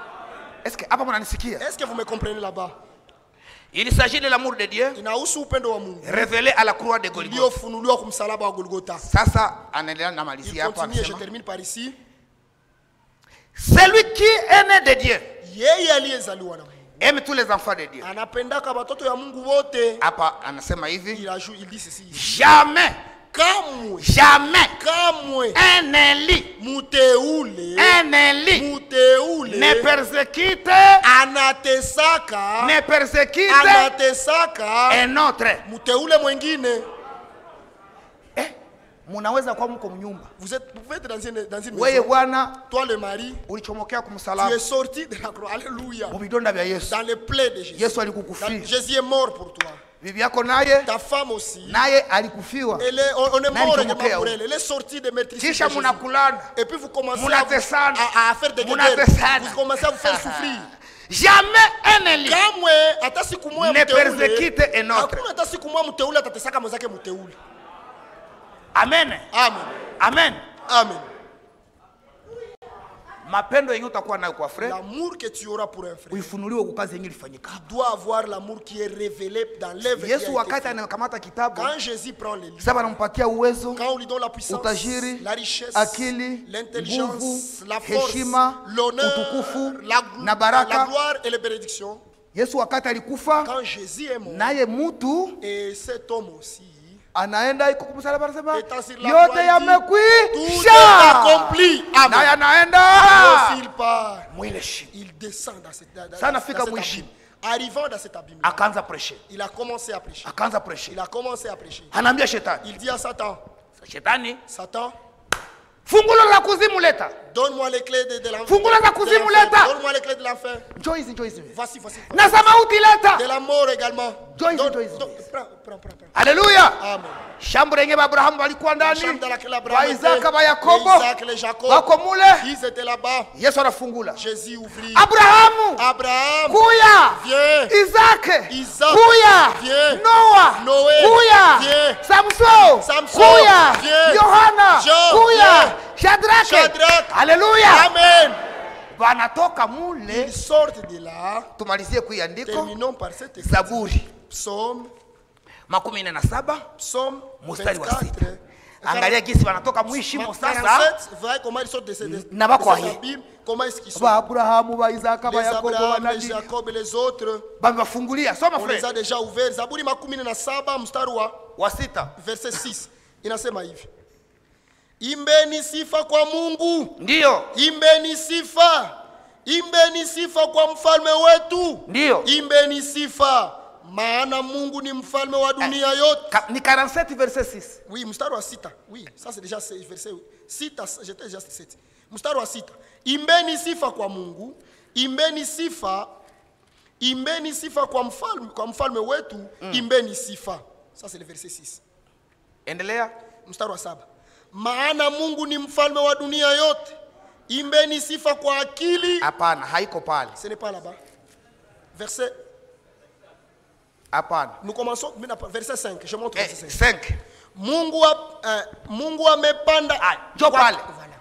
Est-ce que hapa mnanisikia? Est-ce que vous me comprenez là-bas? Il s'agit de l'amour de Dieu Inahusu upendo wa Mungu révélé à la croix de Golgotha. uliofunuliwa kwa msalaba wa Golgotha. Sasa anaendelea na Il malizia hapa continue, je anasema, termine par ici. celui qui est né de Dieu Yeye aliyezaliwa na Mungu aime tous les enfants de Dieu. anapendaka watoto ya Mungu wote. Hapa anasema hivi, Il dit ceci. jamais, Kamwe, jamais kamwe un élu, muteule, un élu muteule ne persécute, anatesaka, ne persécute anatesaka un autre. muteule mwingine. Munaweza kuwa mko mnyumba, Vous pouvez être dans une wewe maison. bwana Toi le mari, ulichomokea tu kumsalaba es sorti de la croix. Alléluia. mu vidonda vya Yesu. Dans les plaies de Jésus. Yesu Dans- alikukufia, Jésus est mort pour toi. bibi yako naye Ta femme aussi. naye alikufiwa, On est Nani mort tumokea également pour huyu? elle. Elle est sortie de maîtrise. kisha munakulana, Et puis vous commencez munatesana, à faire des guerres. munatesana. Vous commencez à vous faire souffrir. jamais un élu Kamwe hata siku moja ne mteule. persécute un autre. Hakuna hata siku moja mteule atatesaka mwenzake mteule. Amen, Amen. amen. Amen. Mapendo yenye utakuwa nayo kwa frère L'amour que tu auras pour un frère, uifunuliwe kwa kazi yenye ilifanyika. tu dois avoir l'amour qui est révélé dans l'œuvre qui a Yesu été wakati faite. anakamata kitabu, Quand Jésus prend les livres, sasa anampatia uwezo, quand on lui donne la puissance, utajiri, la richesse, akili, l'intelligence, nguvu, la force, heshima, l'honneur, utukufu, la na baraka. la gloire et les bénédictions. Yesu wakati alikufa, Quand Jésus est mort, naye mutu et cet homme aussi, anaenda iko kumsalaba, anasema étant sur la yote croix, il dit, tout est yamekwisha, accompli. naye Amen. anaenda S'il part, mwile shi, il descend dans cette, dans Sana cet fika abîme. mwishi. Arrivant dans cet abîme, akaanza preshe, il a commencé à prêcher. akaanza preshe, Il a commencé à prêcher. anaambia shetani, Il dit à Satan, shetani, Satan, fungulo la kuzimu leta, donne-moi les clés de l'enfer. fungulo za kuzimu leta, Donne-moi les clés de l'enfer. njoo hizi, njoo hizi, Voici, voici. na za mauti leta. De la mort également. Joyce, Donne- Joyce. prends. Haleluya! Amen. Shamba lenye Abrahamu walikuwa La ndani, chambre dans laquelle wa Abraham Isaka était, wa Yakobo les Isaac, les Jacob, wako mule. ils étaient là-bas. Yesu anafungula, Jésus ouvrit. Abrahamu Abraham, kuya, viens. Isake Isaac, kuya, viens. Noa Noé, kuya, viens. Samson kuya, viens. Yohana Jean, kuya, Shadrake. Shadrach. Haleluya! Amen. Wanatoka mule. Ils sortent de là. Tumalizie kuiandiko Terminons par cet écrit. Zaburi Psaume, 47 Psaume mstari wa 24. 6. Angalia jinsi wanatoka mwishimo sasa, 47, voyez comment ils sortent de cette Na bako de cette aye. abîme. Comment est-ce qu'ils sont? ba Abrahamu ba Isaka ba Les Yakobo ba Abraham, les nani Jacob et les autres, bamewafungulia. Soma on les a frère déjà ouverts. Zaburi 17 mstari wa 6. verset 6 inasema hivi: imbeni sifa kwa Mungu, Ndio, imbeni sifa kwa mfalme wetu, ndio. imbeni sifa, maana Mungu ni mfalme wa dunia yote. Ni 47 verset 6. Oui, mstari wa sita. Oui, ça c'est déjà verset sita, j'étais déjà 7. Mstari wa sita. Imbeni sifa kwa Mungu, imbeni sifa kwa mfalme wetu, imbeni sifa. Ça c'est le verset 6. Endelea. Mstari wa saba. Maana Mungu ni mfalme wa dunia yote. Imbeni sifa kwa akili. Hapana, haiko pale. Ce n'est pas là-bas. Verset. Hapana. Nous commençons verset 5. Je montre verset 5. 5. Mungu amepanda. Njoo pale. Voilà.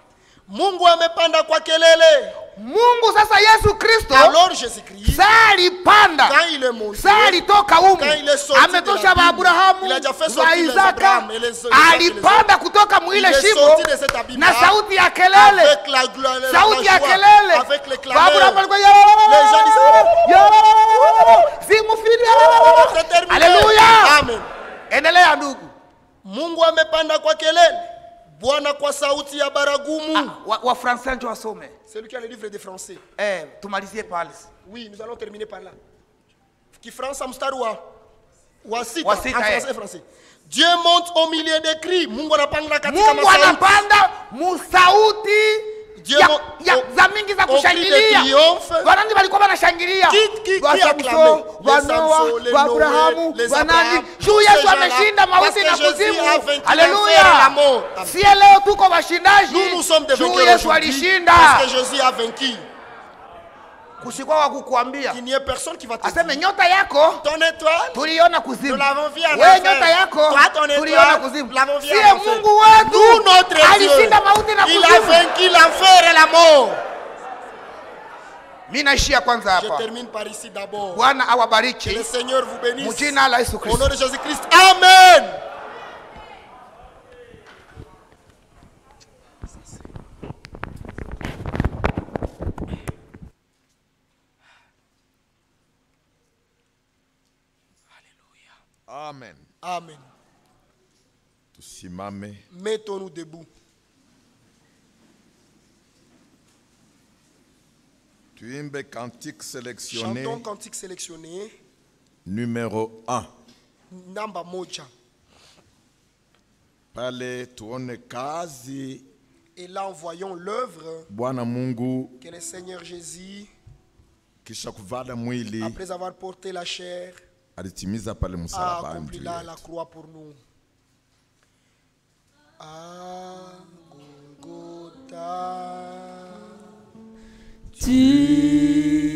Mungu amepanda kwa kelele. Mungu sasa Yesu Kristo Alors Jésus-Christ, saa alipanda, quand il est monté, saa alitoka humu, quand il est sorti ametosha de la ba Bible, Abrahamu il a déjà fait ba sortir les Isaka, Abraham et les alipanda kutoka mwile il est shimo sorti de cet abîme na sauti ya kelele, avec la gloire, sauti ya joie, kelele, avec les Ba Abrahamu clameurs. alikuwa Les gens disaient, c'est terminé. Haleluya. Amen. Endelea ndugu. Mungu amepanda kwa kelele, Bwana kwa sauti ya baragumu. Wa français ndio wasome. C'est lui qui a le livre de français. Tumalizie pale. Oui, nous allons terminer par là. Kifaransa mstari wa sita, Wa sita, en français, français. Dieu monte au milieu des cris. Mungu anapanda katika Mungu masauti. anapanda musauti za mingi za kushangilia. Wanani walikuwa wanashangilia? Wa Samson, wa Noa, wa Abrahamu, wa nani? Juu Yesu ameshinda mauti na kuzimu. Haleluya. Si leo tuko washindaji. Juu Yesu alishinda. Parce que Jésus a vaincu. Kusikwa wa kukuambia. Il n'y a personne qui va te Aseme dire. nyota yako Ton étoile, tuliona kuzimu. nous l'avons vu en Wewe enfer. nyota yako Toi, ton tuliona étoile, kuzimu. nous l'avons vu Sie en enfer. Mungu wetu Nous, notre Dieu, alishinda mauti na il a kuzimu. vaincu l'enfer et la mort. Mimi naishia kwanza Je hapa. termine par ici d'abord. Bwana Que awabariki. le Seigneur vous bénisse. Mjina la Yesu Au Kristo. nom de Jésus-Christ. Amen. Amen. Amen. Tusimame. Mettons-nous debout. Tuimbe cantique sélectionné Chantons cantique sélectionné. numéro 1. Namba moja. Pale tuone kazi Et là, en voyant l'œuvre Bwana Mungu que le Seigneur Jésus, kisha kuvada mwili après avoir porté la chair, alitimiza pale a msalabani accompli juu là yetu. la croix pour nous. À Golgotha, Tu